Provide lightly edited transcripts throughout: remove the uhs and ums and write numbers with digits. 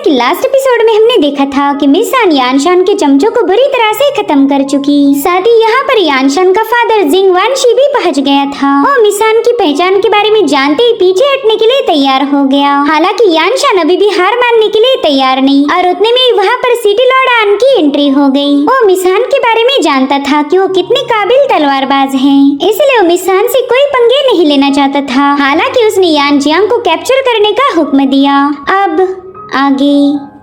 कि last episode में हमने देखा था कि मिसान यानशान के चमचों को बुरी तरह से खत्म कर चुकी। साथ ही यहाँ पर यानशान का फादर जिंग वानशी भी पहुँच गया था। वो मिसान की पहचान के बारे में जानते ही पीछे हटने के लिए तैयार हो गया। हालांकि यानशान अभी भी हार मानने के लिए तैयार नहीं और उतने में ही वहाँ पर सिटी लॉर्ड आन की एंट्री हो गई। वो मिसान के बारे में जानता था कि वो कितने काबिल तलवारबाज हैं, इसलिए वो मिसान से कोई पंगे नहीं लेना चाहता था। हालांकि उसने यान जियांग को कैप्चर करने का हुक्म दिया। अब आगे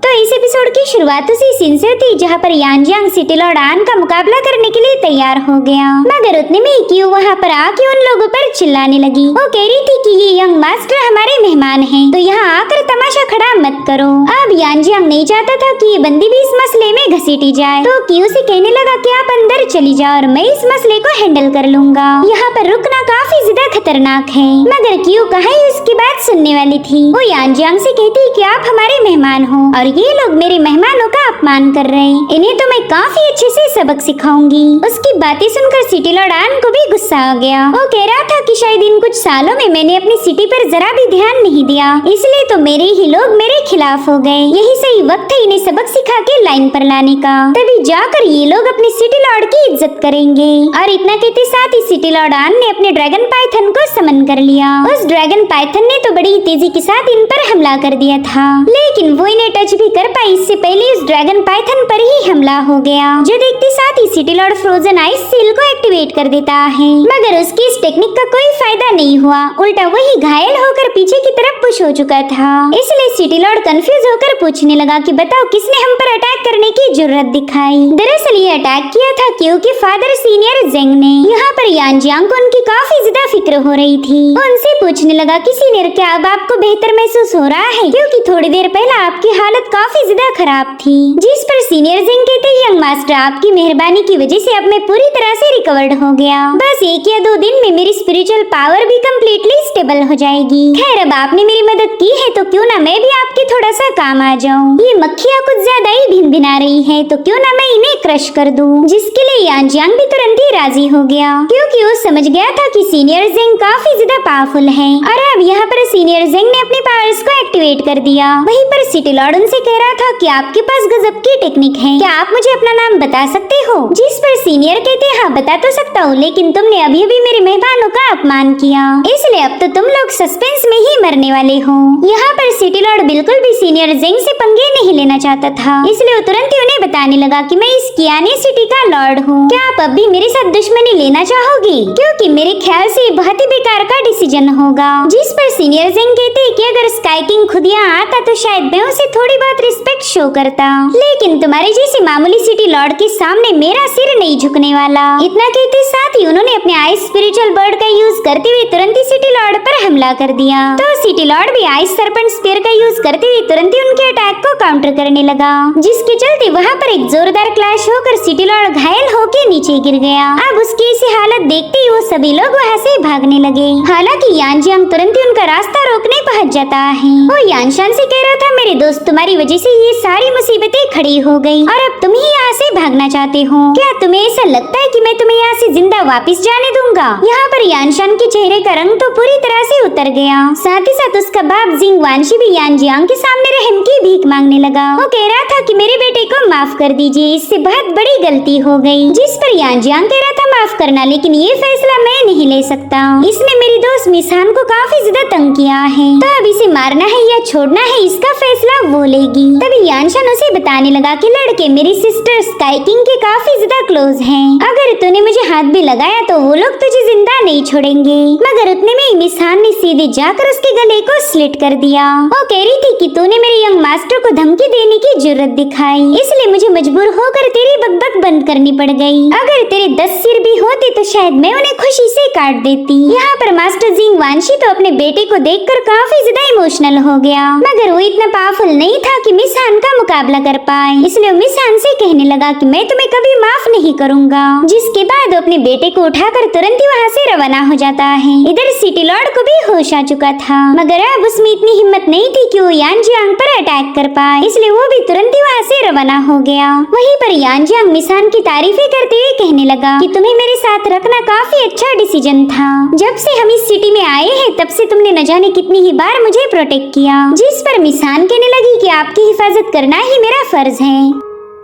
तो इस एपिसोड की शुरुआत उसी सीन से थी जहाँ पर यान जियांग सिटी लॉर्ड आन का मुकाबला करने के लिए तैयार हो गया। मगर उतने में क्यों वहाँ पर आके उन लोगों पर चिल्लाने लगी। वो कह रही थी कि ये यंग मास्टर हमारे मेहमान हैं, तो यहाँ आकर तमाशा खड़ा मत करो। अब यान जियांग नहीं चाहता था कि ये बंदी भी इस मसले में घसीटी जाए, तो क्यू से कहने लगा कि आप अंदर चली जाओ और मैं इस मसले को हैंडल कर लूंगा। यहाँ पर रुकना काफी ज्यादा खतरनाक है। मगर क्यू कहाँ ही उसकी बात सुनने वाली थी। वो यान जियांग से कहती कि आप हमारे मेहमान हो और ये लोग मेरे मेहमानों का अपमान कर रहे हैं, इन्हें तो मैं काफी अच्छे से सबक सिखाऊंगी। उसकी बातें सुनकर सिटी लॉर्ड आन को भी गुस्सा आ गया। वो कह रहा था कि शायद इन कुछ सालों में मैंने अपनी सिटी पर जरा भी ध्यान नहीं दिया, इसलिए तो मेरे ही लोग मेरे खिलाफ हो गए। यही सही वक्त है इन्हें सबक सिखा के लाइन पर लाने का, तभी जाकर ये लोग अपने सिटी लॉर्ड की इज्जत करेंगे। और इतना कहते साथ ही सिटी लॉर्ड आन ने अपने ड्रैगन पाइथन को समन कर लिया। उस ड्रैगन पाइथन ने तो बड़ी तेजी के साथ इन पर हमला कर दिया था, लेकिन वो इन्हें टच भी कर पाई इससे पहले इस ड्रैगन पाइथन पर ही हमला हो गया, जो देखते साथ ही city lord frozen ice seal को एक्टिवेट कर देता है। मगर उसकी इस टेक्निक का कोई फायदा नहीं हुआ, उल्टा वही घायल होकर पीछे की तरफ पुश हो चुका था। इसलिए सिटी लॉर्ड कंफ्यूज होकर पूछने लगा कि बताओ किसने हम पर अटैक करने की जरूरत दिखाई। दरअसल ये अटैक किया था क्योंकि फादर सीनियर जेंग ने। यहाँ पर यान जियांग को उनकी काफी ज्यादा फिक्र हो रही थी। वो उनसे पूछने लगा कि सीनियर क्या अब आपको बेहतर महसूस हो रहा है, क्योंकि थोड़ी देर पहले आपकी हालत काफी ज्यादा खराब थी। जिस पर सीनियर जिंग कहते यंग मास्टर आपकी मेहरबानी की वजह से अब मैं पूरी तरह से रिकवर्ड हो गया। बस 1 या 2 दिन में मेरी स्पिरिचुअल पावर भी कम्प्लीटली स्टेबल हो जाएगी। खैर अब आपने मेरी मदद की है तो क्यों ना मैं भी आपके थोड़ा सा काम आ जाऊं। ये मक्खियाँ कुछ ज्यादा ही भिन-भिना रही है, तो क्यों ना मैं इन्हें क्रश कर दूं। जिसके लिए यान जियांग भी तुरंत ही राजी हो गया, क्योंकि वो समझ गया था कि सीनियर जिंग काफी ज्यादा पावरफुल है। और अब यहाँ पर सीनियर जिंग ने अपनी पावर्स को एक्टिवेट कर दिया। वहीं पर सिटी लॉर्ड उनसे कह रहा था कि आपके पास गजब की टेक्निक है, क्या आप मुझे अपना नाम बता सकते हो। जिस पर सीनियर कहते हाँ बता तो सकता हूँ, लेकिन तुमने अभी अभी मेरे मेहमानों का अपमान किया, इसलिए अब तो तुम लोग सस्पेंस में ही मरने वाले हो। यहाँ पर सिटी लॉर्ड बिल्कुल भी सीनियर जिंग से पंगे नहीं लेना चाहता था, इसलिए वो तुरंत ही उन्हें बताने लगा कि मैं इस कियाने सिटी का लॉर्ड हूँ, क्या आप अब भी मेरे साथ दुश्मनी लेना चाहोगी, क्योंकि मेरे ख्याल से बहुत ही बेकार का डिसीजन होगा। जिस पर सीनियर जिंग कहते कि अगर स्काई किंग खुद यहाँ आता तो शायद मैं उसे थोड़ी बहुत रिस्पेक्ट शो करता, लेकिन तुम्हारे जैसे मामूली सिटी लॉर्ड के सामने मेरा सिर नहीं झुकने वाला। इतना कहते साथ ही उन्होंने अपने आइस स्पिरिचुअल बर्ड का यूज करते हुए तुरंत ही सिटी लॉर्ड पर हमला कर दिया। तो सिटी लॉर्ड भी आइस सर्पेंट स्पीयर का यूज करते हुए तुरंत ही उनके अटैक को काउंटर करने लगा, जिसके चलते वहाँ पर एक जोरदार क्लैश होकर सिटी लॉर्ड घायल होकर नीचे गिर गया। अब उसकी ऐसी हालत देखते ही वो सभी लोग वहाँ से भागने लगे। हालांकि यान जियांग तुरंत ही उनका रास्ता रोकने पहुँच जाता है। वो यानशान से कह रहा था मेरे दोस्त तुम्हारी वजह से ये सारी मुसीबतें खड़ी हो गई और अब तुम ही यहाँ से भागना चाहते हो। क्या तुम्हें ऐसा लगता है कि मैं तुम्हें यहाँ से जिंदा वापस जाने दूंगा। यहाँ पर यानशान के चेहरे का रंग तो पूरी तरह से उतर गया। साथ ही साथ उसका बाप जिंग वानशी भी यान जियांग के सामने रहम की भीख मांगने लगा। वो कह रहा था कि मेरे बेटे को माफ कर दीजिए, इससे बहुत बड़ी गलती हो गई। जिस पर यान जियांग कह रहा था माफ करना, लेकिन ये फैसला मैं नहीं ले सकता, इसने मेरी दोस्त मिसान को काफी ज्यादा तंग किया है, तो अब इसे मारना है या छोड़ना है इसका फैसला वो लेगी। तभी यानशान उसे बताने लगा कि लड़के मेरी सिस्टर स्काई किंग के काफी ज्यादा क्लोज हैं, अगर तूने मुझे हाथ भी लगाया तो वो लोग तुझे जिंदा नहीं छोड़ेंगे। मगर उतने में मिसान ने सीधे जाकर उसके गले को स्लिट कर दिया। वो कह रही थी कि तूने मेरे यंग मास्टर को धमकी देने की जरूरत दिखाई, इसलिए मुझे मजबूर होकर तेरी बकबक बंद करनी पड़ गई। अगर तेरे 10 सिर भी होते तो शायद मैं उन्हें खुशी से काट देती। यहाँ पर मास्टर जिंग वानशी तो अपने बेटे को देखकर काफी ज्यादा इमोशनल हो गया, मगर वो इतना पावरफुल नहीं था कि मिसान का मुकाबला कर पाए, इसलिए मिसान से कहने लगा कि मैं तुम्हें कभी माफ नहीं करूंगा। जिसके बाद अपने बेटे को उठाकर तुरंत ही वहाँ से रवाना हो जाता है। इधर सिटी लॉर्ड को भी होश आ चुका था, मगर अब उसमें इतनी हिम्मत नहीं थी कि वो यान जियांग पर अटैक ट्रैक कर पाए, इसलिए वो भी तुरंत ही वहाँ से रवाना हो गया। वहीं पर यान जियांग मिसान की तारीफें करते हुए कहने लगा कि तुम्हें मेरे साथ रखना काफी अच्छा डिसीजन था। जब से हम इस सिटी में आए हैं तब से तुमने न जाने कितनी ही बार मुझे प्रोटेक्ट किया। जिस पर मिसान कहने लगी कि आपकी हिफाजत करना ही मेरा फर्ज है।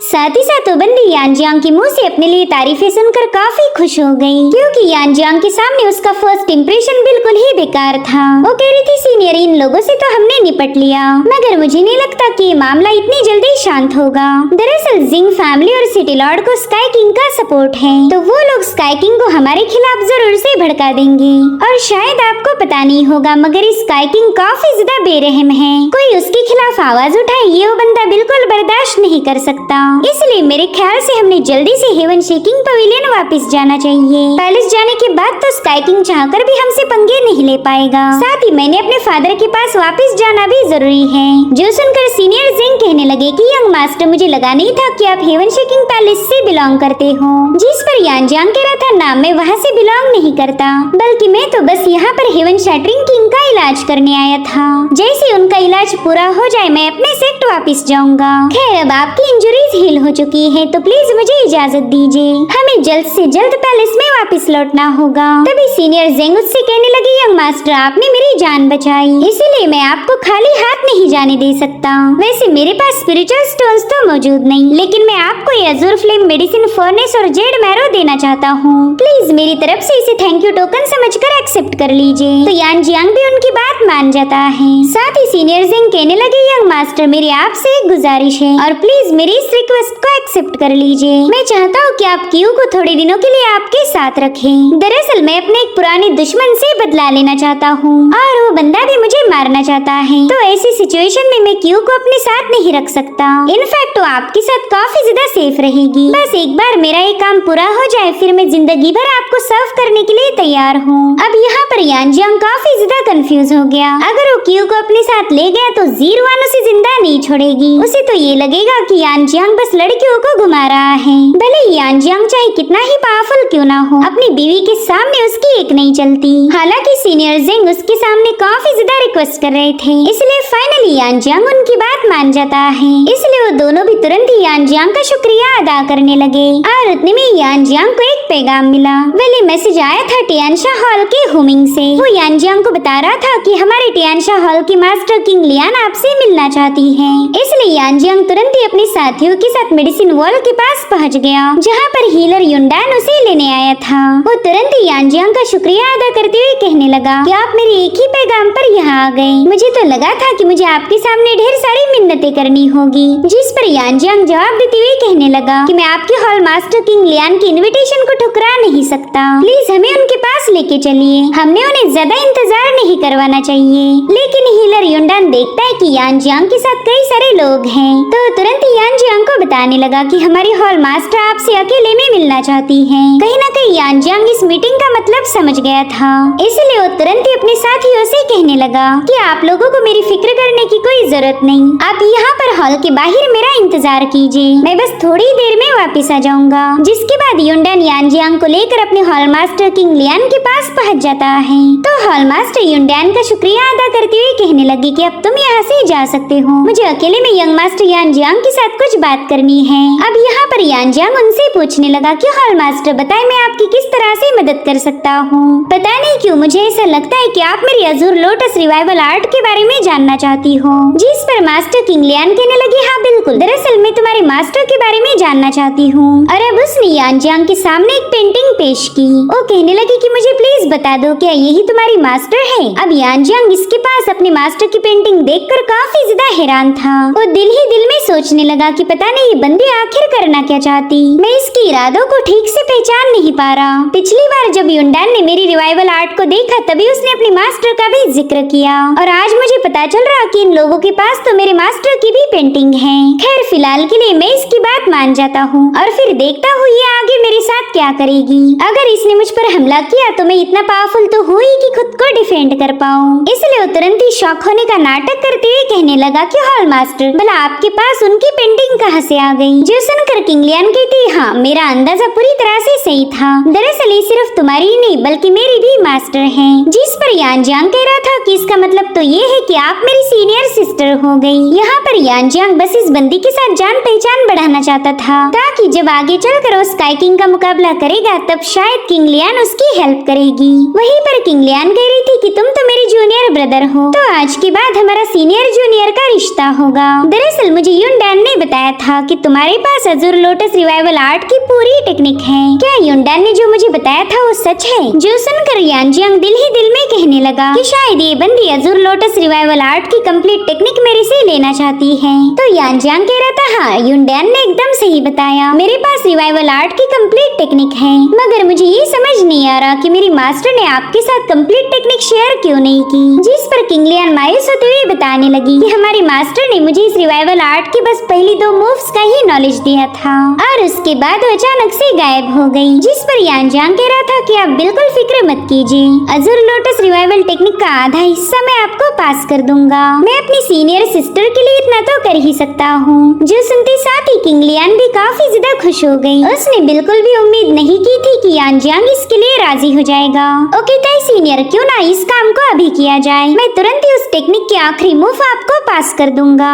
साथ ही साथ वो बंदी यान जियांग के मुंह से अपने लिए तारीफें सुनकर काफी खुश हो गई, क्योंकि यान जियांग के सामने उसका फर्स्ट इंप्रेशन बिल्कुल ही बेकार था। वो कह रही थी सीनियर, इन लोगों से तो हमने निपट लिया, मगर मुझे नहीं लगता कि ये मामला इतनी जल्दी शांत होगा। दरअसल जिंग फैमिली और सिटी लॉर्ड को स्काई किंग का सपोर्ट है, तो वो लोग स्काई किंग को हमारे खिलाफ जरूर से भड़का देंगे। और शायद आपको पता नहीं होगा, मगर स्काई किंग काफी ज्यादा बेरहम है। कोई उसके खिलाफ आवाज उठाए ये वो बंदा बिल्कुल बर्दाश्त नहीं कर सकता। इसलिए मेरे ख्याल से हमने जल्दी से हेवन शेकिंग पवेलियन वापस जाना चाहिए। पैलेस जाने के बाद तो स्काई किंग चाहकर भी हमसे पंगे नहीं ले पाएगा। साथ ही मैंने अपने फादर के पास वापस जाना भी जरूरी है। जो सुनकर सीनियर जिंग कहने लगे कि यंग मास्टर, मुझे लगा नहीं था कि आप हेवन शेकिंग पैलेस से बिलोंग करते हो। जिस पर यान जियांग कह रहा था, ना मैं वहाँ से बिलोंग नहीं करता, बल्कि मैं तो बस यहाँ पर हेवन शैटरिंग किंग का इलाज करने आया था। जैसे उनका इलाज पूरा हो जाए मैं अपने सेक्ट वापस जाऊंगा। खैर अब आपकी इंजरीज हील हो चुकी है, तो प्लीज मुझे इजाजत दीजिए, हमें जल्द से जल्द पैलेस में वापस लौटना होगा। तभी सीनियर जेंग उससे कहने लगी, यंग मास्टर आपने मेरी जान बचाई, इसीलिए मैं आपको खाली हाथ नहीं जाने दे सकता। वैसे मेरे पास स्पिरिचुअल स्टोन्स तो मौजूद नहीं, लेकिन मैं आपको ये अजूर फ्लेम मेडिसिन फर्नेस और जेड मैरो देना चाहता हूँ। प्लीज मेरी तरफ से इसे थैंक यू टोकन समझकर एक्सेप्ट कर लीजिए। तो यान जियांग भी उनकी बात मान जाता है। साथ ही सीनियर जेंग कहने लगे, यंग मास्टर मेरी आपसे एक गुजारिश है, और प्लीज मेरी इस रिक्वेस्ट को एक्सेप्ट कर लीजिए। मैं चाहता हूँ कि आप क्यू को थोड़े दिनों के लिए आपके साथ रखें। दरअसल मैं अपने एक पुराने दुश्मन से बदला लेना चाहता हूँ, और वो बंदा भी मुझे मारना चाहता है। तो ऐसी सिचुएशन में मैं क्यू को अपने साथ नहीं रख सकता। इनफैक्ट वो आपके साथ काफी ज्यादा सेफ रहेगी। बस एक बार मेरा ये काम पूरा हो जाए, फिर मैं जिंदगी भर आपको सर्व करने के लिए तैयार हूँ। अब यहाँ पर यान जियांग काफी ज्यादा कंफ्यूज हो गया। अगर वो क्यू को अपने साथ ले गया तो जीरो वान उसे जिंदा नहीं छोड़ेगी। उसे तो ये लगेगा कि यान जियांग बस लड़कियों को घुमा रहा है। भले यान जियांग चाहे कितना ही पावरफुल क्यों ना हो, अपनी बीवी के सामने उसकी एक नहीं चलती। हालांकि सीनियर जिंग उसके सामने काफी ज्यादा रिक्वेस्ट कर रहे थे, इसलिए फाइनली यान जियांग उनकी बात मान जाता है। इसलिए वो दोनों भी तुरंत ही यान जियांग का शुक्रिया अदा करने लगे। और उतने में यान जियांग को एक पैगाम मिला। वेल मैसेज आया था टियानशा हॉल के हुमिंग से। वो यान जियांग को बता रहा था कि हमारे टियानशा हॉल की मास्टर किंग लियान आपसे मिलना चाहती है। इसलिए यान जियांग तुरंत ही अपने साथियों के साथ मेडिसिन वॉल के पास पहुंच गया, जहां पर हीलर युंडान उसे लेने आया था। वो तुरंत ही यान जियांग का शुक्रिया अदा करते हुए कहने लगा कि आप मेरे एक ही पैगाम पर यहाँ आ गए। मुझे तो लगा था कि मुझे आपके सामने ढेर सारी मिन्नतें करनी होगी। जिस पर यान जियांग जवाब देते हुए कहने लगा कि मैं आपके हॉल मास्टर किंग लियान की इनविटेशन को ठुकरा नहीं सकता। प्लीज हमें उनके पास लेके चलिए, हमने उन्हें ज्यादा इंतजार नहीं करवाना चाहिए। लेकिन हीलर युंडान देखता है कि यान जियांग के साथ कई सारे लोग हैं, तो तुरंत ही यान जियांग को बताने लगा कि हमारी हॉल मास्टर आपसे अकेले में मिलना चाहती है। कहीं न कहीं यान जियांग इस मीटिंग का मतलब समझ गया था, इसलिए वो तुरंत ही अपने साथियों से कहने लगा कि आप लोगों को मेरी फिक्र करने की कोई जरूरत नहीं। आप यहाँ पर हॉल के बाहर मेरा इंतजार कीजिए, मैं बस थोड़ी देर में वापस आ जाऊंगा। जिसके बाद युंडान यान जियांग को लेकर अपने हॉल मास्टर किंग लियान के पास पहुँच जाता है। तो हॉल मास्टर युंडान का शुक्रिया अदा करते हुए कहने लगी कि अब तुम यहाँ से जा सकते हो, मुझे अकेले में यंग मास्टर यान जियांग के साथ कुछ बात करनी है। अब यहाँ पर यान जियांग उनसे पूछने लगा कि हॉल मास्टर बताए मैं आपकी किस तरह से मदद कर सकता हूँ। पता नहीं क्यों मुझे ऐसा लगता है कि आप मेरी अजूर लोटस रिवाइवल आर्ट के बारे में जानना चाहती हो। जिस पर मास्टर किंग लियान कहने लगी, हाँ बिल्कुल, दरअसल मैं तुम्हारे मास्टर के बारे में जानना चाहती हूँ। और अब उसने यान जियांग के सामने एक पेंटिंग पेश की। वो कहने लगी कि मुझे प्लीज बता दो, क्या यही तुम्हारी मास्टर है? अब यान जियांग इसके पास अपने मास्टर की पेंटिंग देखकर काफी ज्यादा हैरान था। वो दिल ही दिल में सोचने लगा कि पता नहीं ये बंदी आखिर करना क्या चाहती, मैं इसके इरादों को ठीक से पहचान नहीं पा रहा। पिछली बार जब युंडान ने मेरी रिवाइवल आर्ट को देखा तभी उसने अपने मास्टर का भी जिक्र किया, और आज मुझे पता चल रहा कि इन लोगों के पास तो मेरे मास्टर की भी पेंटिंग है। खैर फिलहाल के लिए मैं इसकी बात मान जाता हूँ, और फिर देखता हूँ ये आगे मेरे साथ क्या करेगी। अगर इसने मुझ पर हमला किया तो मैं इतना पावरफुल तो हुई कि खुद को डिफेंड कर पाऊँ। इसलिए वो तुरंत ही शॉक होने का नाटक करते हुए कहने लगा कि हॉल मास्टर, भला आपके पास उनकी पेंटिंग कहाँ से आ गई? जो सुनकर किंग लियान कहती, हाँ मेरा अंदाजा पूरी तरह से सही था, दरअसल ये सिर्फ तुम्हारी ही नहीं बल्कि मेरी भी मास्टर है। जिस पर यान जियांग कह रहा था कि इसका मतलब तो ये है कि आप मेरी सीनियर सिस्टर हो गई। यहाँ पर यान जियांग बस इस बंदी के साथ जान पहचान बढ़ाना चाहता था, ताकि जब आगे चलकर वो स्काई किंग का मुकाबला करेगा तब शायद किंग लियान उसकी हेल्प करेगी। वहीं पर किंग लियान कह रही थी कि तुम तो मेरी जूनियर ब्रदर हो, तो आज के बाद हमारा सीनियर जूनियर का रिश्ता होगा। दरअसल मुझे युनडैन ने बताया था कि तुम्हारे पास अजूर लोटस रिवाइवल आर्ट की पूरी टेक्निक है। क्या युनडैन ने जो मुझे बताया था वो सच है? जो सुनकर यान जियांग दिल ही दिल में कहने लगा कि शायद ये बंदी अजूर लोटस रिवाइवल आर्ट की कंप्लीट टेक्निक मेरे से लेना चाहती है। तो यान जियांग कह रहा था हाँ, युनडैन ने एकदम सही बताया, मेरे पास रिवाइवल आर्ट की कंप्लीट टेक्निक है, मगर मुझे ये समझ नहीं आ रहा कि मेरी मास्टर ने आपके साथ कंप्लीट टेक्निक शेयर क्यों नहीं की। जिस पर किंग लियान मायूस होते हुए बताने लगी कि हमारी मास्टर ने मुझे इस रिवाइवल आर्ट की बस पहली 2 मूव्स का ही नॉलेज दिया था और उसके बाद वो अचानक से गायब हो गई। जिस पर यान जियांग कह रहा था कि आप बिल्कुल फिक्र मत कीजिए, अजूर लोटस रिवाइवल टेक्निक का आधा हिस्सा मैं आपको पास कर दूंगा। मैं अपनी सीनियर सिस्टर के लिए इतना तो कर ही सकता हूँ। जो सुनते साथ ही किंग लियान भी काफी ज्यादा खुश हो गई। उसने बिल्कुल भी उम्मीद नहीं की थी कि यान जियांग इसके लिए राजी हो जाएगा। ओके ताई सीनियर, क्यों ना इस काम को अभी किया जाए, मैं तुरंत ही उस टेक्निक के आखिरी मूव आपको पास कर दूंगा।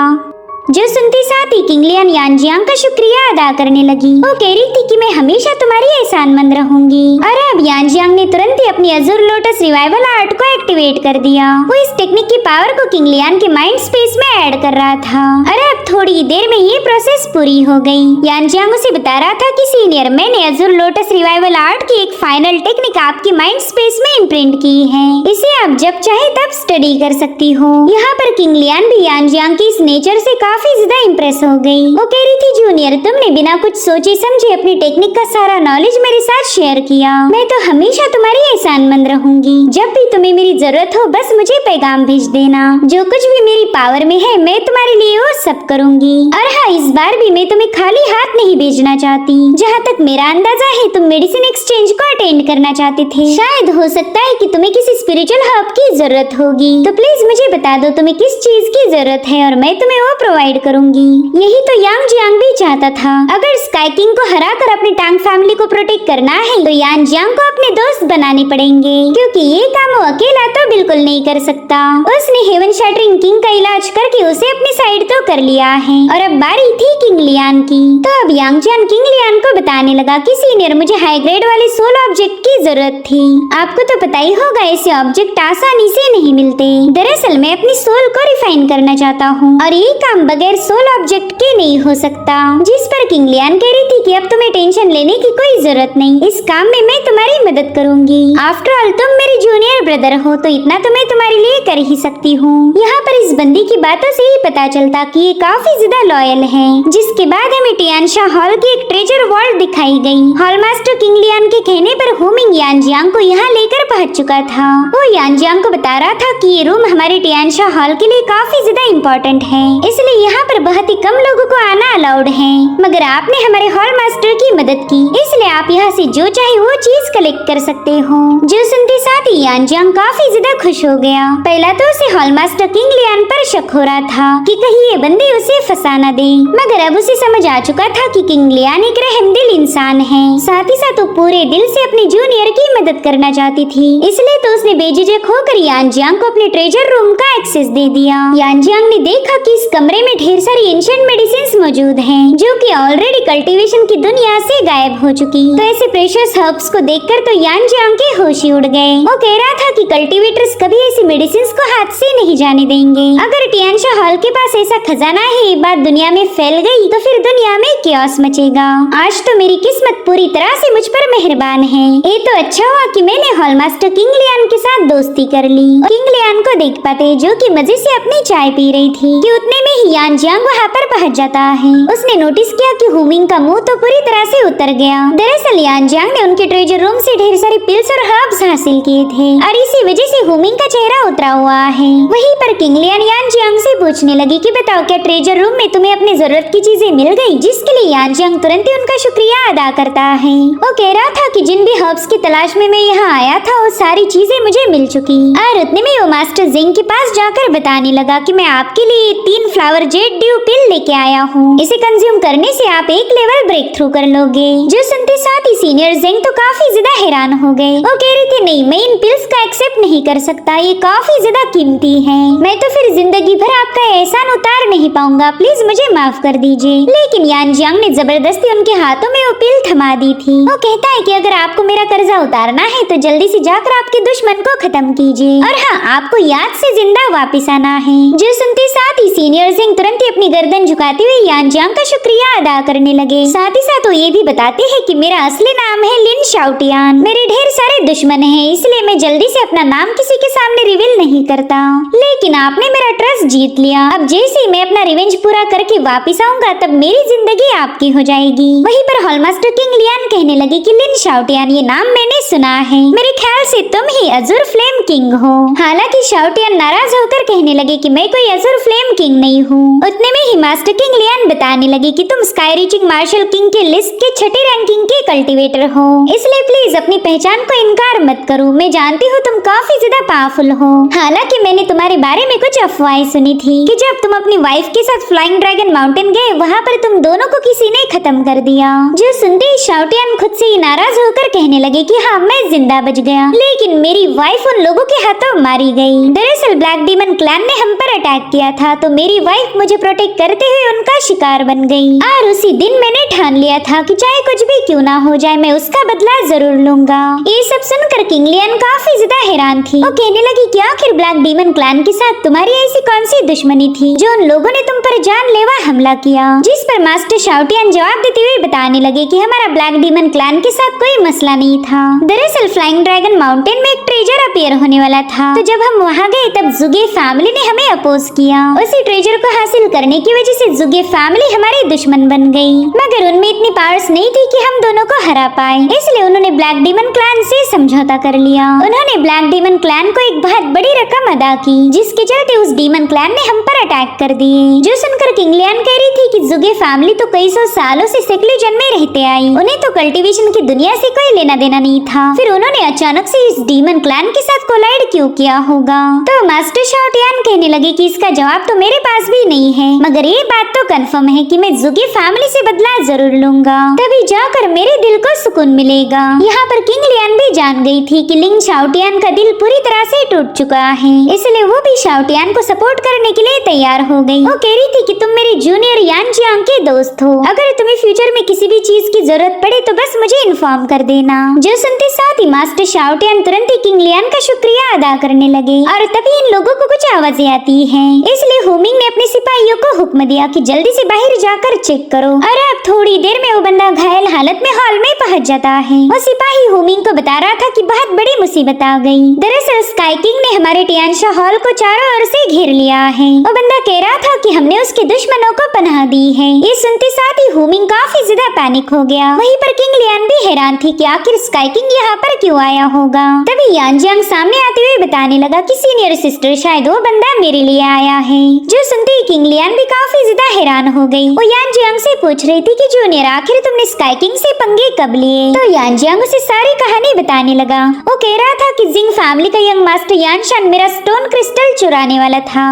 जो सुनते साथ ही किंग लियान यान जियांग का शुक्रिया अदा करने लगी। वो कह रही थी कि मैं हमेशा तुम्हारी एहसानमंद रहूंगी। और अब यान जियांग ने तुरंत ही अपनी अजूर लोटस रिवाइवल आर्ट को एक्टिवेट कर दिया। वो इस टेक्निक की पावर को किंग लियान के माइंड स्पेस में ऐड कर रहा था। और अब थोड़ी देर में ये प्रोसेस पूरी हो गई। यान जियांग उसे बता रहा था कि सीनियर, मैंने अजूर लोटस रिवाइवल आर्ट की एक फाइनल टेक्निक आपकी माइंड स्पेस में इम्प्रिंट की है, इसे आप जब चाहे तब स्टडी कर सकती हो। यहाँ पर किंग लियान भी यान जियांग की इस नेचर से काफी ज्यादा इम्प्रेस हो गई। वो कह रही थी जूनियर, तुमने बिना कुछ सोचे समझे अपनी टेक्निक का सारा नॉलेज मेरे साथ शेयर किया। मैं तो हमेशा तुम्हारी एहसानमंद रहूंगी। जब भी तुम्हें मेरी जरूरत हो बस मुझे पैगाम भेज देना। जो कुछ भी मेरी पावर में है मैं तुम्हारे लिए वो सब करूंगी। और हाँ, इस बार भी मैं तुम्हें खाली हाथ नहीं भेजना चाहती। जहाँ तक मेरा अंदाजा है तुम मेडिसिन एक्सचेंज को अटेंड करना चाहते थे। शायद हो सकता है कि तुम्हें किसी स्पिरिचुअल हब की जरूरत होगी, तो प्लीज मुझे बता दो तुम्हें किस चीज की जरूरत है और मैं तुम्हें वो प्रोवाइड करूंगी। यही तो यान जियांग भी चाहता था। अगर स्काई किंग को हराकर अपनी टांग फैमिली को प्रोटेक्ट करना है तो यान जियांग को अपने दोस्त बनाने पड़ेंगे, क्योंकि ये काम वो अकेला तो बिल्कुल नहीं कर सकता। उसने हेवन शैटरिंग किंग का इलाज करके उसे अपनी साइड तो कर लिया है और अब बारी थी किंग लियान की। तो अब यान जियांग किंग लियान को बताने लगा कि सीनियर, मुझे हाई ग्रेड वाले सोल ऑब्जेक्ट की जरूरत थी। आपको तो पता ही होगा ऐसे ऑब्जेक्ट आसानी से नहीं मिलते। दरअसल मैं अपनी सोल को रिफाइन करना चाहता हूँ और ये काम बगैर सोल ऑब्जेक्ट के नहीं हो सकता। जिस पर किंग लियान कह रही थी कि अब तुम्हें टेंशन लेने की कोई जरूरत नहीं, इस काम में मैं तुम्हारी मदद करूंगी। आफ्टर ऑल तुम मेरी जूनियर ब्रदर हो तो इतना तो मैं तुम्हारे लिए कर ही सकती हूँ। यहाँ पर इस बंदी की बातों से ही पता चलता कि ये काफी ज्यादा लॉयल है। जिसके बाद हमें टियानशा हॉल की एक ट्रेजर वॉल्ट दिखाई गई। हॉल मास्टर किंग लियान के कहने पर हुमिंग यान जियांग को यहाँ लेकर पहुँच चुका था। वो यान जियांग को बता रहा था कि ये रूम हमारे टियानशा हॉल के लिए काफी ज्यादा इम्पोर्टेंट है, इसलिए यहाँ पर बहुत ही कम लोगों को आना अलाउड है। मगर आपने हमारे हॉल मास्टर की मदद की, इसलिए आप यहाँ से जो चाहे वो चीज कलेक्ट कर सकते हो। जो सुनते साथ ही यान जियांग काफी ज्यादा खुश हो गया। पहला तो उसे हॉल मास्टर किंग लियान पर शक हो रहा था कि कहीं ये बंदी उसे फंसा न दे, मगर अब उसे समझ आ चुका था कि किंग लियान एक रहमदिल इंसान है। साथ ही साथ वो पूरे दिल से अपने जूनियर की मदद करना चाहती थी, इसलिए तो उसने बेझिझक होकर यान जियांग को अपने ट्रेजर रूम का एक्सेस दे दिया। यान जियांग ने देखा कि इस कमरे में ढेर सारी एंशिएंट मेडिसिन मौजूद हैं, जो कि ऑलरेडी कल्टीवेशन की दुनिया से गायब हो चुकी। तो ऐसे प्रेशियस हर्ब्स को देखकर तो यान जियांग के होश ही उड़ गए। वो कह रहा था कि कल्टीवेटर्स कभी ऐसी मेडिसिन को हाथ से नहीं जाने देंगे। अगर टियानशा हॉल के पास ऐसा खजाना है, ये बात दुनिया में फैल गई तो फिर दुनिया में केओस मचेगा। आज तो मेरी किस्मत पूरी तरह से मुझ पर मेहरबान है। ये तो अच्छा हुआ कि मैंने हॉल मास्टर किंग लियान के साथ दोस्ती कर ली। किंग लियान को देख पाते जो कि मजे से अपनी चाय पी रही थी कि उतने में ही यान जियांग वहाँ पर पहुँच जाता है। उसने नोटिस किया कि हुमिंग का मुंह तो पूरी तरह से उतर गया। दरअसल यान जियांग ने उनके ट्रेजर रूम से ढेर सारी पिल्स और हर्ब्स हासिल किए थे और इसी वजह से हुमिंग का चेहरा उतरा हुआ है। वहीं पर किंग लियान यान जियांग से पूछने लगी कि बताओ क्या ट्रेजर रूम में तुम्हें अपनी जरूरत की चीजें मिल गई, जिसके लिए यान जियांग तुरंत ही उनका शुक्रिया अदा करता है। वो कह रहा था कि जिन भी हर्ब्स की तलाश में मैं यहाँ आया था वो सारी चीजें चीजें मुझे मिल चुकी। और उतने में वो मास्टर जिंग के पास जाकर बताने लगा कि मैं आपके लिए 3 फ्लावर जेड ड्यू पिल लेके आया हूँ। इसे कंज्यूम करने से आप एक लेवल ब्रेक थ्रू कर लोगे। जो सुनते साथ ही सीनियर जिंग तो काफी ज्यादा हैरान हो गए। वो कह रही थी नहीं, मैं इन पिल्स का एक्सेप्ट नहीं कर सकता, ये काफी ज्यादा कीमती है। मैं तो फिर जिंदगी भर आपका एहसान उतार नहीं पाऊंगा, प्लीज मुझे माफ कर दीजिए। लेकिन यान जियांग ने जबरदस्ती उनके हाथों में वो पिल थमा दी थी। वो कहता है कि अगर आपको मेरा कर्जा उतारना है तो जल्दी से जाकर आपके दुश्मन को खत्म कीजिए, और हाँ, आपको याद से जिंदा वापस आना है। जो सुनते साथ ही सीनियर जिंग तुरंत ही अपनी गर्दन झुकाते हुए यान जियांग का शुक्रिया अदा करने लगे। साथ ही साथ वो ये भी बताते हैं कि मेरा असली नाम है लिन शाओटियान। मेरे ढेर सारे दुश्मन हैं, इसलिए मैं जल्दी से अपना नाम किसी के सामने रिवील नहीं करता। लेकिन आपने मेरा ट्रस्ट जीत लिया। अब जैसे ही मैं अपना रिवेंज पूरा करके वापस आऊंगा तब मेरी जिंदगी आपकी हो जाएगी। वहीं पर हॉलमास्टर किंग लियान कहने लगे कि लिन शाओटियान, ये नाम मैंने सुना है, मेरे ख्याल से तुम ही अजुर फ्लेम किंग हो। हालांकि शाओटियान नाराज होकर कहने लगे कि मैं कोई अजुर फ्लेम किंग नहीं हूँ। उतने में ही मास्टर किंग लियान बताने लगे कि तुम स्काई रीचिंग मार्शल किंग के लिस्ट के 6ठी रैंकिंग के कल्टीवेटर हो, इसलिए प्लीज अपनी पहचान को इनकार मत करो। मैं जानती हूँ तुम काफी ज्यादा पावरफुल हो। हालांकि मैंने तुम्हारे बारे में कुछ अफवाहें सुनी थी कि जब तुम अपनी वाइफ के साथ फ्लाइंग ड्रैगन माउंटेन गए, वहाँ पर तुम दोनों को किसी ने खत्म कर दिया। जो सुनते ही शाओटियान खुद से ही नाराज होकर कहने लगे कि हाँ, मैं जिंदा बच गया, लेकिन मेरी वाइफ उन लोगों के हाथों मारी गई। दरअसल ब्लैक डीमन क्लैन ने हम पर अटैक किया था, तो मेरी वाइफ मुझे प्रोटेक्ट करते हुए उनका शिकार बन गई। और उसी दिन मैंने ठान लिया था कि चाहे कुछ भी क्यों ना हो जाए, मैं उसका बदला जरूर लूंगा। ये सब सुनकर किंग लियान काफी ज्यादा हैरान थी। वो कहने लगी कि आखिर ब्लैक डीमन क्लैन के साथ तुम्हारी ऐसी कौन सी दुश्मनी थी जो उन लोगों ने तुम पर जानलेवा हमला किया। जिस पर मास्टर शाओटियान जवाब देते हुए बताने लगे कि हमारा ब्लैक डीमन क्लैन के साथ कोई मसला नहीं था। दरअसल फ्लाइंग ड्रैगन माउंटेन में एक ट्रेजर अपीयर होने वाला था, तो जब हम वहाँ गए तब जुगे फैमिली ने हमें अपोज किया। उसी ट्रेजर को हासिल करने की वजह से जुगे फैमिली हमारी दुश्मन बन गई, मगर उनमें इतनी पावर्स नहीं थी कि हम दोनों को हरा पाए, इसलिए उन्होंने ब्लैक डीमन क्लैन से समझौता कर लिया। उन्होंने ब्लैक डीमन क्लैन को एक बहुत बड़ी रकम अदा की, जिसके चलते उस डीमन क्लैन ने हम पर अटैक कर दिए। जो सुनकर किंग लियान कह रही थी कि जुगे फैमिली तो कई सौ सालों से सेक्लूजन में रहते आई, उन्हें तो कल्टीवेशन की दुनिया से कोई लेना देना नहीं था, फिर उन्होंने अचानक से इस डीमन क्लैन के साथ कोलाइड क्यों किया होगा। तो मास्टर शाओटियान कहने लगे कि इसका जवाब तो मेरे पास भी नहीं है, मगर ये बात तो कंफर्म है कि मैं जुगे फैमिली से बदला जरूर लूंगा, तभी जाकर मेरे दिल को सुकून मिलेगा। यहाँ पर किंग लियान भी जान गई थी कि लिंग शाओटियान का दिल पूरी तरह से टूट चुका है, इसलिए वो भी शाओटियान को सपोर्ट करने के लिए तैयार हो गई। वो कह रही थी कि तुम मेरे जूनियर यान जियांग के दोस्त हो, अगर तुम्हें फ्यूचर में किसी भी चीज की जरूरत पड़े तो बस मुझे इन्फॉर्म कर देना। जो सुनते साथ ही मास्टर शाओटियान तुरंत ही किंग लियान का शुक्रिया अदा करने लगे, और तभी इन लोगों को कुछ आवाजें आती हैं, इसलिए हुमिंग ने अपने सिपाहियों को हुक्म दिया कि जल्दी से बाहर जाकर चेक करो। और अब थोड़ी देर में वो बंदा घायल हालत में हॉल में पहुंच जाता है। वो सिपाही हुमिंग को बता रहा था कि बहुत बड़ी मुसीबत आ गई। दरअसल स्काई किंग ने हमारे टियानशा हॉल को चारों ओर से घेर लिया है। वो बंदा कह रहा था कि हमने उसके दुश्मनों को पनाह दी है। ये सुनते साथ ही हुमिंग काफी ज्यादा पैनिक हो गया। वहीं पर किंग लियान भी हैरान थी कि आखिर स्काई किंग यहाँ पर क्यों आया होगा। तभी यान जियांग सामने आते हुए बताने लगा कि सीनियर सिस्टर, शायद वो बंदा मेरे लिए आया है। जो सुनते ही किंग लियान भी काफी ज्यादा हैरान हो गई। वो यान जियांग से पूछ रही थी कि जूनियर, आखिर तुमने स्काई किंग से पंगे कब लिए। तो यान जियांग उसे सारी कहानी बताने लगा। वो कह रहा था कि जिंग फैमिली का यंग मास्टर यानशान मेरा स्टोन क्रिस्टल चुराने वाला था,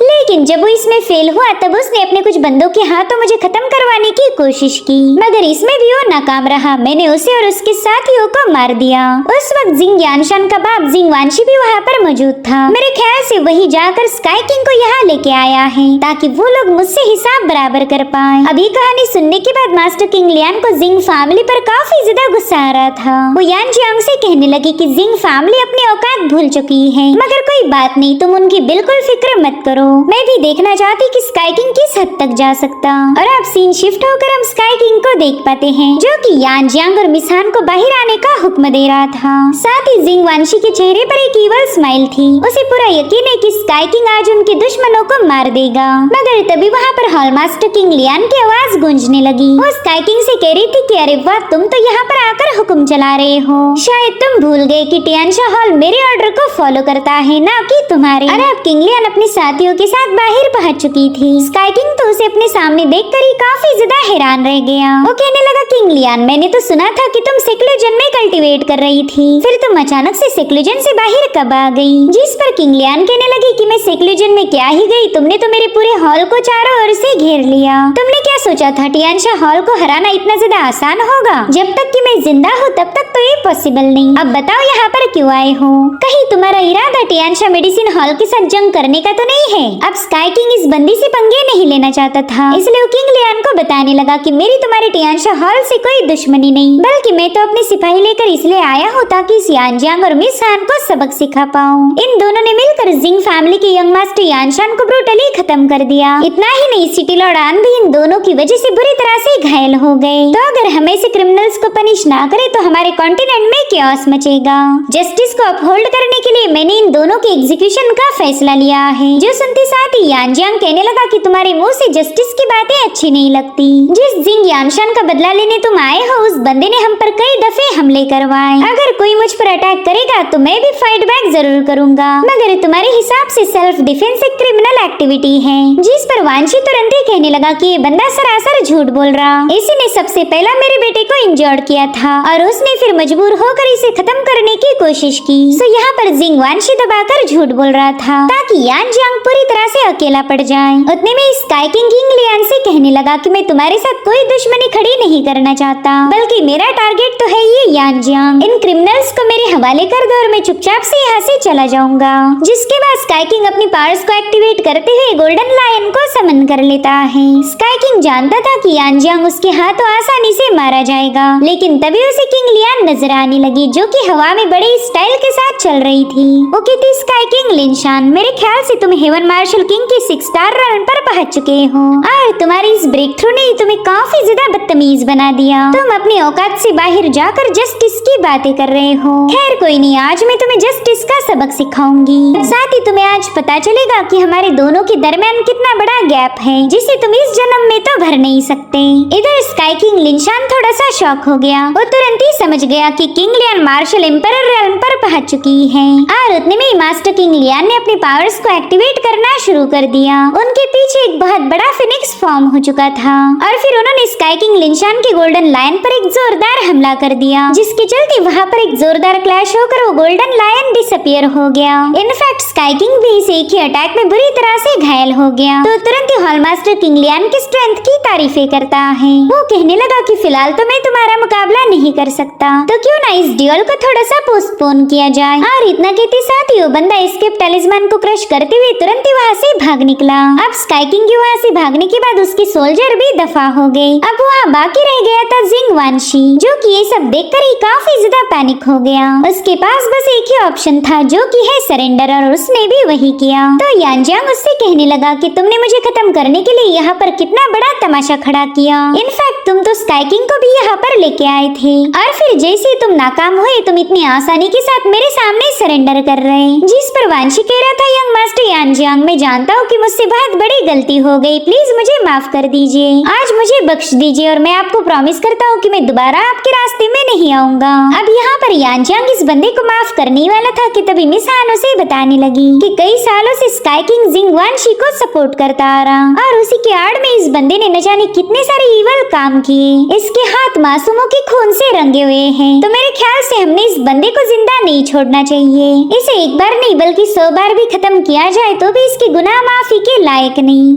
लेकिन जब वो इसमें फेल हुआ तब उसने अपने कुछ बंदों के हाथों मुझे खत्म करवाने की कोशिश की, मगर इसमें भी वो नाकाम रहा। मैंने उसे और उसके साथियों को मार दिया। उस वक्त जिंग यानशान का बाप जिंग वानशी भी वहाँ पर मौजूद था। मेरे ख्याल से वही जाकर स्काई किंग को यहाँ लेके आया है ताकि वो लोग मुझसे हिसाब बराबर कर पाए। अभी कहानी सुनने के बाद मास्टर किंग लियान को जिंग फैमिली पर काफी ज्यादा गुस्सा आ रहा था। वो यान जियांग से कहने लगी कि जिंग फैमिली अपनी औकात भूल चुकी है, मगर कोई बात नहीं, तुम उनकी बिल्कुल फिक्र मत करो। मैं भी देखना चाहती कि स्काई किंग किस हद तक जा सकता। और अब सीन शिफ्ट होकर हम स्काई किंग को देख पाते हैं, जो कि यान जियांग और मिसान को बाहर आने का हुक्म दे रहा था। साथ ही जिंग वानशी के चेहरे पर एक ईवल स्माइल थी। उसे पूरा यकीन है कि स्काई किंग आज उनके दुश्मनों को मार देगा। मगर तभी वहाँ पर हॉल मास्टर किंग लियान की आवाज गूंजने लगी। वो स्काई किंग से कह रही थी कि अरे वाह, तुम तो यहाँ पर आकर हुक्म चला रहे हो। शायद तुम भूल गए कि टियानशा हॉल मेरे ऑर्डर को फॉलो करता है, ना कि तुम्हारे। और अब किंग लियान अपने साथियों के साथ बाहर पहुंच चुकी थी। स्काई किंग तो उसे अपने सामने देखकर ही काफी ज्यादा हैरान रह गया। वो कहने लगा, किंग लियान, मैंने तो सुना था कि तुम सेक्लुजन में कल्टीवेट कर रही थी, फिर तुम अचानक से सेक्लुजन से बाहर कब आ गई? जिस पर किंग लियान कहने लगी कि मैं सेक्लुजन में क्या ही गई, तुमने तो मेरे पूरे हॉल को चारों ओर से घेर लिया। तुमने क्या सोचा था टियानशा हॉल को हराना इतना ज्यादा आसान होगा? जब तक कि मैं जिंदा हूँ तब तक तो ये पॉसिबल नहीं। अब बताओ यहाँ पर क्यों आए हो? कहीं तुम्हारा इरादा टियानशा मेडिसिन हॉल के साथ जंग करने का तो नहीं है? अब स्काई किंग इस बंदी से पंगे नहीं लेना चाहता था, इसलिए वो किंग लियान को बताने लगा कि मेरी तुम्हारे टियानशा हॉल से कोई दुश्मनी नहीं, बल्कि मैं तो अपने सिपाही लेकर इसलिए आया हूँ ताकि यानजियांग और मिस हान को सबक सिखा पाऊँ। इन दोनों ने मिलकर जिंग फैमिली के यंग मास्टर यानशान को ब्रूटली खत्म कर दिया। इतना ही नहीं, सिटी लॉर्ड आन भी इन दोनों की वजह से बुरी तरह से घायल हो गए। तो अगर हम ऐसे क्रिमिनल्स को पनिश ना करें तो हमारे कॉन्टिनेंट में कैओस मचेगा। जस्टिस को अपहोल्ड करने के लिए मैंने इन दोनों के एग्जीक्यूशन का फैसला लिया है। जो सुनते साथ ही यानजियांग कहने लगा कि तुम्हारे मुंह से जस्टिस की बातें अच्छी नहीं लगती। जिस जिंग यानशान का बदला लेने तुम आए हो, उस बंदे ने हम पर कई दफे हमले करवाए। अगर कोई मुझ पर अटैक करेगा तो मैं भी फाइट बैक जरूर करूंगा, मगर तुम्हारे हिसाब से सेल्फ डिफेंस एक क्रिमिनल एक्टिविटी है। जिस पर वांशी तुरंत ही कहने लगा कि ये बंदा सरासर झूठ बोल रहा। इसी ने सबसे पहला मेरे बेटे को इंजर्ड किया था और उसने फिर मजबूर होकर इसे खत्म करने की कोशिश की। सो यहाँ पर जिंग वांशी दबाकर झूठ बोल रहा था ताकि यानजियांग पूरी तरह से अकेला पड़ जाए। उतने में स्काई किंग किंग लियान से कहने लगा कि मैं तुम्हारे साथ कोई दुश्मनी खड़ी नहीं करना चाहता, बल्कि मेरा टारगेट तो है ये यानजियांग। इन क्रिमिनल्स को मेरे हवाले कर दो और मैं चुपचाप से यहाँ से चला जाऊंगा। जिसके बाद स्काई किंग अपनी पावर्स को एक्टिवेट करते हुए गोल्डन लायन को समन कर लेता है। स्काई किंग जानता था कि यानजियांग उसके हाथों आसानी से मारा जाएगा, लेकिन तभी उसे किंग लियान नजर आने लगी, जो कि हवा में बड़े स्टाइल के साथ चल रही थी। वो कहती, स्काई किंग लिनशान, मेरे ख्याल से तुम हेवन मार्शल किंग के 6 स्टार रन पर पहुंच चुके हो और तुम्हारी इस ब्रेक थ्रू ने तुम्हें काफी ज्यादा बदतमीज बना दिया। तुम अपनी औकात से बाहर जाकर जस्टिस की बातें कर रहे हो। खैर कोई नहीं, आज मैं तुम्हें जस्टिस का सबक सिखाऊंगी। साथ ही तुम्हें आज पता चलेगा कि हमारे दोनों के दरमियान कितना बड़ा गैप है, जिसे तुम इस जन्म में तो भर नहीं सकते। इधर स्काई किंग लिनशान थोड़ा सा शॉक हो गया। वो तुरंत ही समझ गया कि king Lian martial emperor realm पर पहुंच चुकी है और उतने में मास्टर किंग लियान ने अपने पावर्स को एक्टिवेट करना शुरू कर दिया। उनके पीछे एक बहुत बड़ा फिनिक्स फॉर्म हो चुका था और फिर उन्होंने स्काई किंग लिनशान के गोल्डन लायन पर एक जोरदार हमला कर दिया, जिसके चलते वहाँ पर एक जोरदार क्लैश होकर वो गोल्डन लायन डिसअपियर हो गया। इनफैक्ट स्काई किंग भी इस एक ही अटैक में बुरी तरह से घायल हो गया। तो तुरंत ही हॉल मास्टर किंग लियान की स्ट्रेंथ की तारीफें करता है। वो कहने लगा कि फिलहाल तो मैं तुम्हारा मुकाबला नहीं कर सकता, तो क्यों ना इस ड्यूल को थोड़ा सा पोस्टपोन किया जाए। और इतना कहते साथ ही वो बंदा एस्केप टैलिस्मान को क्रश करते हुए तुरंत ही वहाँ से भाग निकला। अब स्काई किंग के वहाँ से भागने के बाद उसके सोल्जर भी दफा हो गए। अब वहाँ बाकी रह गया था जिंग वांशी, जो कि ये सब देखकर ही काफी ज्यादा पैनिक हो गया। उसके पास बस एक ही ऑप्शन था, जो कि है सरेंडर, और उसने भी वही किया। तो यानजियांग उससे कहने लगा कि तुमने मुझे खत्म करने के लिए यहाँ पर कितना बड़ा तमाशा खड़ा किया। इनफैक्ट तुम तो स्काई किंग को भी यहाँ पर लेके आए थे और फिर जैसे तुम नाकाम हुए तुम इतनी आसानी के साथ मेरे सामने सरेंडर कर रहे। जिस पर वांशी कह रहा था, यंग मास्टर यानजियांग, मैं जानता हूँ कि मुझसे बहुत बड़ी गलती हो गई, प्लीज मुझे माफ कर दीजिए, आज मुझे बख्श दीजिए और मैं आपको प्रॉमिस करता हूँ कि मैं दोबारा आपके रास्ते में नहीं आऊंगा। अब यहाँ पर यानजियांग इस बंदे को माफ करने वाला था कि तभी मिस हान उसे बताने लगी कि कई सालों से स्काई किंग जिंग वांशी को सपोर्ट करता आ रहा और उसी के आड़ में इस बंदे ने न जाने कितने सारे इवल काम किए। इसके हाथ मासूमों के खून से रंगे हुए हैं, तो मेरे ख्याल से हमने इस बंदे को जिंदा नहीं छोड़ना चाहिए। इसे एक बार नहीं बल्कि 100 बार भी खत्म किया जाए तो भी इसके गुनाह माफी के लायक नहीं।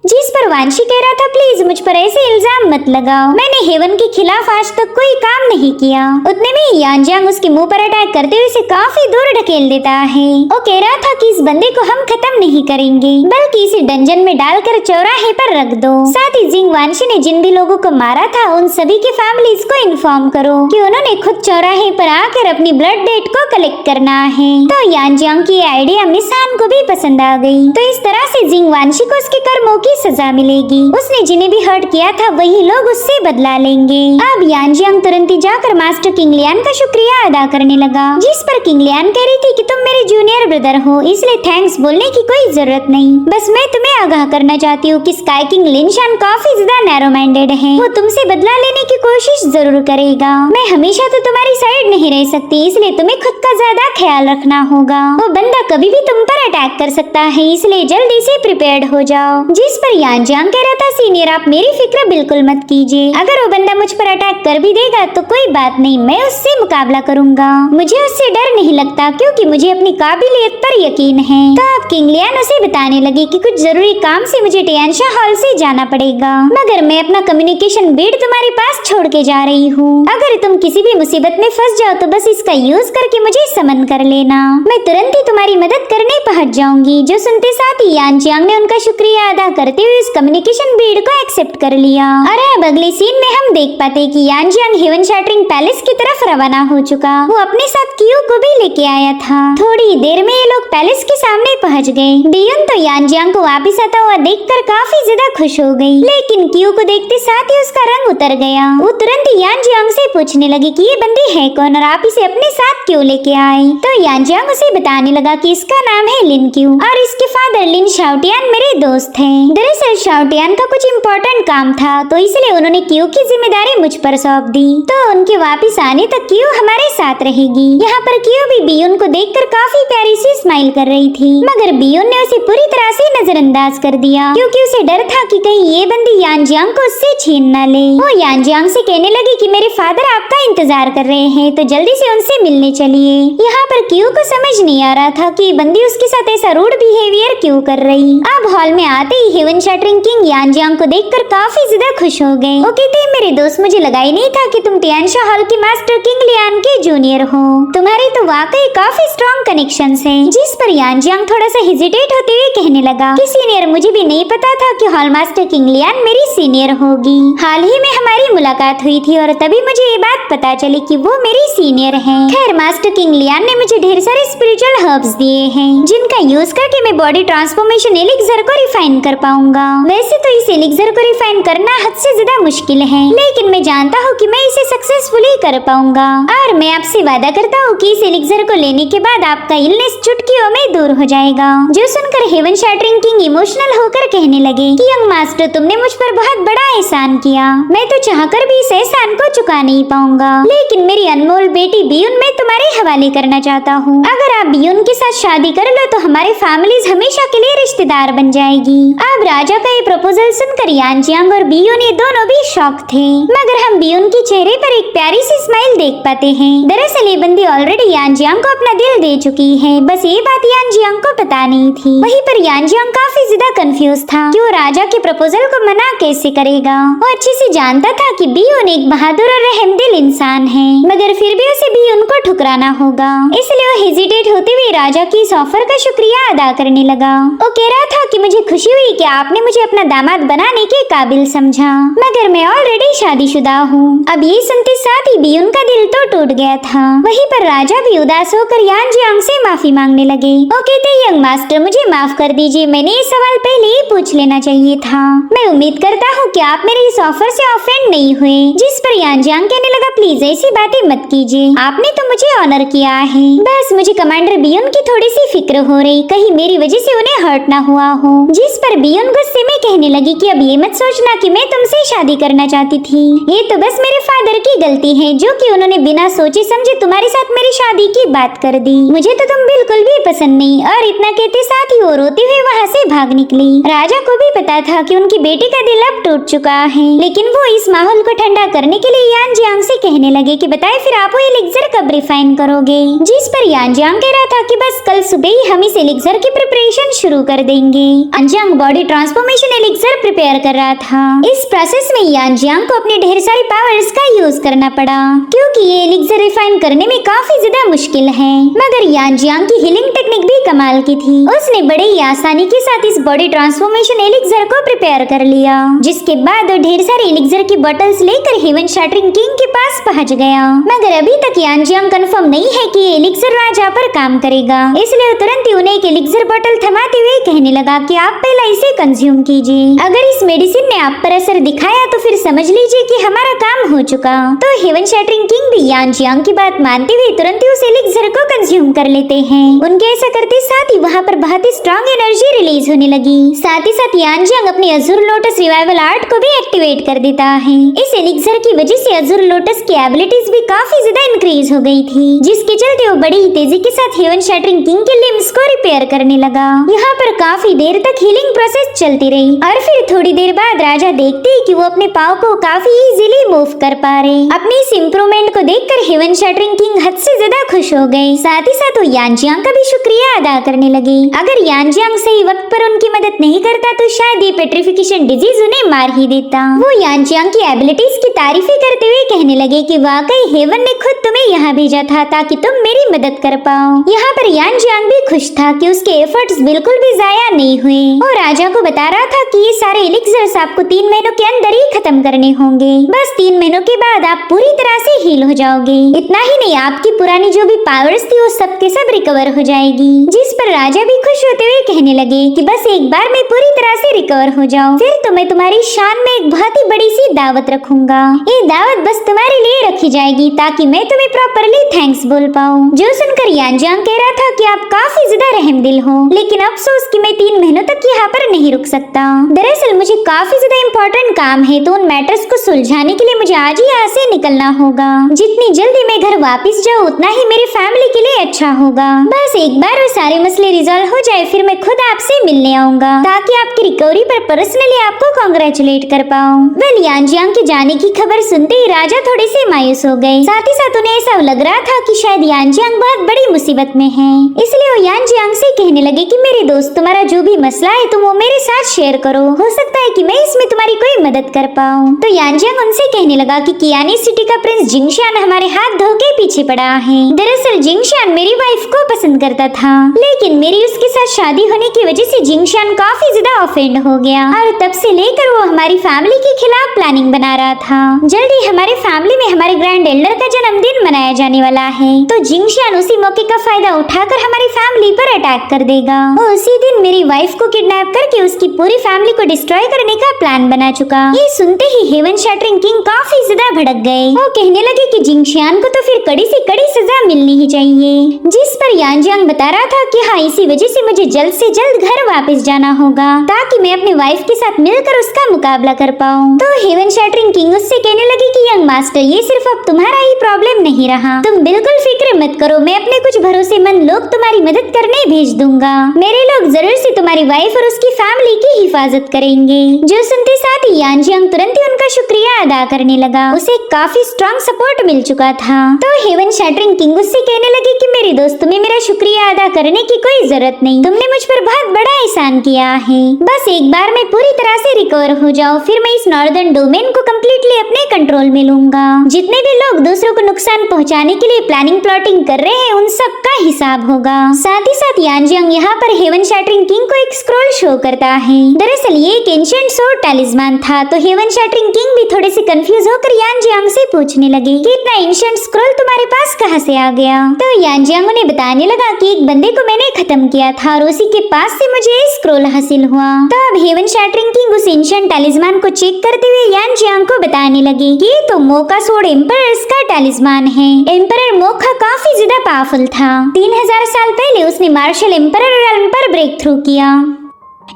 जिस पर वांशी कह रहा था, प्लीज मुझ पर ऐसे इल्जाम मत लगाओ, मैंने हेवन के खिलाफ आज तक कोई काम नहीं किया। उतने में यानजियांग उसके मुंह पर अटैक करते हुए उसे काफी दूर ढकेल देता है। वो कह रहा था कि इस बंदे को हम खत्म नहीं करेंगे, बल्कि इसे डंजन में डालकर चौराहे पर रख दो। साथ ही जिंग वांशी ने जिन भी लोगों को मारा था उन सभी के फैमिलीज को इन्फॉर्म करो कि उन्होंने खुद चौराहे पर आकर अपनी ब्लड डेट को कलेक्ट करना है। तो यानजियांग की आइडिया मिस हान को भी पसंद आ गई। तो इस तरह से जिंग वांशी को उसके कर्मों की की सजा मिलेगी। उसने जिन्हें भी हर्ट किया था वही लोग उससे बदला लेंगे। अब यानजियांग तुरंत ही जाकर मास्टर किंग लियान का शुक्रिया अदा करने लगा, जिस पर किंग लियान कह रही थी कि तुम मेरे जूनियर ब्रदर हो, इसलिए थैंक्स बोलने की कोई जरूरत नहीं। बस मैं तुम्हें आगाह करना चाहती हूँ कि स्काई किंग लिनशान काफी ज्यादा नैरो माइंडेड है। वो तुमसे बदला लेने की कोशिश जरूर करेगा। मैं हमेशा तो तुम्हारी साइड नहीं रह सकती, इसलिए तुम्हें खुद का ज्यादा ख्याल रखना होगा। वो बंदा कभी भी तुम पर अटैक कर सकता है, इसलिए जल्दी से प्रिपेयर्ड हो जाओ। जिस पर यानजियांग कह रहा था, सीनियर आप मेरी फिक्र बिल्कुल मत कीजिए। अगर वो बंदा मुझ पर अटैक कर भी देगा तो कोई बात नहीं, मैं उससे मुकाबला करूंगा। मुझे उससे डर नहीं लगता क्योंकि मुझे अपनी काबिलियत पर यकीन है। तो अब किंग लियान उसे बताने लगी कि कुछ जरूरी काम से मुझे टियानशा हॉल से जाना पड़ेगा, मगर मैं अपना कम्युनिकेशन बीड तुम्हारे पास छोड़ के जा रही हूँ। अगर तुम किसी भी मुसीबत में फंस जाओ तो बस इसका यूज करके मुझे समन कर लेना, मैं तुरंत ही तुम्हारी मदद करने पहुँच जाऊंगी। जो सुनते साथ ही यानजियांग ने उनका शुक्रिया अदा करते हुए उस कम्युनिकेशन बीड को एक्सेप्ट कर लिया। और अब अगले सीन में हम देख पाते कि यानजियांग हेवन शैटरिंग पैलेस की तरफ रवाना हो चुका। वो अपने साथ क्यू को भी लेके आया था। थोड़ी देर में ये लोग पैलेस के सामने पहुंच गए। बियुन तो यानजियांग को वापस आता हुआ देखकर काफी ज्यादा खुश हो गई, लेकिन क्यू को देखते साथ ही उसका रंग उतर गया। वो तुरंत ही यानजियांग से पूछने लगी कि ये बंदी है कौन और आप इसे अपने साथ क्यों लेके आए। तो यानजियांग उसे बताने लगा कि इसका नाम है लिन क्यू और इसके फादर लिन शाओटियान मेरे दोस्त हैं। दरअसल शाओटियान का कुछ इम्पोर्टेंट काम था तो इसलिए उन्होंने क्यू की जिम्मेदारी मुझ पर सौंप दी। तो उनके वापस आने तक क्यू हमारे साथ रहेगी। यहाँ पर क्यू भी बियुन को देखकर काफी प्यारी सी स्माइल कर रही थी, मगर बियुन ने उसे पूरी तरह से नजरअंदाज कर दिया क्योंकि उसे डर था कि कहीं ये बंदी यानजियांग को उससे छीन न ले। वो यानजियांग से कहने लगी कि मेरे फादर आपका इंतजार कर रहे हैं तो जल्दी से उनसे मिलने चलिए। यहाँ पर क्यू को समझ नहीं आ रहा था कि बंदी उसके साथ ऐसा रूड बिहेवियर क्यों कर रही। अब हॉल में आते ही हेवन शैटरिंग किंग यानजियांग को देखकर काफी ज्यादा खुश हो गए। वो कहते हैं मेरे दोस्त मुझे लगा ही नहीं था कि तुम टियानशा हॉल की मास्टर किंग लियान के जूनियर हो। तुम्हारे तो वाकई काफी स्ट्रॉन्ग कनेक्शंस हैं। जिस पर यानजियांग थोड़ा सा हेजिटेट होते हुए कहने लगा कि सीनियर मुझे भी नहीं पता था कि हॉल मास्टर किंग लियान मेरी सीनियर होगी। हाल ही में हमारी मुलाकात हुई थी और तभी मुझे ये बात पता चली कि वो मेरी सीनियर है। खैर मास्टर किंग लियान ने मुझे ढेर सारे स्पिरिचुअल हर्ब्स दिए हैं जिनका यूज करके मैं बॉडी ट्रांसफॉर्मेशन एलिक्सर को रिफाइन कर पाऊंगा। वैसे तो इस एलिक्सर को रिफाइन करना हद से ज्यादा मुश्किल है, लेकिन मैं जानता हूँ कि मैं इसे सक्सेसफुली कर पाऊंगा और मैं आपसे वादा करता हूँ कि इस एलिक्सर को लेने के बाद आपका इलनेस चुटकियों में दूर हो जाएगा। जो सुनकर हेवन शैटरिंग किंग इमोशनल होकर कहने लगे कि यंग मास्टर तुमने मुझ पर बहुत बड़ा एहसान किया, मैं तो चाहकर भी इस एहसान को चुका नहीं पाऊंगा, लेकिन मेरी अनमोल बेटी बियुन मैं तुम्हारे हवाले करना चाहता हूँ। अगर आप बियुन के साथ शादी कर लो तो हमारी फैमिलीज हमेशा के लिए रिश्तेदार बन जाएगी। अब राजा का ये प्रपोजल सुनकर यानजियांग और बियुन ये दोनों भी शॉक थे, मगर हम बियुन के चेहरे पर एक प्यारी सी स्माइल देख पाते हैं। दरअसल ये बंदी ऑलरेडी यानजियांग को अपना दिल दे चुकी है, बस ये बात यानजियांग को पता नहीं थी। वहीं पर यानजियांग काफी ज्यादा कंफ्यूज था कि वो राजा के प्रपोजल को मना कैसे करेगा। वो अच्छे से जानता था कि बियुन एक बहादुर और रहमदिल इंसान है, मगर फिर भी उसे बियुन को ठुकराना होगा, इसलिए वो हेजिटेट होते हुए राजा की इस ऑफर का शुक्रिया अदा करने लगा। वो कह रहा था कि मुझे खुशी हुई कि आपने मुझे अपना दामाद बनाने के काबिल समझा, मगर मैं ऑलरेडी शादीशुदा हूँ। अब ये सुनते साथ ही बियुन का दिल तो टूट गया था। वहीं पर राजा भी उदास होकर यानजियांग से माफी मांगने लगे। वो कहते यंग मास्टर मुझे माफ कर दीजिए, मैंने ये सवाल पहले ही पूछ लेना चाहिए था। मैं उम्मीद करता हूँ कि आप मेरे इस ऑफर से ऑफेंड नहीं हुए। जिस पर यानजियांग कहने लगा प्लीज ऐसी बातें मत कीजिए, आपने तो मुझे ऑनर किया है। बस मुझे कमांडर बियुन की थोड़ी सी फिक्र हो रही, कहीं मेरी वजह से उन्हें हर्ट ना हुआ हो। जिस पर बियुन गुस्से में कहने लगी कि अब ये मत सोचना कि मैं तुमसे शादी करना चाहती थी, ये तो बस मेरे फादर की गलती है जो कि उन्होंने बिना सोचे समझे तुम्हारे साथ मेरी शादी की बात कर दी। मुझे तो तुम बिल्कुल भी पसंद नहीं। और इतना कहते साथ ही वो रोते हुए वहाँ से भाग निकली। राजा को भी पता था कि उनकी बेटी का दिल अब टूट चुका है, लेकिन वो इस माहौल को ठंडा करने के लिए यानजियांग से कहने लगे कि बताए फिर आप वो एलिक्सर कब रिफाइन करोगे। जिस पर यानजियांग कह रहा था कि बस कल सुबह ही हम इस एलिक्सर की प्रिपरेशन शुरू कर देंगे। यानजियांग बॉडी ट्रांसफॉर्मेशन एलिक्सर प्रिपेयर कर रहा था। इस प्रोसेस में यानजियांग को अपने ढेर सारी पावर्स का यूज करना पड़ा क्योंकि ये एलिक्सर रिफाइन करने में काफी ज्यादा मुश्किल है, मगर यानजियांग की हीलिंग टेक्निक भी कमाल की थी। उसने बड़े ही आसानी के साथ इस बॉडी ट्रांसफॉर्मेशन एलिक्सर को प्रिपेयर कर लिया, जिसके बाद वो ढेर सारे एलिक्सर की बॉटल्स लेकर हेवन शैटरिंग किंग के पास पहुंच गया। मगर अभी तक यानजियांग कंफर्म नहीं है कि ये एलिक्सर राजा पर काम करेगा, इसलिए वो तुरंत ही उन्हें एक एलिक्सर बॉटल थमाते हुए कहने लगा कि आप पहले इसे कंज्यूम कीजिए। अगर इस मेडिसिन ने आप पर असर दिखाया तो फिर समझ लीजिए कि हमारा काम हो चुका। तो हेवन शैटरिंग किंग भी यान जियांग की बात मानते हुए तुरंत ही उस एलिक्सर को कंज्यूम कर लेते हैं। उनके ऐसा करते साथ ही वहाँ पर बहुत ही स्ट्रॉन्ग एनर्जी रिलीज होने लगी। साथ ही साथ यान जियांग अपनी अजुर लोटस रिवाइवल आर्ट को भी एक्टिवेट कर देता है। इस एलिक्सर की वजह से अजुर लोटस की एबिलिटीज भी काफी ज्यादा इंक्रीज हो गई थी, जिसके चलते वो बड़ी ही तेजी के साथ हेवन शैटरिंग किंग के लिम्स को रिपेयर करने लगा। यहाँ पर काफी देर तक हीलिंग प्रोसेस चलती रही और फिर थोड़ी देर बाद राजा देखते ही कि वो अपने पाँव को काफी इजीली मूव कर पा रहे। अपनी इस इम्प्रूवमेंट को देखकर हेवन शैटरिंग किंग हद से ज्यादा खुश हो गए। साथ ही साथ वो यान जियांग का भी शुक्रिया अदा करने लगे। अगर यान जियांग सही वक्त पर उनकी मदद नहीं करता तो शायद ये पेट्रिफिकेशन डिजीज उन्हें मार ही देता। वो यान जियांग की एबिलिटीज की तारीफें करते हुए कहने लगे कि वाकई हेवन ने खुद तुम्हें यहाँ भेजा था ताकि तुम मेरी मदद कर पाओ। यहाँ पर यान जियांग भी खुश था कि उसके एफर्ट्स बिल्कुल भी जाया नहीं हुए। और राजा को बता रहा था कि ये सारे एलिक्सर्स आपको 3 महीनों के अंदर ही खत्म करने होंगे। बस 3 महीनों के बाद आप पूरी तरह से हील हो जाओगे। इतना ही नहीं, आपकी पुरानी जो भी पावर्स थी वो सब के सब रिकवर हो जाएगी। जिस पर राजा भी खुश होते हुए कहने लगे कि बस एक बार मैं पूरी तरह से रिकवर हो जाऊं, फिर तो मैं तुम्हारी शान में एक बहुत ही बड़ी सी दावत रखूंगा। ये दावत बस तुम्हारे लिए रखी जाएगी ताकि मैं तुम्हें प्रॉपरली थैंक्स बोल पाऊँ। जो सुनकर यान जियांग कह रहा था कि आप काफी ज्यादा रहमदिल हो, लेकिन अफसोस कि मैं 3 महीनों तक यहाँ पर नहीं रुक सकता। दरअसल मुझे काफी ज्यादा इम्पोर्टेंट काम है, तो उन मैटर्स को सुलझाने के लिए मुझे आज ही यहाँ से निकलना होगा। जितनी जल्दी मैं घर वापस जाऊँ उतना ही मेरी फैमिली के लिए अच्छा होगा। बस एक बार वो सारे मसले रिजॉल्व हो जाए फिर मैं खुद आपसे मिलने आऊंगा ताकि आपकी रिकवरी पर पर्सनली आपको कांग्रेचुलेट कर पाऊँ। वेल यान जियांग के जाने की खबर सुनते ही राजा थोड़े से मायूस हो गए। साथ ही साथ उन्हें ऐसा लग रहा था कि शायद यान जियांग बहुत बड़ी मुसीबत में है। इसलिए वो यान जियांग से कहने लगे कि मेरे दोस्त, तुम्हारा जो भी मसला है तुम वो मेरे साथ शेयर करो, हो सकता है कि मैं इसमें तुम्हारी कोई मदद कर पाऊँ। तो यान जियांग उनसे कहने लगा कि कियानी सिटी का प्रिंस जिंगशान हमारे हाथ धो के पीछे पड़ा है। दरअसल जिंगशान मेरी वाइफ को पसंद करता था, लेकिन मेरी उसके साथ शादी होने की वजह से जिंगशान काफी ज्यादा ऑफेंड हो गया और तब से लेकर वो हमारी फैमिली के खिलाफ प्लानिंग बना रहा था। जल्दी हमारे फैमिली में हमारे ग्रैंड एल्डर का जन्मदिन मनाया जाने वाला है, तो जिंगशान उसी मौके का फायदा उठाकर हमारी फैमिली पर अटैक कर देगा। वो उसी दिन मेरी वाइफ को किडनैप करके उसकी पूरी फैमिली को डिस्ट्रॉय करने का प्लान बना चुका। ये सुनते ही हेवन शैटरिंग किंग काफी ज्यादा भड़क गए। वो कहने लगे कि जिंगशान को तो फिर कड़ी से कड़ी सजा मिलनी ही चाहिए। जिस पर यान जियांग बता रहा था कि हाँ, इसी वजह से मुझे जल्द से जल्द घर वापस जाना होगा ताकि मैं अपने वाइफ के साथ मिलकर उसका मुकाबला कर पाऊँ। तो हेवन शैटरिंग किंग उससे कहने लगे कि यंग मास्टर, ये सिर्फ अब तुम्हारा ही प्रॉब्लम नहीं रहा, तुम बिल्कुल फिक्र मत करो, मैं अपने कुछ भरोसेमंद लोग तुम्हारी मदद करने भेज दूंगा। मेरे लोग जरूर से तुम्हारी वाइफ और उसकी फैमिली की हिफाजत करेंगे। जो सुनते साथ ही यान जियांग तुरंत ही उनका शुक्रिया अदा करने लगा। उसे काफी स्ट्रॉन्ग सपोर्ट मिल चुका था। तो हेवन शैटरिंग किंग उससे कहने लगे कि मेरे दोस्त, तुम्हें मेरा शुक्रिया अदा करने की कोई जरूरत नहीं, तुमने मुझ पर बहुत बड़ा एहसान किया है। बस एक बार मैं पूरी तरह से रिकवर हो जाऊं, फिर मैं इस नॉर्दर्न डोमेन को कम्प्लीटली अपने कंट्रोल में लूंगा। जितने भी लोग दूसरों को नुकसान पहुंचाने के लिए प्लानिंग प्लॉटिंग कर रहे हैं उन सब का हिसाब होगा। साथ ही साथ यान जियांग यहाँ पर हेवन शैटरिंग किंग को एक स्क्रॉल शो करता है। दरअसल ये एक एंशिएंट सोर्ड टैलिस्मान था। तो हेवन शैटरिंग किंग भी थोड़े से कंफ्यूज होकर यान जियांग से पूछने लगे कि इतना एंशिएंट स्क्रॉल तुम्हारे पास कहाँ से आ गया। तो यान जियांग उन्हें बताने लगा कि एक बंदे को मैंने खत्म किया था और उसी के पास से मुझे स्क्रॉल हासिल हुआ। तो अब हेवन शैटरिंग किंग उस एंशिएंट टैलिस्मान को चेक करते हुए यान जियांग को बताने लगे कि तो मोका सोर्ड एम्परर्स का टैलिस्मान है। एम्परर मोका काफी ज्यादा पावरफुल था। 3000 साल पहले उसने मार्शल एम्परर रेल्म पर ब्रेक थ्रू किया।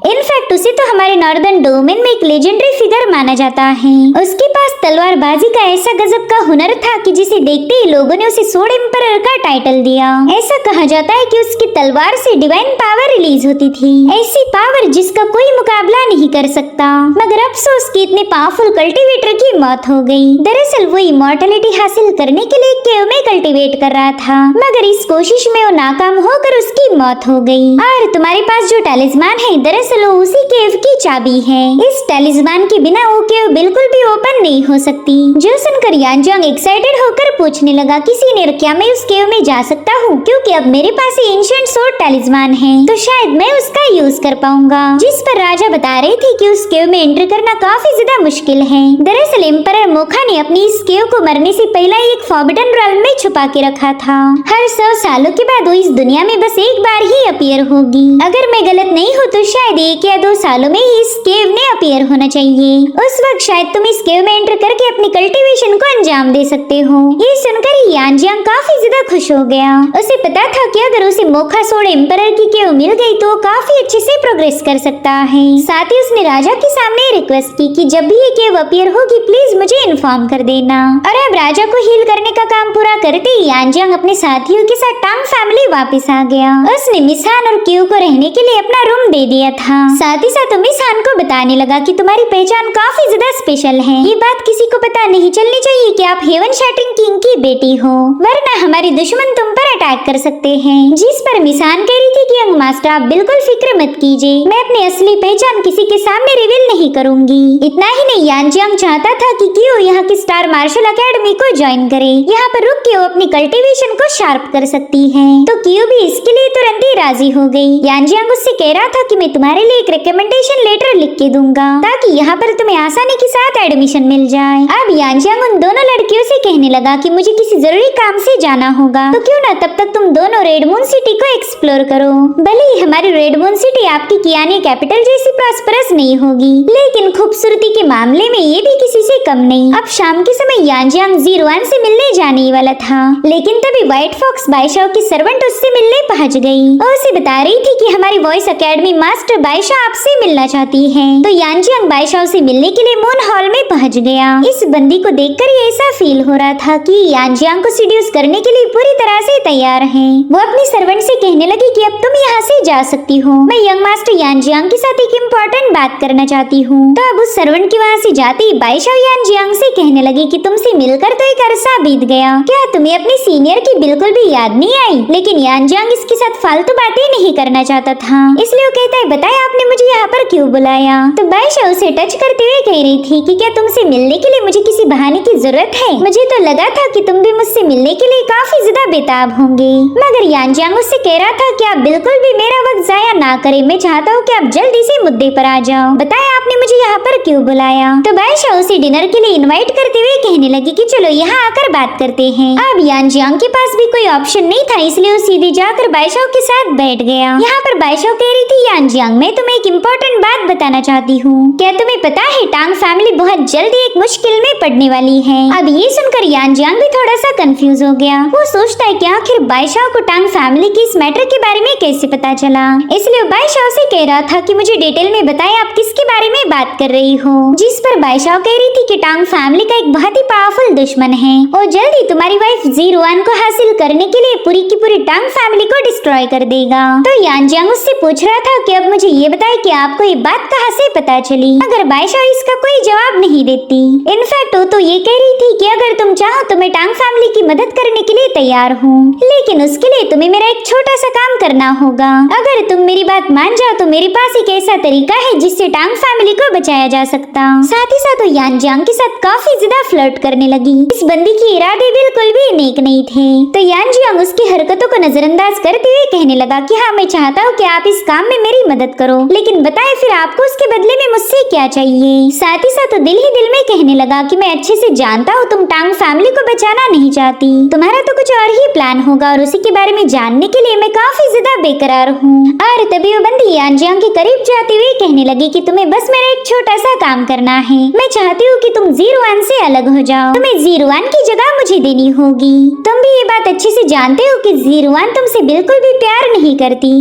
इनफैक्ट उसे तो हमारे नॉर्दर्न डोमेन में एक लेजेंडरी फिगर माना जाता है। उसके पास तलवारबाजी का ऐसा गजब का हुनर था कि जिसे देखते ही लोगों ने उसे सोर्ड एम्परर का टाइटल दिया। ऐसा कहा जाता है कि उसकी तलवार से डिवाइन पावर रिलीज होती थी, ऐसी पावर जिसका कोई मुकाबला नहीं कर सकता। मगर अफसोस कि इतने पावरफुल कल्टीवेटर की मौत हो गई। दरअसल वो इमॉर्टलिटी हासिल करने के लिए केव में कल्टीवेट कर रहा था, मगर इस कोशिश में वो नाकाम होकर उसकी मौत हो गई। और तुम्हारे पास जो टैलिस्मान है दरअसल उसी केव की चाबी है। इस टैलिस्मान के बिना वो केव बिल्कुल भी ओपन नहीं हो हो सकती। जो सुनकर यानजांग एक्साइटेड होकर पूछने लगा कि सीनियर क्या मैं उस केव में जा सकता हूँ, क्योंकि अब मेरे पास एंशिएंट स्वॉर्ड टैलिस्मान है तो शायद मैं उसका यूज कर पाऊंगा। जिस पर राजा बता रहे थे कि उस केव में एंटर करना काफी ज्यादा मुश्किल है। दरअसल एम्परर मोखा ने अपनी इस केव को मरने से पहले ही एक फॉरबिडन रेल्म में छुपा के रखा था। हर 100 सालों के बाद वो इस दुनिया में बस एक बार ही अपीयर होगी। अगर मैं गलत नहीं हूँ तो शायद 1 या 2 सालों में ही इस केव में अपीयर होना चाहिए। उस वक्त शायद तुम इस केव में एंटर करके अपनी कल्टीवेशन को अंजाम दे सकते हो। ये सुनकर ही यानजांग काफी ज्यादा खुश हो गया। उसे पता था कि अगर उसे मोखा स्वॉर्ड एम्परर की केव मिल गई तो काफी अच्छे से प्रोग्रेस कर सकता है। साथ ही उसने राजा के सामने रिक्वेस्ट की कि जब भी ये केव अपीयर होगी प्लीज मुझे इन्फॉर्म कर देना। और अब राजा को हील करने का काम पूरा करते ही यानजांग अपने साथियों के साथ टांग फैमिली वापस आ गया। उसने मिसान और क्यू को रहने के लिए अपना रूम दे दिया था। साथ ही साथ मिसान को बताने लगा कि तुम्हारी पहचान काफी ज्यादा स्पेशल है। ये बात किसी को पता नहीं चलनी चाहिए कि आप हेवन शैटरिंग किंग की बेटी हो, वरना हमारे दुश्मन तुम पर अटैक कर सकते हैं। जिस पर मिसान कह रही थी कि यंग मास्टर आप बिल्कुल फिक्र मत कीजिए, मैं अपनी असली पहचान किसी के सामने रिवील नहीं करूंगी। इतना ही नहीं, यानजांग चाहता था कि क्यू यहाँ की स्टार मार्शल एकेडमी को ज्वाइन करे। यहाँ पर रुक के वो अपनी कल्टीवेशन को शार्प कर सकती है। तो क्यू भी इसके लिए तुरंत ही राजी हो गई। यानजांग उससे कह रहा था कि मैं तुम्हारे लिए एक रिकमेंडेशन लेटर लिख के दूंगा ताकि यहाँ पर तुम्हें आसानी के साथ एडमिशन मिल जाए। अब यानजांग उन दोनों लड़कियों से कहने लगा कि मुझे किसी जरूरी काम से जाना होगा, तो क्यों ना तब तक तुम दोनों रेड मून सिटी को एक्सप्लोर करो। भले ही हमारी रेड मून सिटी आपकी कियानी कैपिटल जैसी प्रॉस्परस नहीं होगी, लेकिन खूबसूरती के मामले में ये भी किसी से कम नहीं। अब शाम के समय यानजांग 01 से मिलने जाने ही वाला था, लेकिन तभी व्हाइट फॉक्स बाइशाओ की सर्वेंट उससे मिलने पहुंच गई और उसे बता रही थी कि हमारी वॉइस एकेडमी मास्टर बाइशा आपसे मिलना चाहती है। तो यानजांग बाइशाओ से मिलने के लिए मून हॉल में पहुंच गया। इस बंदी को देखकर ये ऐसा फील हो रहा था कि यानजांग को सीड्यूस करने के लिए पूरी तरह से तैयार है। वो अपनी सर्वेंट से कहने लगी कि अब तुम यहाँ से जा सकती हो, मैं यंग मास्टर यानजांग के साथ एक इम्पोर्टेंट बात करना चाहती हूँ। तो अब उस सर्वेंट के वहाँ से जाते ही बाइशाओ यानजांग से कहने लगी कि तुमसे मिलकर तो एक अरसा बीत गया, क्या तुम्हें अपने सीनियर की बिल्कुल भी याद नहीं आई? लेकिन यानजांग इसके साथ फालतू बातें नहीं करना चाहता था, इसलिए वो कहता है बताया आपने मुझे यहाँ पर क्यों बुलाया? तो बाइशाओ उसे टच करते हुए कह रही थी कि क्या तुमसे मिलने के लिए मुझे किसी बहाने की जरूरत है? मुझे तो लगा था कि तुम भी मुझसे मिलने के लिए काफी ज्यादा बेताब होंगे। मगर यानजांग उससे कह रहा था कि आप बिल्कुल भी मेरा वक्त जाया ना करें, मैं चाहता हूँ कि आप जल्दी से मुद्दे पर आ जाओ, बताया आपने मुझे यहाँ पर क्यों बुलाया? तो बाइशाओ उसे डिनर के लिए इनवाइट करते हुए कहने लगी कि चलो यहाँ आकर बात करते हैं। अब यानजांग के पास भी कोई ऑप्शन नहीं था, इसलिए वो सीधे जाकर बाइशाओ के साथ बैठ गया। यहाँ पर बाइशाओ कह रही थी यानजांग मैं तुम्हें एक इम्पोर्टेंट बात बताना चाहती हूँ, क्या तुम्हें पता है टांग फैमिली बहुत जल्दी एक मुश्किल में पड़ने वाली है। अब ये सुनकर यानजांग भी थोड़ा सा कंफ्यूज हो गया। वो सोचता है कि आखिर बाइशाओ को टांग फैमिली की इस मैटर के बारे में कैसे पता चला, इसलिए बाइशाओ से कह रहा था कि मुझे डिटेल में बताएं आप किसके बारे में बात कर रही हो। जिस पर बाइशाओ कह रही थी कि टांग फैमिली का एक बहुत ही पावरफुल दुश्मन है और जल्दी तुम्हारी वाइफ 01 को हासिल करने के लिए पूरी की पूरी टांग फैमिली को डिस्ट्रॉय कर देगा। तो यानजांग उससे पूछ रहा था कि अब मुझे ये बताए कि आपको ये बात कहाँ से पता चली। अगर बाइशाओ इसका कोई जवाब नहीं देती, इनफैक्ट वो तो ये कह रही थी कि अगर तुम चाहो तो मैं टांग फैमिली की मदद करने के लिए तैयार हूँ, लेकिन उसके लिए तुम्हें मेरा एक छोटा सा काम करना होगा। अगर तुम मेरी बात मान जाओ तो मेरे पास एक ऐसा तरीका है जिससे टांग फैमिली को बचाया जा सकता। साथ ही साथ वो यानजांग के साथ काफी ज्यादा फ्लर्ट करने लगी। इस बंदी के इरादे बिल्कुल भी नेक नहीं थे। तो यानजांग उसकी हरकतों को नजरअंदाज करते हुए कहने लगा कि हाँ मैं चाहता हूँ कि आप इस काम में मेरी मदद करो, लेकिन बताए फिर आपको उसके बदले में मुझसे क्या चाहिए। साथ ही साथ दिल ही दिल में कहने लगा कि मैं अच्छे से जानता हूँ तुम टांग फैमिली को बचाना नहीं चाहती, तुम्हारा तो कुछ और ही प्लान होगा और उसी के बारे में जानने के लिए मैं काफी ज्यादा बेकरार हूँ। और तभी वो बंदी यानजांग के करीब जाते हुए कहने लगी कि तुम्हें बस मेरा एक छोटा सा काम करना है, मैं चाहती हूँ कि तुम 01 से अलग हो जाओ, तुम्हें 01 की जगह मुझे देनी होगी। तुम भी ये बात अच्छे से जानते हो कि 01 तुमसे बिल्कुल भी प्यार नहीं करती,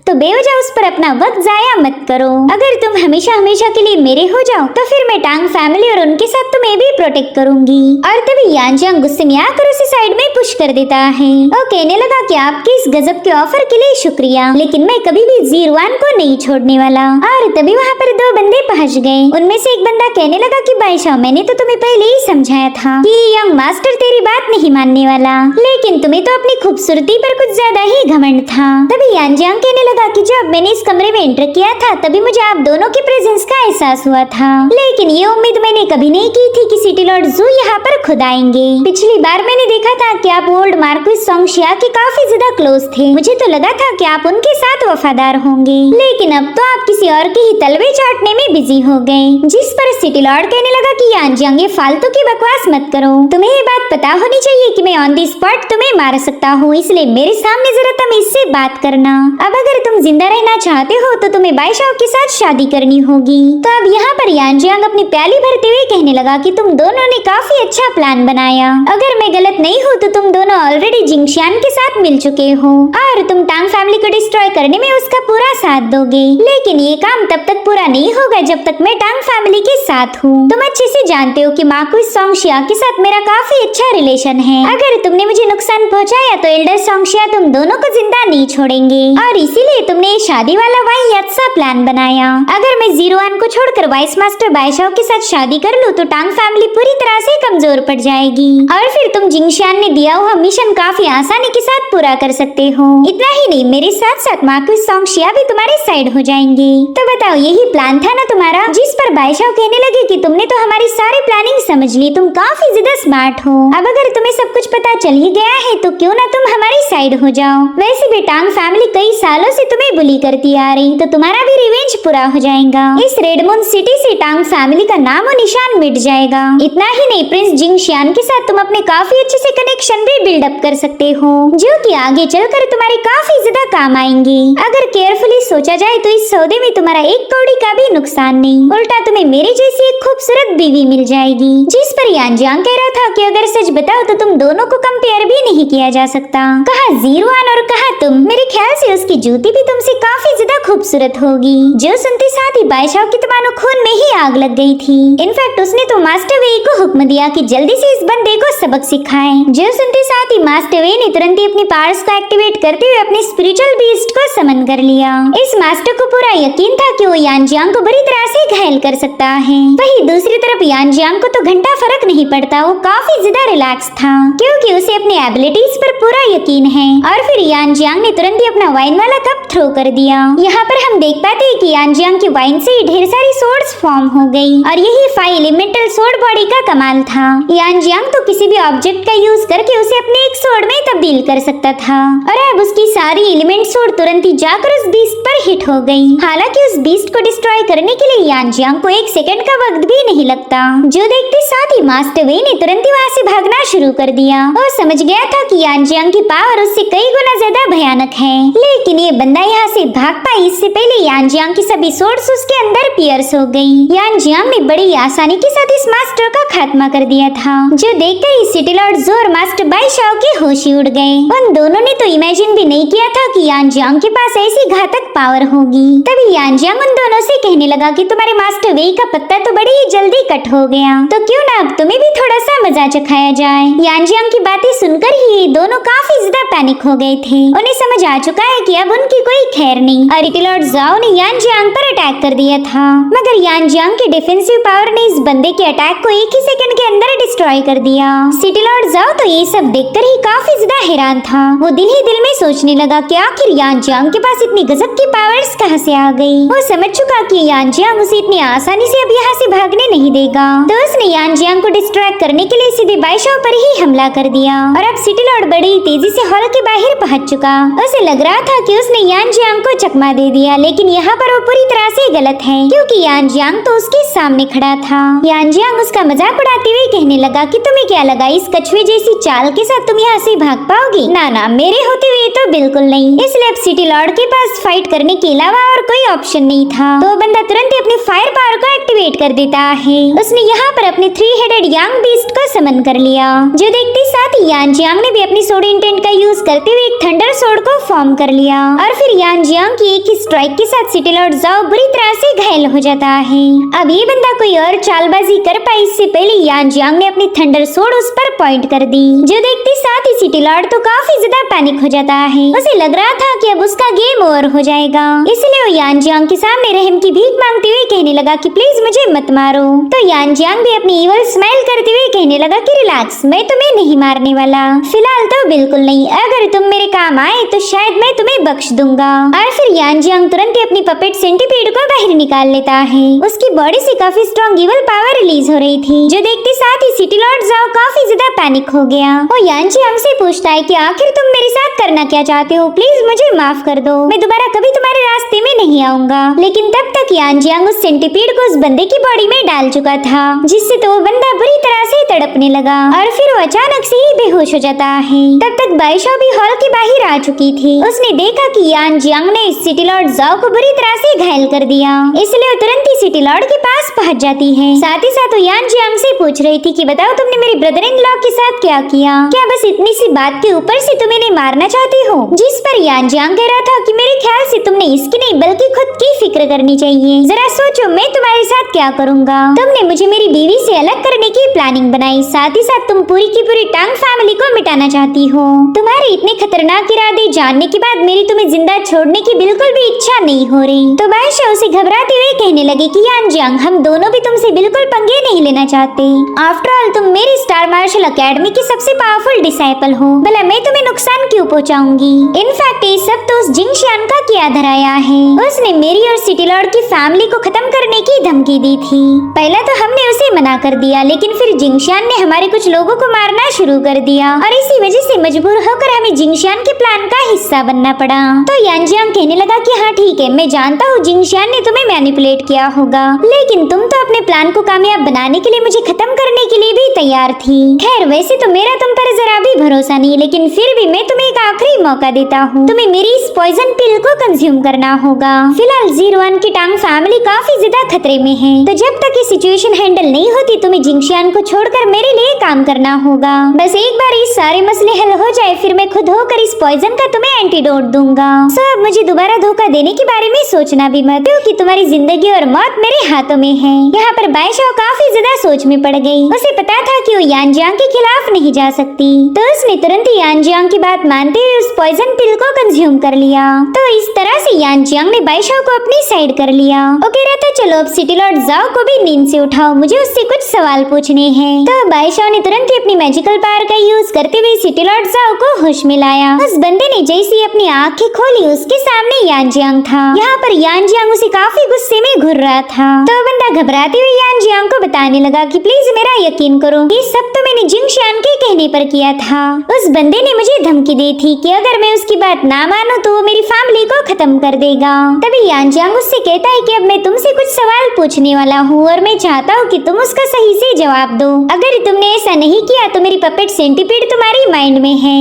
तो बेवजह उस पर अपना वक्त जाया मत करो। अगर तुम हमेशा हमेशा के लिए मेरे हो जाओ तो फिर मैं टांग फैमिली और उनके साथ तुम्हें भी प्रोटेक्ट करूंगी। और तभी यानजांग गुस्से में आकर उसे साइड में पुश कर देता है और कहने लगा कि आपके इस गजब के ऑफर के लिए शुक्रिया, लेकिन मैं कभी भी 01 को नहीं छोड़ने वाला। और तभी वहाँ पर दो बंदे पहुँच गए। उनमें से एक बंदा कहने लगा कि बाइशाओ मैंने तो तुम्हें पहले ही समझाया था कि यंग मास्टर तेरी बात नहीं मानने वाला, लेकिन तुम्हें तो अपनी खूबसूरती पर कुछ ज्यादा ही घमंड था। तभी यानजांग कहने कि जब मैंने इस कमरे में एंटर किया था तभी मुझे आप दोनों की प्रेजेंस का एहसास हुआ था, लेकिन ये उम्मीद मैंने कभी नहीं की थी कि सिटी लॉर्ड जू यहाँ पर खुद आएंगे। पिछली बार मैंने देखा था कि आप ओल्ड मार्क्विस सोंगशिया के काफी ज्यादा क्लोज थे। मुझे तो लगा था कि आप उनके साथ वफादार होंगे, लेकिन अब तो आप किसी और के ही तलवे चाटने में बिजी हो गए। जिस पर सिटी लॉर्ड कहने लगा कि यांजियांग ये फालतू की बकवास मत करो, तुम्हें ये बात पता होनी चाहिए कि मैं ऑन द स्पॉट तुम्हें मार सकता हूँ, इसलिए मेरे सामने जरा तुम इससे बात करना। अब अगर तुम जिंदा रहना चाहते हो तो तुम्हें बाईशाओ के साथ शादी करनी होगी। तो अब यहाँ पर यांजियांग अपनी प्याली भरते हुए कहने लगा कि तुम दोनों ने काफी अच्छा प्लान बनाया। अगर मैं गलत नहीं हूँ तो तुम दोनों ऑलरेडी जिंगशियान के साथ मिल चुके हो और तुम टांग फैमिली को डिस्ट्रॉय करने में उसका पूरा साथ दोगे। लेकिन ये काम तब तक पूरा नहीं होगा जब तक मैं टांग फैमिली के साथ हूँ। तुम अच्छे से जानते हो कि मार्क्विस सोंगशिया के साथ मेरा काफी अच्छा रिलेशन है। अगर तुमने मुझे नुकसान पहुँचाया तो एल्डर सोंगशिया तुम दोनों को जिंदा नहीं छोड़ेंगे और इसीलिए तुमने ये शादी वाला वाहियात सा प्लान बनाया। अगर मैं जीरो वन को छोड़कर वाइस मास्टर बाईशाओ के साथ शादी कर लूँ तो टांग फैमिली पूरी तरह से कमजोर पड़ जाएगी और फिर तुम जिंगशियान ने दिया हुआ मिशन काफी आसानी के साथ पूरा कर सकते हो। इतना ही नहीं, मेरे साथ साथ मार्क्विस सोंगशिया भी तुम्हारे साइड हो जाएंगे। तो बताओ, यही प्लान था ना तुम्हारा? जिस पर बाईशाओ कहने लगे कि तुमने तो हमारी सारी प्लानिंग समझ ली, तुम काफी ज्यादा स्मार्ट हो। अब अगर तुम्हें सब कुछ पता चल ही गया है तो क्यों ना तुम हमारी साइड हो जाओ। वैसे भी टांग फैमिली कई सालों से तुम्हें बुली करती आ रही, तो तुम्हारा भी रिवेंज पूरा हो जाएगा। इस रेडमून सिटी से टांग फैमिली का नाम और निशान मिट जाएगा। इतना ही नहीं, प्रिंस जिंगशियान के साथ तुम अपने काफी अच्छे से कनेक्शन भी बिल्डअप कर सकते हो, जो कि आगे चलकर तुम्हारे काफी ज्यादा काम आएंगे। अगर केयरफुली सोचा जाए तो इस सौदे में तुम्हारा एक कौड़ी का भी नुकसान नहीं, उल्टा तुम्हें मेरे जैसी एक खूबसूरत बीवी मिल जाएगी। जिस पर यांजियांग कह रहा था कि अगर सच बताओ तो तुम दोनों को कंपेयर भी नहीं किया जा सकता। कहा जीरो वन और कहा तुम। मेरे ख्याल से उसकी जूती भी तुमसे काफी ज्यादा खूबसूरत होगी। जो सुनते साथ ही बाईशाओ की तुम्हारे खून में ही आग लग गई थी। इनफैक्ट उसने तो मास्टर वे को हुक्म दिया कि जल्दी से इस बंदे को सबक सिखाएं। जो सुनते साथ ही मास्टर वे ने तुरंत ही अपनी पावर्स को एक्टिवेट करते हुए अपने स्पिरिचुअल बीस्ट को समन कर लिया। इस मास्टर को पूरा यकीन था कि वो यांजियांग को बुरी तरह से घायल कर सकता है। वहीं दूसरी तरफ यांजियांग को तो घंटा फर्क नहीं पड़ता, वो काफी ज्यादा रिलैक्स था क्योंकि उसे अपनी एबिलिटीज पर पूरा यकीन है। और फिर यांजियांग ने तुरंत ही अपना वाइन वाला कप थ्रो कर दिया। यहाँ पर हम देख पाते हैं कि यांजियांग की वाइन से ढेर सारी सोर्ड्स फॉर्म हो गई और यही 5 एलिमेंटल सोर्ड बॉडी का कमाल था। यांजियांग तो किसी भी ऑब्जेक्ट का यूज करके उसे अपने एक सोर्ड में तब्दील कर सकता था और अब उसकी सारी एलिमेंट सोर्ड तुरंत ही जाकर उस बीस्ट पर हिट हो गई। हालांकि उस बीस्ट को डिस्ट्रॉय करने के लिए यांजियांग को 1 सेकंड का वक्त भी नहीं लगता। जो देखते साथ ही मास्टर वे ने तुरंत ही वहाँ से भागना शुरू कर दिया। वो समझ गया था कि यांजियांग की पावर उससे कई गुना ज्यादा भयानक है, लेकिन ये बंदा यहाँ से भाग पाई इससे पहले यांजियांग की सभी सोर्ड्स उसके अंदर पियर्स हो गई। यांजियांग ने बड़ी आसानी के साथ इस मास्टर का खात्मा कर दिया था। जो देखकर ही सिटी लॉर्ड ज़ू और मास्टर बाईशाओ के होश ही उड़ गए। उन दोनों ने तो इमेजिन भी नहीं किया था कि यांजियांग के पास ऐसी घातक पावर होगी। तभी यांजियांग उन दोनों से कहने लगा कि तुम्हारे मास्टर वे का पत्ता तो बड़ी ही जल्दी कट हो गया, तो क्यों ना अब तुम्हें भी थोड़ा सा मजा चखाया जाए। यांजियांग की बातें सुनकर ही दोनों काफी ज्यादा पैनिक हो गए थे। उन्हें समझ आ चुका है कि अब उनकी कोई खैर नहीं और सिटी लॉर्ड ज़ाओ ने यांजियांग पर अटैक कर दिया था। मगर यांजियांग की डिफेंसिव पावर ने इस बंदे के अटैक को 1 ही सेकंड के अंदर डिस्ट्रॉय कर दिया। सिटी लॉर्ड ज़ाओ तो ये सब देखकर ही काफी ज्यादा हैरान था। वो दिल ही दिल में सोचने लगा कि आखिर यांजियांग के पास इतनी गजब की पावर्स कहां से आ गई। वो समझ चुका कि यांजियांग उसे इतनी आसानी से अब यहाँ से भागने नहीं देगा, तो उसने यांजियांग को डिस्ट्रैक्ट करने के लिए सीधे बाईशाओ पर ही हमला कर दिया। और अब सिटी लॉर्ड बड़ी तेजी से हॉल के बाहर पहुंच चुका। उसे लग रहा था कि उसने यांजियांग को चकमा दे दिया, लेकिन यहाँ पर वो पूरी तरह से गलत है क्योंकि यांजियांग तो उसके सामने खड़ा था। यांजियांग उसका मजाक उड़ाते हुए कहने लगा कि तुम्हें क्या लगा इस कछुए जैसी चाल के साथ तुम यहाँ से भाग पाओगी? ना ना, मेरे होते हुए तो बिल्कुल नहीं। इसलिए अब सिटी लॉर्ड के पास फाइट करने के अलावा और कोई ऑप्शन नहीं था। तो बंदा तुरंत ही अपनी फायर पावर को एक्टिवेट कर देता है। उसने यहाँ पर अपने 3 हेडेड यंग बीस्ट को समन कर लिया। जो देखते साथ ही यांजियांग ने भी अपनी सोड इंटेंट का यूज करते हुए एक थंडर सोड को फॉर्म कर लिया और फिर यांजियांग की एक ही स्ट्राइक के साथ सिटी लॉर्ड ज़ाओ बुरी तरह से घायल हो जाता है। अब ये बंदा कोई और चालबाजी कर पाए इससे पहले यांजियांग ने अपनी थंडर सोड उस पर पॉइंट कर दी। जो देखते साथ ही सिटी लॉर्ड तो काफी ज्यादा पैनिक हो जाता है। उसे लग रहा था कि अब उसका गेम ओवर हो जाएगा, इसलिए वो यांजियांग के सामने रहम की भीख मांगते हुए कहने लगा कि प्लीज मुझे मत मारो। तो यांजियांग भी अपनी इवल स्माइल करते हुए कहने कहने लगा कि रिलैक्स, मैं तुम्हें नहीं मारने वाला, फिलहाल तो बिल्कुल नहीं, अगर तुम मेरे काम आए तो शायद मैं तुम्हें बख्श दूंगा। और फिर यान जियांग तुरंत ही अपनी पपेट सेंटीपीड को बाहर निकाल लेता है। उसकी बॉडी से काफी स्ट्रॉन्ग इवल पावर रिलीज हो रही थी, जो देखते साथ ही सिटी लॉर्ड जाओ काफी ज्यादा पैनिक हो गया। वो यान जियांग से पूछता है कि आखिर तुम मेरे साथ करना क्या चाहते हो, प्लीज मुझे माफ कर दो, मैं दोबारा कभी तुम्हारे रास्ते में नहीं आऊंगा। लेकिन तब तक यान जियांग उस सेंटीपीड को उस बंदे की बॉडी में डाल चुका था, जिससे तो वो बंदा बुरी तरह से तड़पने लगा और फिर वो अचानक से ही बेहोश हो जाता है। तब तक बाइशा भी हॉल के बाहर आ चुकी थी। उसने देखा कि यान जियांग ने सिटी लॉर्ड जाओ को बुरी तरह से घायल कर दिया, इसलिए वो तुरंत ही सिटी लॉर्ड के पास पहुंच जाती है। साथ ही साथ वो यान जियांग से पूछ रही थी कि बताओ तुमने मेरे ब्रदर इन लॉ के साथ क्या किया, क्या बस इतनी सी बात के ऊपर से तुम इन्हें मारना चाहती हो? जिस पर यान जियांग कह रहा था कि मेरे ख्याल से तुमने इसकी नहीं बल्कि खुद की फिक्र करनी चाहिए, जरा सोचो मैं तुम्हारे साथ क्या करूंगा। तुमने मुझे मेरी बीवी से अलग करने की प्लानिंग बनाई, साथ ही साथ तुम पूरी की पूरी टांग फैमिली को मिटाना चाहती हो। तुम्हारे इतने खतरनाक इरादे जानने के बाद मेरी तुम्हें जिंदा छोड़ने की बिल्कुल भी इच्छा नहीं हो रही। तो बादशाह उसे घबराते हुए कहने लगे कि यान जियांग, हम दोनों भी तुमसे बिल्कुल पंगे नहीं लेना चाहते। आफ्टर ऑल तुम मेरी स्टार मार्शल अकेडमी की सबसे पावरफुल डिसाइपल हो, भला मैं तुम्हें नुकसान क्यों पहुंचाऊंगी? इनफैक्ट ये सब तो उस जिंगशियान का किया धराया है। उसने मेरी और सिटी लॉर्ड की फैमिली को खत्म करने की धमकी दी थी। पहले तो हमने उसे मना कर दिया, लेकिन फिर जिंगशियान ने हमारे कुछ लोगों को मारना शुरू कर दिया और इसी वजह से मजबूर होकर हमें जिंगशियान के प्लान का हिस्सा बनना पड़ा। तो यान जियांग कहने लगा कि हाँ ठीक है, मैं जानता हूँ जिंगशियान ने तुम्हें मैनिपुलेट किया होगा, लेकिन तुम तो अपने प्लान को कामयाब बनाने के लिए मुझे खत्म करने के लिए भी तैयार थी। खैर वैसे तो मेरा तुम पर जरा भी भरोसा नहीं, लेकिन फिर भी मैं तुम्हें एक आखिरी मौका देता हूँ, तुम्हें मेरी इस पॉइजन पिल को कंज्यूम करना होगा। फिलहाल 01 की टांग फैमिली काफी ज्यादा खतरे में है, तो जब तक ये सिचुएशन हैंडल नहीं होती तुम्हें जिंगशियान को छोड़कर मेरे लिए काम करना होगा। बस एक बार इस सारे मसले हल हो जाए, फिर मैं खुद होकर इस पॉइजन का तुम्हें एंटीडोट दूंगा। सो अब मुझे दोबारा धोखा देने के बारे में सोचना भी मत, क्योंकि तुम्हारी जिंदगी और मौत मेरे हाथों में है। यहाँ पर बादशाह काफी ज्यादा सोच में पड़ गई। उसे पता था कि वो यान जियांग के खिलाफ नहीं जा सकती, तो उसने तुरंत ही यान जियांग की बात मानते हुए उस पॉइजन पिल को कंज्यूम कर लिया। तो इस तरह से यान जियांग ने बादशाह को अपनी साइड कर लिया। वो कह रहा था चलो अब सिटी लॉर्ड जाओ को भी नींद से उठाओ, मुझे उससे कुछ सवाल पूछने हैं। तो बादशाह ने तुरंत ही अपनी मैजिकल पावर का यूज करते हुए सिटी लॉर्ड जाओ को होश में लाया। उस बंदे ने जैसे ही अपनी आंखें खोली, उसके सामने यान जियांग था। यहाँ पर यान जियांग उसे काफी गुस्से में घूर रहा था, तो बंदा घबराते हुए यान जियांग को बताने लगा कि प्लीज मेरा यकीन करो, ये सब तो मैंने जिंगशियान के कहने पर किया था। उस बंदे ने मुझे धमकी दी थी कि अगर मैं उसकी बात ना मानूं तो वो मेरी फैमिली को खत्म कर देगा। तभी यान जियांग उससे कहता है कि अब मैं तुमसे कुछ सवाल पूछने वाला हूँ और मैं चाहता हूँ कि तुम उसका सही से जवाब दो। अगर तुमने ऐसा नहीं किया तो मेरी पपेट सेंटीपीड तुम्हारी माइंड में है।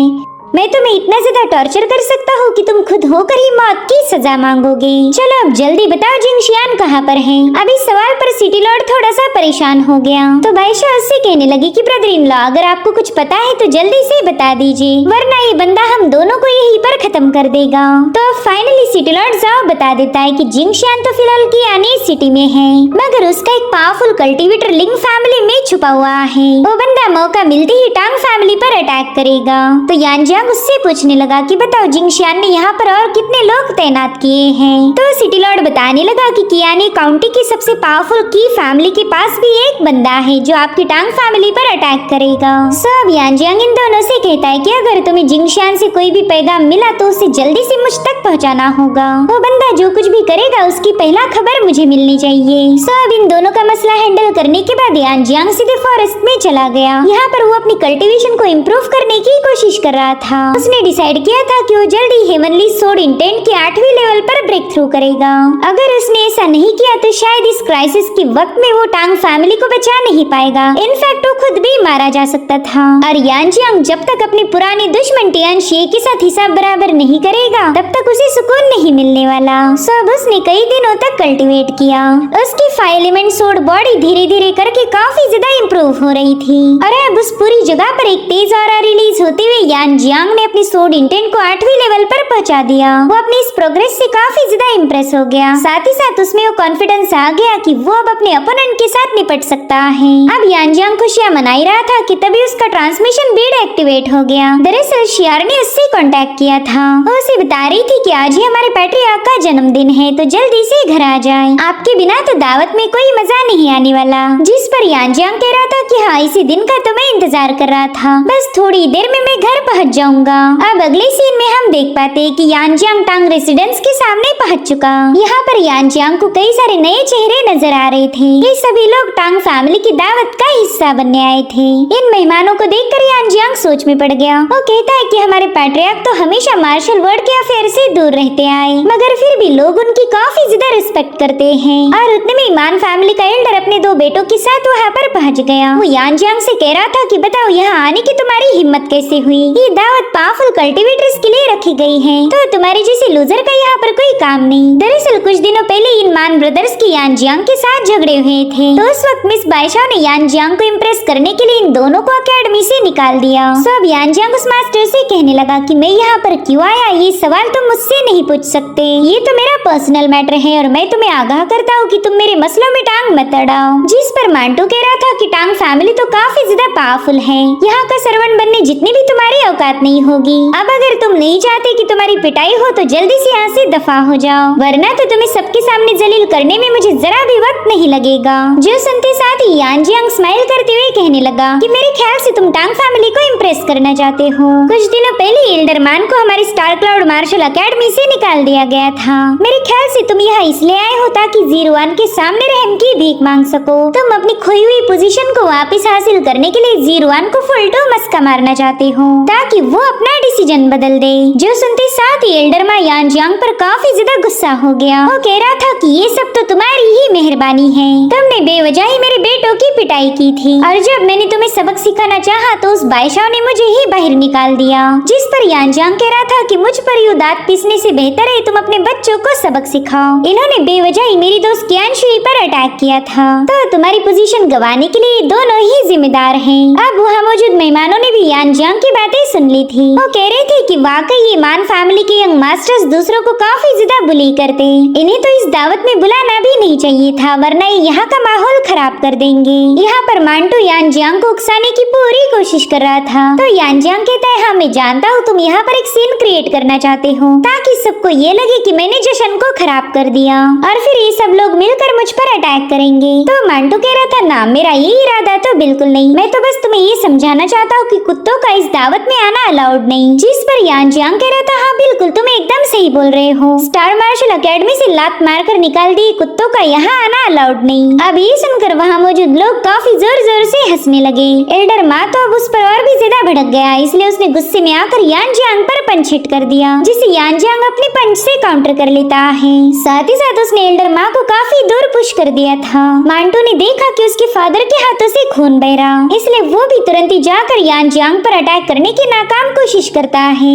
मैं तुम्हें इतना ज्यादा टॉर्चर कर सकता हूँ कि तुम खुद होकर ही मौत की सजा मांगोगे। चलो अब जल्दी बताओ जिंगशियान कहाँ पर है? अब इस सवाल पर सिटी लॉर्ड थोड़ा सा परेशान हो गया, तो बादशाह उससे कहने लगी कि ब्रदर इन लॉ, अगर आपको कुछ पता है तो जल्दी से बता दीजिए, वरना ये बंदा हम दोनों को यहीं पर खत्म कर देगा। तो फाइनली सिटी लॉर्ड जाओ बता देता है कि जिंगशियान तो फिलहाल की आने सिटी में है, मगर उसका एक पावरफुल कल्टीवेटर लिंग फैमिली में छुपा हुआ है। वो बंदा मौका मिलते ही टांग फैमिली पर अटैक करेगा। तो यान जियांग उससे पूछने लगा कि बताओ जिंगशियान ने यहाँ पर और कितने लोग तैनात किए हैं? तो सिटी लॉर्ड बताने लगा कि कियानी काउंटी की सबसे पावरफुल की फैमिली के पास भी एक बंदा है जो आपकी टांग फैमिली पर अटैक करेगा। सब यान जियांग इन दोनों से कहता है कि अगर तुम्हें जिंगशियान से कोई भी पैगाम मिला तो उसे जल्दी से मुझ तक पहुँचाना होगा। वो बंदा जो कुछ भी करेगा उसकी पहला खबर मुझे मिलनी चाहिए। सब इन दोनों का मसला हैंडल करने के बाद यान जियांग सीधे फॉरेस्ट में चला गया। यहाँ पर वो अपनी कल्टीवेशन को इम्प्रूव करने की कोशिश कर रहा था। उसने डिसाइड किया था कि वो जल्दी हेवनली सोर्ड इंटेंट के 8वीं लेवल पर ब्रेक थ्रू करेगा। अगर उसने ऐसा नहीं किया तो शायद इस क्राइसिस के वक्त में वो टांग फैमिली को बचा नहीं पाएगा। इनफैक्ट वो खुद भी मारा जा सकता था। और यान जियांग जब तक अपने पुराने दुश्मन टियान शी के साथ हिसाब बराबर नहीं करेगा तब तक उसे सुकून नहीं मिलने वाला। सब उसने कई दिनों तक कल्टीवेट किया। उसकी 5 एलिमेंट सोर्ड बॉडी धीरे धीरे करके काफी ज्यादा इम्प्रूव हो रही थी और अब उस पूरी जगह पर एक तेज ऑरा रिलीज होते हुए यान जियांग ने अपनी सोर्ड इंटेंट को 8वीं लेवल पर पहुंचा दिया। वो अपनी इस प्रोग्रेस से काफी ज्यादा इम्प्रेस हो गया। साथ ही साथ उसमें वो कॉन्फिडेंस आ गया कि वो अब अपने अपोनेंट के साथ निपट सकता है। अब यान जियांग खुशियां मना ही रहा था कि तभी उसका ट्रांसमिशन बीड एक्टिवेट हो गया। दरअसल शियार ने उससे कांटेक्ट किया था और उसे बता रही थी कि आज ही हमारे पैट्रियार्क का जन्मदिन है तो जल्दी से घर आ जाए, आपके बिना तो दावत में कोई मजा नहीं आने वाला। जिस पर यांजियांग कह रहा था कि हाँ, इसी दिन का तो मैं इंतजार कर रहा था, बस थोड़ी देर में मैं घर पहुंच जाऊंगा। अब अगले सीन में हम देख पाते कि यांजियांग टांग रेसिडेंस के सामने पहुंच चुका। यहाँ पर यांजियांग को कई सारे नए चेहरे नजर आ रहे थे। ये सभी लोग टांग फैमिली की दावत का हिस्सा बनने आए थे। इन मेहमानों को देखकर यांजियांग सोच में पड़ गया। वो कहता है कि हमारे पैट्रियार्क तो हमेशा मार्शल वर्ल्ड के अफेयर से दूर रहते आए, मगर फिर भी लोग उनकी काफी ज्यादा रिस्पेक्ट करते हैं। और उतने में ईमान फैमिली का एल्डर अपने 2 बेटों के साथ वहाँ पर पहुँच गया। वो यांजियांग से कह रहा था कि बताओ यहाँ आने की तुम्हारी हिम्मत कैसे हुई? ये दावत पावरफुल कल्टीवेटर्स के लिए रखी गई है, तो तुम्हारे जैसे लूजर का यहाँ पर कोई काम नहीं। दरअसल कुछ दिनों पहले इन मान ब्रदर्स की यांजियांग के साथ झगड़े हुए थे, तो उस वक्त मिस बाइशाओ ने यांजियांग को इम्प्रेस करने के लिए इन दोनों को अकेडमी से निकाल दिया। सब यांजियांग उस मास्टर से कहने लगा कि मैं यहाँ पर क्यों आया, ये सवाल तुम मुझसे नहीं पूछ सकते, ये तो मेरा पर्सनल मैटर है और मैं तुम्हें आगाह करता हूँ कि तुम मेरे मसलों में टांग मत अड़ाओ। जिस पर मांटू कह रहा था कि टांग फैमिली तो काफी ज्यादा पावरफुल है, यहाँ का सर्वेंट बनने जितनी भी तुम्हारी औकात नहीं होगी। अब अगर तुम नहीं चाहते कि तुम्हारी पिटाई हो तो जल्दी से यहाँ से दफा हो जाओ, वरना तो तुम्हें सबके सामने जलील करने में मुझे जरा भी वक्त नहीं लगेगा। जो सुनते साथ ही यांजियांग स्माइल करते हुए कहने लगा कि मेरे ख्याल से तुम टांग फैमिली को इम्प्रेस करना चाहते हो। कुछ दिनों पहले एल्डरमैन को हमारी स्टार क्लाउड मार्शल अकेडमी से निकाल दिया गया था। मेरे ख्याल से तुम यहाँ इसलिए आए हो ताकि 01 के सामने रहम की भीख मांग सको। तुम अपनी खोई हुई पोजीशन को वापस हासिल करने के लिए 01 को फुल टू मस्का मारना चाहते हो ताकि वो अपना डिसीजन बदल दे। जो सुनते साथ ही एल्डरमा यांजियांग पर काफी ज्यादा गुस्सा हो गया। वो कह रहा था कि ये सब तो तुम्हारी ही मेहरबानी है, तुमने बेवजह ही मेरे बेटों की पिटाई की थी और जब मैंने तुम्हें सबक सिखाना चाहा तो उस बाइशाओ ने मुझे ही बाहर निकाल दिया। जिस पर यांजियांग कह रहा था कि मुझ पर यूं दांत पीसने से बेहतर है तुम अपने बच्चों को सबक सिखाओ। इन्होंने बेवजह ही मेरी दोस्त कियानशुई पर अटैक किया था, तो तुम्हारी पोजीशन गंवाने के लिए दोनों ही जिम्मेदार हैं। अब वहाँ मौजूद मेहमानों ने भी यांजियांग की बातें सुन ली थी। वो कह रहे थे कि वाकई ये मान फैमिली के यंग मास्टर्स दूसरों को काफी ज्यादा बुली करते, इन्हें तो इस दावत में बुलाना भी नहीं चाहिए था, वरना ये यहाँ का माहौल खराब कर देंगे। यहाँ पर मांटू यांजियांग को उकसाने की पूरी कोशिश कर रहा था, तो यांजियांग कहता है हाँ मैं जानता हूँ तुम यहाँ पर एक सीन क्रिएट करना चाहते हो ताकि सबको ये लगे कि मैंने जश्न को खराब कर दिया और फिर ये सब लोग मिलकर मुझ पर अटैक करेंगे। तो मांटू कह रहा था ना, मेरा ये इरादा तो बिल्कुल नहीं, मैं तो बस तुम्हें ये समझाना चाहता हूँ कि कुत्तों का इस दावत में आना अलाउड नहीं। जिस पर यांजियांग कह रहा था हाँ बिल्कुल तुम एकदम सही बोल रहे हो, स्टार मार्शल अकेडमी से लात मारकर निकाल दी कुत्तों का यहाँ आना अलाउड नहीं। अब ये सुनकर वहाँ मौजूद लोग काफी जोर जोर से हंसने लगे। एल्डर माँ तो अब उस पर और भी ज्यादा भड़क गया, इसलिए उसने गुस्से में आकर यांजियांग पर पंच हिट कर दिया, जिसे यांजियांग अपने पंच से काउंटर कर लेता है। साथ ही साथ उसने एल्डर माँ को काफी दूर पुश कर दिया था। मांटू ने देखा कि उसके फादर के हाथों से खून बह रहा, इसलिए वो भी तुरंत ही जाकर यांजियांग पर अटैक करने की नाकाम कोशिश करता है,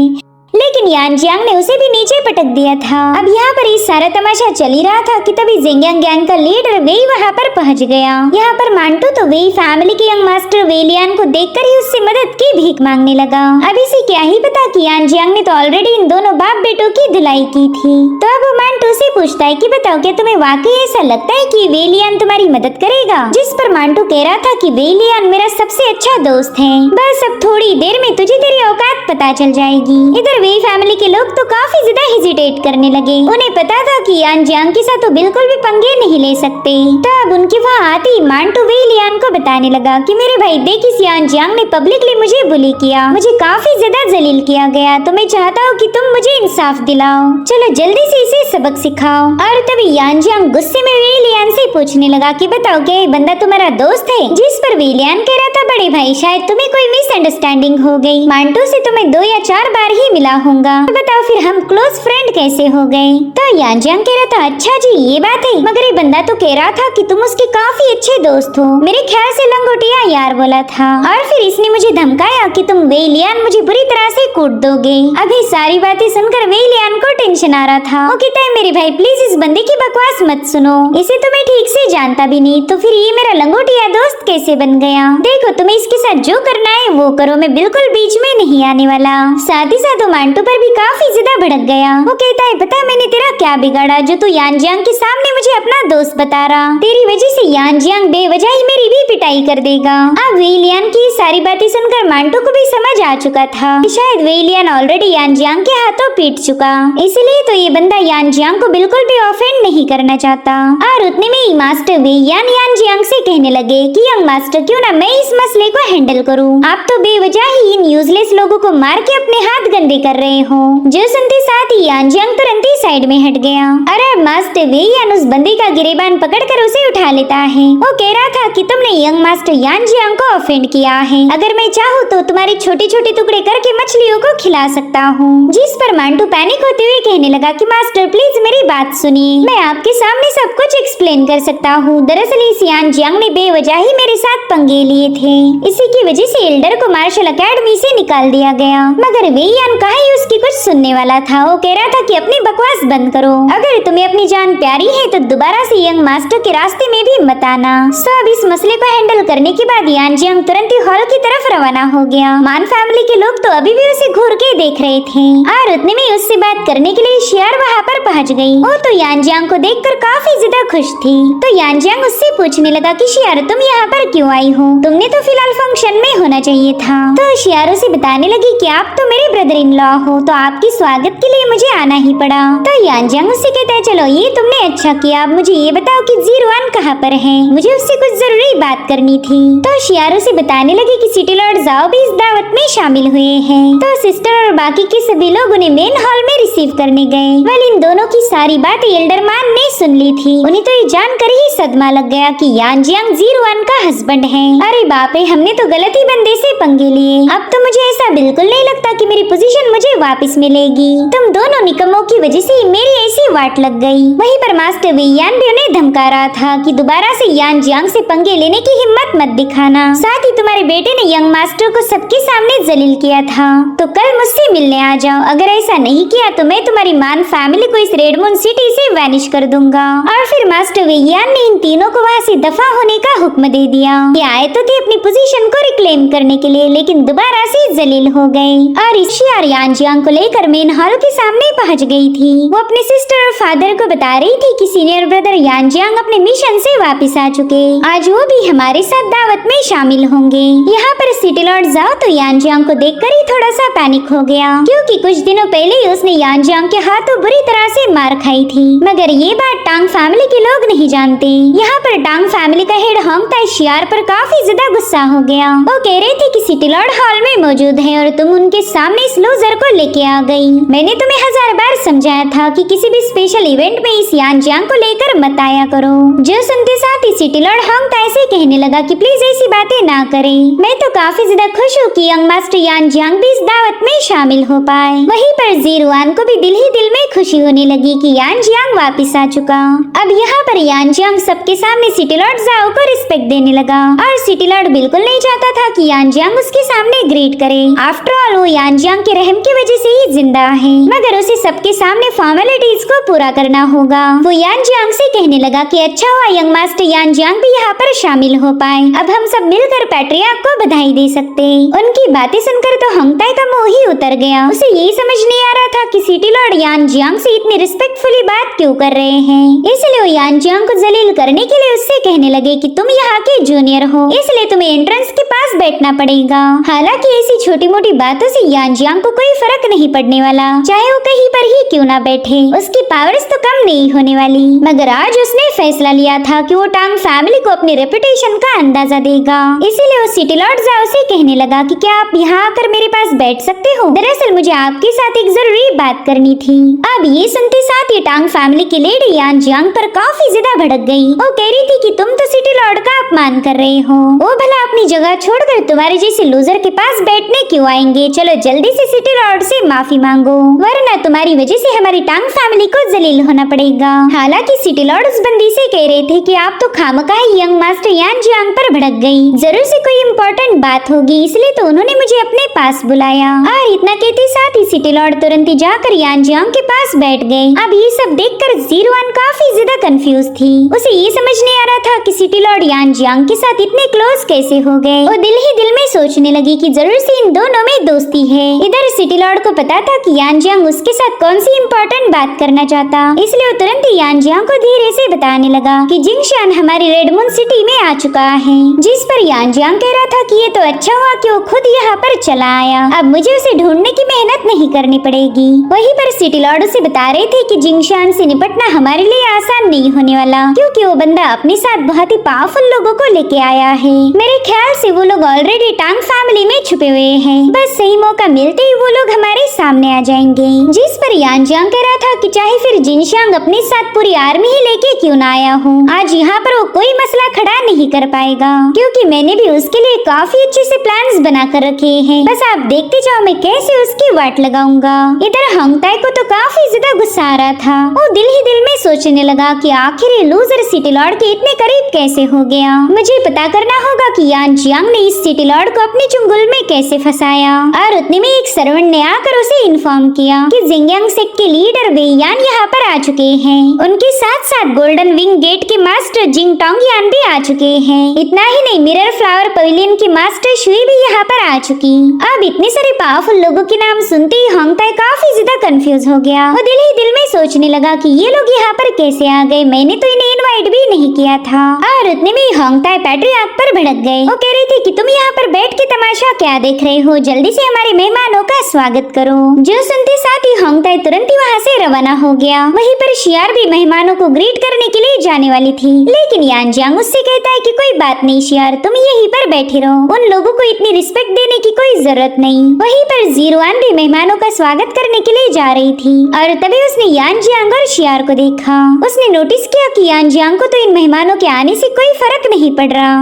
लेकिन यांजियांग ने उसे भी नीचे पटक दिया था। अब यहाँ पर इस सारा तमाशा चल ही रहा था कि तभी जिंगयांग गैंग का लीडर वेई वहाँ पर पहुँच गया। यहाँ पर मांटू तो वेई फैमिली के यंग मास्टर वेलियान को देखकर ही उससे मदद की भीख मांगने लगा। अब इसे क्या ही पता कि यांजियांग ने तो ऑलरेडी इन दोनों बाप बेटों की धुलाई की थी। तो अब वो मांटू से पूछता है कि बताओ क्या तुम्हें वाकई ऐसा लगता है कि वेलियान तुम्हारी मदद करेगा? जिस पर मांटू कह रहा था कि वेलियान मेरा सबसे अच्छा दोस्त है, बस अब थोड़ी देर में तुझे तेरी औकात पता चल जाएगी। इधर वेई फैमिली के लोग तो काफी ज्यादा हेजिटेट करने लगे। उन्हें पता था कि यांजियांग के साथ तो बिल्कुल भी पंगे नहीं ले सकते। तो अब उनके वहाँ आते ही मांटू वेलियान को बताने लगा कि मेरे भाई देख इस यांजियांग ने पब्लिकली मुझे बुली किया, मुझे काफी ज्यादा जलील किया गया, तो मैं चाहता हूँ कि तुम मुझे इंसाफ दिलाओ, चलो जल्दी से इसे सबक सिखाओ। और तभी यांजियांग गुस्से में वेलियान से पूछने लगा कि बताओ क्या ये बंदा तुम्हारा दोस्त है? जिस पर वेलियान कह रहा था बड़े भाई शायद तुम्हें कोई मिसअंडरस्टैंडिंग हो गई, मांटू से तुम्हें 2 या 4 बार ही मिला होगा, तो बताओ फिर हम क्लोज फ्रेंड कैसे हो गए? तो यांजियांग कह रहा था अच्छा जी ये बात है, मगर ये बंदा तो कह रहा था कि तुम उसके काफी अच्छे दोस्त हो, मेरे ख्याल से लंगोटिया यार बोला था, और फिर इसने मुझे धमकाया कि तुम वेलियान मुझे बुरी तरह से कूट दोगे। अभी सारी बातें सुनकर वेलियान को टेंशन आ रहा था। वो कहता है मेरे भाई प्लीज इस बंदे की बकवास मत सुनो, इसे तो मैं ठीक से जानता भी नहीं, तो फिर ये मेरा लंगोटिया दोस्त कैसे बन गया? देखो तुम्हें इसके साथ जो करना है वो करो, मैं बिल्कुल बीच में नहीं आने वाला। साथ ही साथ मांटू पर भी काफी ज्यादा भड़क गया। वो कहता है पता मैंने तेरा क्या बिगाड़ा जो तू यांजियांग के सामने मुझे अपना दोस्त बता रहा, तेरी वजह से यांजियांग बेवजह ही मेरी भी पिटाई कर देगा। अब वेलियान की सारी बातें सुनकर मांटू को भी समझ आ चुका था कि शायद वेलियान ऑलरेडी यान जियांग के हाथों पीट चुका, इसलिए तो ये बंदा यान जियांग को बिल्कुल भी ऑफेंड नहीं करना चाहता। और उतने में ही मास्टर वेलियान यान जियांग से कहने लगे कि यंग मास्टर क्यों ना मैं इस मसले को हैंडल करूं, आप तो बेवजह ही इन यूजलेस लोगों को मार के अपने हाथ गंदे कर रहे हो। जो सुनते साथ ही यान जियांग तुरंत ही साइड में हट गया और अब मास्टर वेलियान उस बंदे का गिरेबान पकड़कर उसे उठा लेता है। वो कह रहा था कि तुमने यंग मास्टर यान जियांग को ऑफेंड किया है, अगर मैं चाहूँ तो तुम्हारे छोटे छोटे टुकड़े करके मछलियों को खिला सकता हूँ। जिस पर मांटू पैनिक होते हुए कहने लगा कि मास्टर प्लीज मेरी बात सुनिए, मैं आपके सामने सब कुछ एक्सप्लेन कर सकता हूँ। दरअसल इस यान जियांग ने बेवजह ही मेरे साथ पंगे लिए थे, इसी की वजह से एल्डर को मार्शल एकेडमी से निकाल दिया गया। मगर वेलियान कहाँ ही उसकी कुछ सुनने वाला था। वो कह रहा था कि अपनी बकवास बंद करो, अगर तुम्हें अपनी जान प्यारी है तो दोबारा से यंग मास्टर के रास्ते में भी मत आना। सब इस मसले को हैंडल करने के बाद यान जियांग तुरंत ही हॉल की तरफ रवाना हो गया। मान फैमिली के लोग तो अभी भी उसे घूर के देख रहे थे और उतने में उससे बात करने के लिए शियार वहाँ पर पहुँच गई। वो तो यान जियांग को देखकर काफी ज्यादा खुश थी, तो यान जियांग उससे पूछने लगा कि शियार तुम यहाँ पर क्यों आई हो, तुमने तो फिलहाल फंक्शन में होना चाहिए था। तो शियार उसे बताने लगी कि आप तो मेरे ब्रदर इन लॉ हो, तो आपकी स्वागत के लिए मुझे आना ही पड़ा। तो यान जियांग उससे कहता है चलो ये तुमने अच्छा किया, अब मुझे ये बताओ कि जीरुआन कहाँ पर है, मुझे उससे कुछ जरूरी बात करनी थी। तो शियार उसे बताने लगे कि सिटी लॉर्ड जाओ भी इस दावत में शामिल हुए हैं। तो सिस्टर और बाकी के सभी लोग उन्हें मेन हॉल में रिसीव करने गए। वेल इन दोनों की सारी बातें एल्डरमैन ने सुन ली थी। उन्हें तो ये जानकर ही सदमा लग गया कि यान जियांग जीरुआन का हस्बैंड है। अरे बाप रे, हमने तो गलत ही बंदे से पंगे लिए। अब तो मुझे ऐसा बिल्कुल नहीं लगता कि मेरी पोजीशन मुझे वापस मिलेगी। तुम दोनों निकम्मों की वजह से मेरी ऐसी वाट लग गई। वहीं पर मास्टर वेलियान भी उन्हें धमका रहा था कि दोबारा से यान जियांग से पंगे लेने की हिम्मत मत दिखाना। साथ ही तुम्हारे बेटे ने यंग मास्टर को सबके सामने जलील किया था, तो कल मुझसे मिलने आ जाओ। अगर ऐसा नहीं किया तो मैं तुम्हारी मान फैमिली को इस रेडमून सिटी से वैनिश कर दूंगा। और फिर मास्टर वेलियान ने इन तीनों को वहाँ से दफा होने का हुक्म दे दिया। ये आए तो थे अपनी पोजीशन को रिक्लेम करने के लिए, लेकिन दोबारा से जलील हो गए। और शियार यान जियांग को लेकर मेन हॉल के सामने पहुँच गई थी। वो अपने सिस्टर और फादर को बता रही थी कि सीनियर ब्रदर यान जियांग अपने मिशन से वापस आ चुके, आज वो भी हमारे साथ दावत में शामिल होंगे। यहाँ पर सिटी लॉर्ड जाओ तो यान जियांग को देखकर ही थोड़ा सा पैनिक हो गया, क्योंकि कुछ दिनों पहले ही उसने यान जियांग के हाथों बुरी तरह से मार खाई थी। मगर ये बात टांग फैमिली के लोग नहीं जानते। यहाँ पर टांग फैमिली का हेड होंगताई शियार पर काफी ज्यादा गुस्सा हो गया। वो कह रहे थे कि सिटी लॉर्ड हॉल में मौजूद है और तुम उनके सामने इस लूजर को लेके आ गई। मैंने तुम्हें 1000 बार समझाया था कि किसी भी स्पेशल इवेंट में इस यान जियांग को लेकर मत आया करो। जो सुनते साथ ही सिटी लॉर्ड होंगताई से कहने लगा कि प्लीज ऐसी बातें ना करें। मैं तो काफी ज्यादा खुश हूँ कि यंग मास्टर यान जियांग भी इस दावत में शामिल हो पाए। वहीं पर जीरुआन को भी दिल ही दिल में खुशी होने लगी कि यान जियांग वापस आ चुका। अब यहाँ पर यान जियांग सबके सामने सिटी लॉर्ड जाओ को रिस्पेक्ट देने लगा और सिटी लॉर्ड बिल्कुल नहीं चाहता था कि यान जियांग उसके सामने ग्रीट करे। आफ्टर ऑल वो यान जियांग के रहम की वजह से ही जिंदा है, मगर उसे सबके सामने फॉर्मेलिटीज को पूरा करना होगा। वो यान जियांग से कहने लगा कि अच्छा हुआ यंग मास्टर यान जियांग भी यहाँ पर शामिल हो पाए, अब हम सब मिलकर पैट्रियार्क को बधाई दे सकते। उनकी बातें सुनकर तो होंगताई का मुंह ही उतर गया। उसे यही समझ नहीं आ रहा था कि सिटी लॉर्ड यान जियांग से इतनी रिस्पेक्टफुली बात क्यों कर रहे हैं। इसलिए वो यान जियांग को जलील करने के लिए उससे कहने लगे कि तुम यहाँ के जूनियर हो, इसलिए तुम्हें एंट्रेंस के पास बैठना पड़ेगा। हालांकि ऐसी छोटी मोटी बातों से यान जियांग को कोई फर्क नहीं पड़ने वाला, चाहे वो कहीं पर ही क्यों ना बैठे, उसकी पावर्स तो कम नहीं होने वाली। मगर आज उसने फैसला लिया था कि वो टांग फैमिली को अपनी रेपुटेशन का अंदाजा देगा। इसीलिए वो सिटी लॉर्ड जाओ से कहने लगा कि क्या आप यहाँ आकर मेरे पास बैठ सकते हो, दरअसल मुझे आपके साथ एक जरूरी बात करनी थी। अब ये सुनते साथ ही टांग फैमिली की लेडी यान जियांग पर काफी ज्यादा भड़क गई। वो कह रही थी कि तुम तो सिटी लॉर्ड का अपमान कर रहे हो, वो भला अपनी जगह छोड़कर तुम्हारे जैसे लूजर के पास बैठने क्यों आएंगे। चलो जल्दी से सिटी लॉर्ड से माफी मांगो, वरना तुम्हारी वजह से हमारी टांग फैमिली को जलील होना पड़ेगा। हालांकि सिटी लॉर्ड उस बंदी से कह रहे थे कि आप तो खामखा यंग मास्टर यान जियांग पर भड़क गई, जरूर से कोई इम्पोर्टेंट बात होगी, इसलिए तो उन्होंने मुझे अपने पास बुलाया। और इतना कहते साथ ही सिटी लॉर्ड तुरंत ही जाकर यान जियांग के पास बैठ गए। अब ये सब देखकर जीरुआन काफी ज्यादा कंफ्यूज थी। उसे ये समझ नहीं आ रहा था कि सिटी लॉर्ड यान जियांग के साथ इतने क्लोज कैसे हो गए। वो दिल ही दिल दिल में सोचने लगी कि जरूर से इन दोनों में दोस्ती है। इधर सिटी लॉर्ड को पता था कि यान जियांग उसके साथ कौन सी इम्पोर्टेंट बात करना चाहता, इसलिए वो तुरंत ही यान जियांग को धीरे से बताने लगा कि जिंगशान हमारी रेड मून सिटी में आ चुका है। जिस पर यान जियांग कह रहा था कि ये तो अच्छा हुआ कि वो खुद यहाँ पर चला आया, अब मुझे उसे ढूंढने की मेहनत नहीं करनी पड़ेगी। वहीं पर सिटी लॉर्ड उसे बता रहे थे कि जिंगशान से निपटना हमारे लिए आसान नहीं होने वाला, क्योंकि वो बंदा अपने साथ बहुत ही पावरफुल लोगों को लेके आया है। मेरे ख्याल से वो लोग ऑलरेडी टांग फैमिली में छुपे हुए हैं, बस सही मौका मिलते ही वो लोग हमारे सामने आ जाएंगे। जिस पर यान जियांग कह रहा था कि चाहे फिर जिनशांग अपने साथ पूरी आर्मी ही लेके क्यों ना आया हो, आज यहाँ पर वो कोई मसला खड़ा नहीं कर पाएगा, क्योंकि मैंने भी उसके लिए काफी अच्छे से प्लान्स बना कर रखे हैं। बस आप देखते जाओ मैं कैसे उसकी वाट लगाऊंगा। इधर हंगताई को तो काफी ज्यादा गुस्सा आ रहा था। वो दिल ही दिल में सोचने लगा कि आखिर ये लूजर सिटी लॉर्ड के इतने करीब कैसे हो गया। मुझे पता करना होगा कि यान जियांग ने इस सिटी लॉर्ड को अपने चुंगल में कैसे फंसाया। और उतने में एक सर्वेंट ने आकर उसे इन्फॉर्म किया कि जिंगयांग सेक्ट के लीडर वे यान यहाँ पर आ चुके हैं। उनके साथ साथ गोल्डन विंग गेट के मास्टर जिंग टोंगयान भी आ चुके हैं। इतना ही नहीं, मिरर फ्लावर पवेलियन की मास्टर शुई भी यहाँ पर आ चुकी। अब इतने सारे पावरफुल लोगों के नाम सुनते ही हंगताई काफी ज्यादा कंफ्यूज हो गया। वो दिल ही दिल में सोचने लगा कि ये लोग यहाँ पर कैसे आ गए, मैंने तो इन्हें इनवाइट भी नहीं किया था। और उतने में हंगताई पैट्रियार्क पर भड़क गए। वो कह रही थी कि तुम यहाँ पर बैठ के तमाशा क्या देख रहे हो, जल्दी से हमारे मेहमानों का स्वागत करो। जो सुनते साथ ही हंगताई तुरंत ही वहाँ से रवाना हो गया। वहीं पर शियार भी मेहमानों को ग्रीट करने के लिए जाने वाली थी, लेकिन यान जियांग उससे कहता है कि कोई बात नहीं शियार, तुम यहीं पर बैठे रहो, उन लोगों को इतनी रिस्पेक्ट देने की कोई जरूरत नहीं। वहीं पर जीरोआन भी मेहमानों का स्वागत करने के लिए जा रही थी और तभी उसने यान जियांग और शियार को देखा। उसने नोटिस किया कि यान जियांग को तो इन मेहमानों के आने से कोई फर्क नहीं पड़ रहा।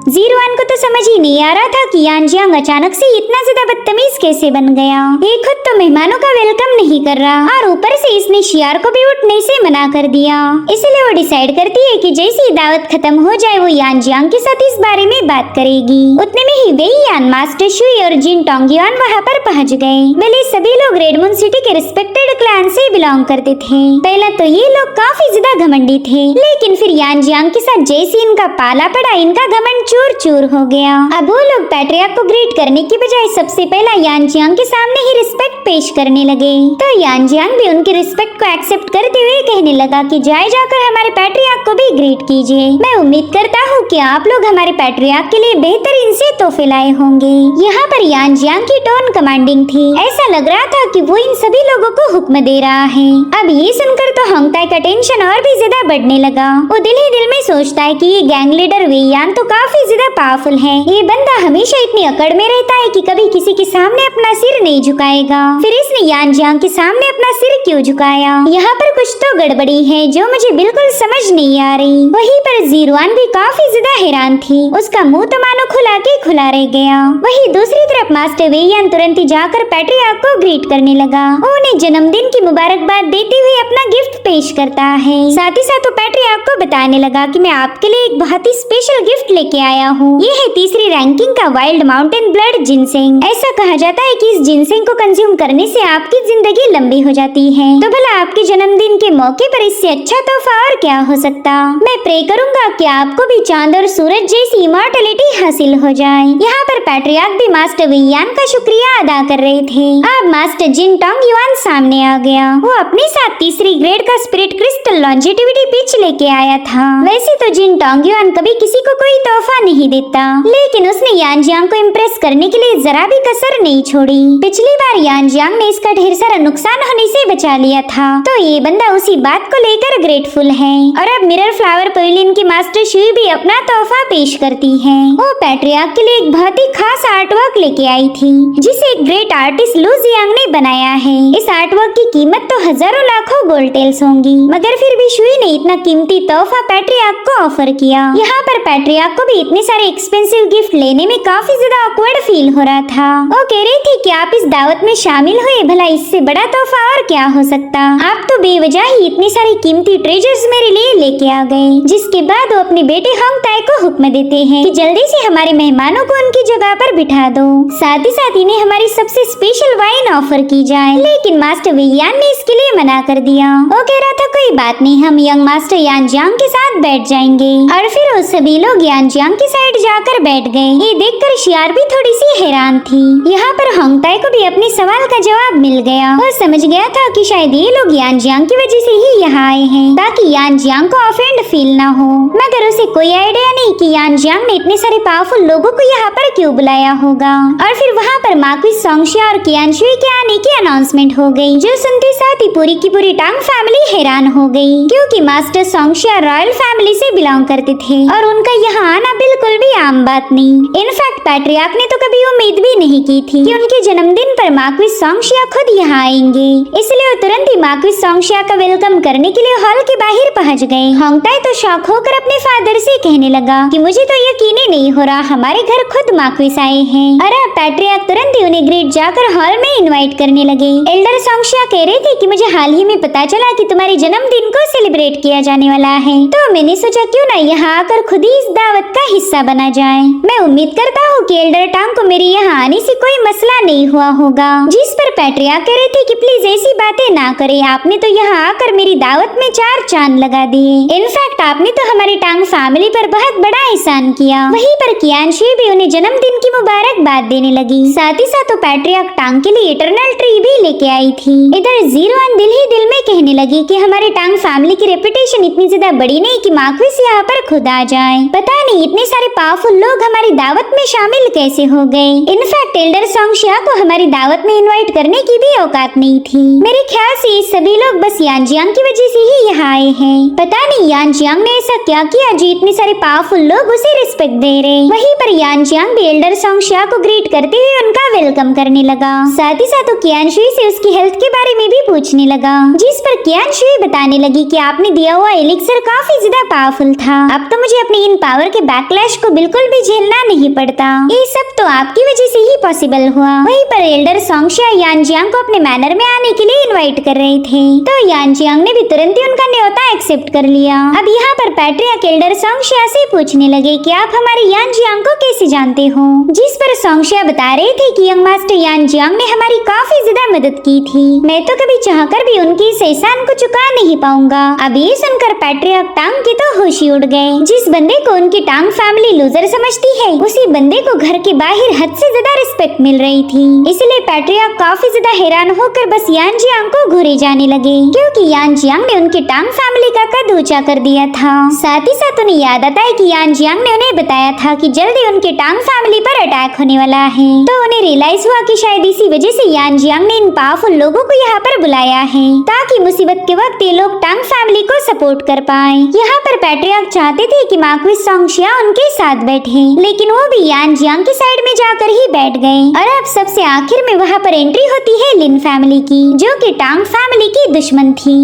जीरोआन को तो समझ ही नहीं आ रहा था कि यान जियांग अचानक से इतना ज्यादा बदतमीज कैसे बन गया। ये खुद तो मेहमानों का वेलकम नहीं कर रहा और ऊपर से इसने शियार को भी उठने से मना कर दिया। इसलिए वो डिसाइड करती है कि जैसे ही दावत खत्म हो जाए वो यान जियांग के साथ इस बारे में बात करेगी। उतने में ही वे यान, मास्टर शुई और जिन टोंगयान वहाँ पर पहुँच गए। भले सभी लोग रेड मून सिटी के रिस्पेक्टेड क्लैन से बिलोंग करते थे। पहला तो ये लोग काफी ज्यादा घमंडी थे, लेकिन फिर यान जियांग के साथ जैसे इनका पाला पड़ा, इनका घमंड चूर चूर हो गया। अब वो लोग पैट्रियार्क को ग्रीट करने की बजाय सबसे पहला यान जियांग के सामने ही रिस्पेक्ट पेश करने लगे। तो यान जियांग भी उनकी रिस्पेक्ट को एक्सेप्ट करते हुए कहने लगा कि जाए जाकर हमारे पैट्रियार्क को भी ग्रीट कीजिए। मैं उम्मीद करता हूँ कि आप लोग हमारे पैट्रियार्क के लिए बेहतरीन से तोहफे लाए होंगे। यहाँ पर यान जियांग की टोन कमांडिंग थी, ऐसा लग रहा था कि वो इन सभी लोगों को हुक्म दे रहा है। अब ये सुनकर तो हंगताई का टेंशन और भी ज्यादा बढ़ने लगा। वो दिल ही दिल में सोचता है कि ये गैंग लीडर वे यान तो काफी ज्यादा पावरफुल है। ये बंदा हमेशा इतनी अकड़ में रहता है कि कभी किसी के सामने अपना सिर नहीं झुकाएगा। फिर इसने यान जियांग के सामने अपना सिर क्यों झुकाया? यहाँ पर कुछ तो गड़बड़ी है जो मुझे बिल्कुल समझ नहीं आ रही। वहीं पर जीरोआन भी काफी ज्यादा हैरान थी, उसका मुंह तो मानो खुला के खुला रह गया। वहीं दूसरी तरफ मास्टर वे यान तुरंत ही जाकर पैट्रियार्क को ग्रीट करने लगा। उन्हें जन्मदिन की मुबारकबाद देते हुए अपना गिफ्ट पेश करता है। साथ ही साथ वो पैट्रियार्क को बताने लगा कि मैं आपके लिए एक बहुत ही स्पेशल गिफ्ट लेके आया हूँ। ये है तीसरी रैंकिंग का वाइल्ड माउंटेन ब्लड जिनसेंग। ऐसा कहा जाता है कि इस जिनसेंग को कंज्यूम करने से आपकी जिंदगी लंबी हो जाती है। तो भला आपके जन्मदिन के मौके पर इससे अच्छा तोहफा और क्या हो सकता। मैं प्रे करूंगा कि आपको भी चांद और सूरज जैसी इमॉर्टलिटी हासिल हो जाए। यहाँ पर पैट्रियार्क भी मास्टर वे यान का शुक्रिया अदा कर रहे थे। अब मास्टर जिन टोंगयान सामने आ गया। वो अपने साथ तीसरी ग्रेड का स्पिरिट क्रिस्टल लॉन्जेटिविटी पिच लेके आया था। वैसे तो जिन टोंगयान कभी किसी को कोई तोहफा नहीं देता, लेकिन उसने यान जियांग को इम्प्रेस करने के लिए जरा भी कसर नहीं छोड़ी। पिछली बार यान जियांग ने इसका ढेर सारा नुकसान होने से बचा लिया था, तो ये बंदा उसी बात को लेकर ग्रेटफुल है। और अब मिरर फ्लावर पवेलियन की मास्टर शुई भी अपना तोहफा पेश करती है। वो पैट्रियार्क के लिए एक बहुत ही खास आर्ट वर्क लेके आई थी, जिसे एक ग्रेट आर्टिस्ट लू जियांग ने बनाया है। इस आर्ट वर्क की कीमत तो हजारों लाखों गोल्ड टेल्स होंगी, मगर फिर भी शुई ने इतना कीमती तोहफा पैट्रियार्क को ऑफर किया। यहाँ पर पैट्रियार्क को भी इतने सारे एक्सपेंसिव गिफ्ट लेने में काफी ज्यादा ऑकवर्ड फील हो रहा था। वो कह रही थी कि आप इस दावत में शामिल हुए, भला इससे बड़ा तोहफा और क्या हो सकता। आप तो बेवजह ही इतनी सारी कीमती ट्रेजर्स मेरे लिए लेके आ गए। जिसके बाद वो अपने बेटे हंगताई को हुक्म देते हैं कि जल्दी से हमारे मेहमानों को उनकी जगह पर बिठा दो, साथ ही साथ इन्हें हमारी सबसे स्पेशल वाइन ऑफर की जाए। लेकिन मास्टर वे यान ने इसके लिए मना कर दिया। वो कह रहा था कोई बात नहीं, हम यंग मास्टर यान जियांग के साथ बैठ जाएंगे। और फिर वो सभी लोग यान जियांग की साइड जाकर बैठ गए। ये देखकर शियार भी थोड़ी सी हैरान थी। यहाँ पर होंगताई को भी अपने सवाल का जवाब मिल गया। वो समझ गया था कि शायद ये लोग यान जियांग की वजह से ही यहाँ आए हैं, ताकि यान जियांग को ऑफेंड फील ना हो। मगर उसे कोई आइडिया नहीं कि यान जियांग ने इतने सारे पावरफुल लोगों को यहाँ पर क्यों बुलाया होगा। और फिर वहाँ पर मार्क्विस सोंगशिया और कियान शुई के आने की अनाउंसमेंट हो गई, जो सुनते साथ ही पूरी की पूरी टांग फैमिली हैरान हो गई, क्योंकि मास्टर सोंगशिया रॉयल फैमिली से बिलोंग करते थे और उनका यहाँ आना बिल्कुल भी आम बात नहीं। इनफैक्ट पैट्रियार्क ने तो कभी उम्मीद भी नहीं की थी कि उनके जन्मदिन पर मार्क्विस सोंगशिया खुद यहाँ आएंगे। इसलिए वो तुरंत ही मार्क्विस सोंगशिया का वेलकम करने के लिए हॉल के बाहर पहुँच गए। होंगताई तो शॉक होकर अपने फादर से कहने लगा कि मुझे तो यकीन ही नहीं हो रहा हमारे घर खुद मार्क्विस आए हैं। और अब पैट्रियार्क तुरंत ही उन्हें ग्रेट जाकर हॉल में इनवाइट करने लगे। एल्डर सोंगशिया कह रहे थे कि मुझे हाल ही में पता चला कि तुम्हारे जन्मदिन को सेलिब्रेट किया जाने वाला है, तो मैंने सोचा क्यों ना यहाँ आकर खुद ही इस दावत का हिस्सा बना जाए। मैं उम्मीद करता हूँ कि एल्डर टांग को मेरे यहाँ आने से कोई मसला नहीं हुआ होगा। जिस पर पैट्रियार्क कह रहे थे कि प्लीज ऐसी बातें ना करें, आपने तो यहाँ आकर मेरी दावत में 4 चांद लगा दिए। इनफैक्ट आपने तो हमारी टांग फैमिली पर बहुत बड़ा एहसान किया। वहीं पर कियान शुई भी उन्हें जन्मदिन की मुबारकबाद देने लगी। साथ ही साथ पैट्रियार्क टांग के लिए इटरनल ट्री भी लेके आई थी। इधर जीरोन दिल ही दिल में कहने लगी कि हमारे टांग फैमिली की रेपुटेशन इतनी ज्यादा बड़ी नहीं कि मार्क्विस यहाँ पर खुद आ जाए। पता नहीं इतने सारे पावरफुल लोग हमारी दावत में शामिल कैसे हो गए। इनफैक्ट एल्डर सोंगशिया को हमारी दावत में इनवाइट करने की भी औकात नहीं थी। मेरे ख्याल से ये सभी लोग बस यान जियांग की वजह से ही यहाँ आए हैं। पता नहीं यान जियांग ने ऐसा क्या किया जो इतने सारे पावरफुल लोग उसे रिस्पेक्ट दे रहे। वहीं पर यान जियांग भी एल्डर सोंगशिया को ग्रीट करते हुए उनका वेलकम करने लगा। साथ ही साथ कियान शुई से उसकी हेल्थ के बारे में भी पूछने लगा, जिस पर कियान शुई बताने लगी कि आपने दिया हुआ एलिक्सर काफी ज्यादा पावरफुल था। अब तो मुझे अपने इन पावर के बैकलैश को बिल्कुल भी झेलना नहीं पड़ता। ये सब तो आपकी वजह से ही पॉसिबल हुआ। वहीं पर एल्डर सोंगशिया यान जियांग को अपने मैनर में आने के लिए इनवाइट कर रहे थे, तो यान जियांग ने भी तुरंत ही उनका न्योता एक्सेप्ट कर लिया। अब यहाँ पर पैट्रियार्क एल्डर सोंगशिया से पूछने लगे कि आप हमारे यान जियांग को कैसे जानते हो, जिस पर सोंगशिया बता रहे थे कि यंग मास्टर यान जियांग ने हमारी काफी ज्यादा मदद की थी। मैं तो कभी चाहकर भी उनकी इस एहसान को चुका नहीं पाऊंगा। अब ये सुनकर पैट्रियार्क टांग के तो होश ही उड़ गए। जिस बंदे को उनकी टांग फैमिली लूजर समझती है, उसी बंदे को घर के बाहर हद से ज्यादा रिस्पेक्ट मिल रही थी। इसलिए पैट्रियार्क काफी ज्यादा हैरान होकर बस यान जियांग को घूरे जाने लगे, क्योंकि यान जियांग ने उनकी टांग फैमिली का कद ऊंचा कर दिया था। साथ ही साथ उन्हें याद आता है कि यान जियांग ने उन्हें बताया था कि जल्दी उनके टांग फैमिली पर अटैक होने वाला है, तो उन्हें रियलाइज हुआ कि शायद इसी वजह से यान जियांग ने इन पावरफुल लोगों को यहाँ पर बुलाया है, ताकि मुसीबत के वक्त ये लोग टांग फैमिली को सपोर्ट कर पाए। यहाँ पर पैट्रियार्क चाहते थे कि मार्क्विस सोंगशिया उनके साथ बैठे, लेकिन वो भी यान जियांग की साइड में जाकर ही बैठ गए। और अब सबसे आखिर में वहाँ पर एंट्री होती है लिन फैमिली की, जो कि टांग फैमिली की दुश्मन थी।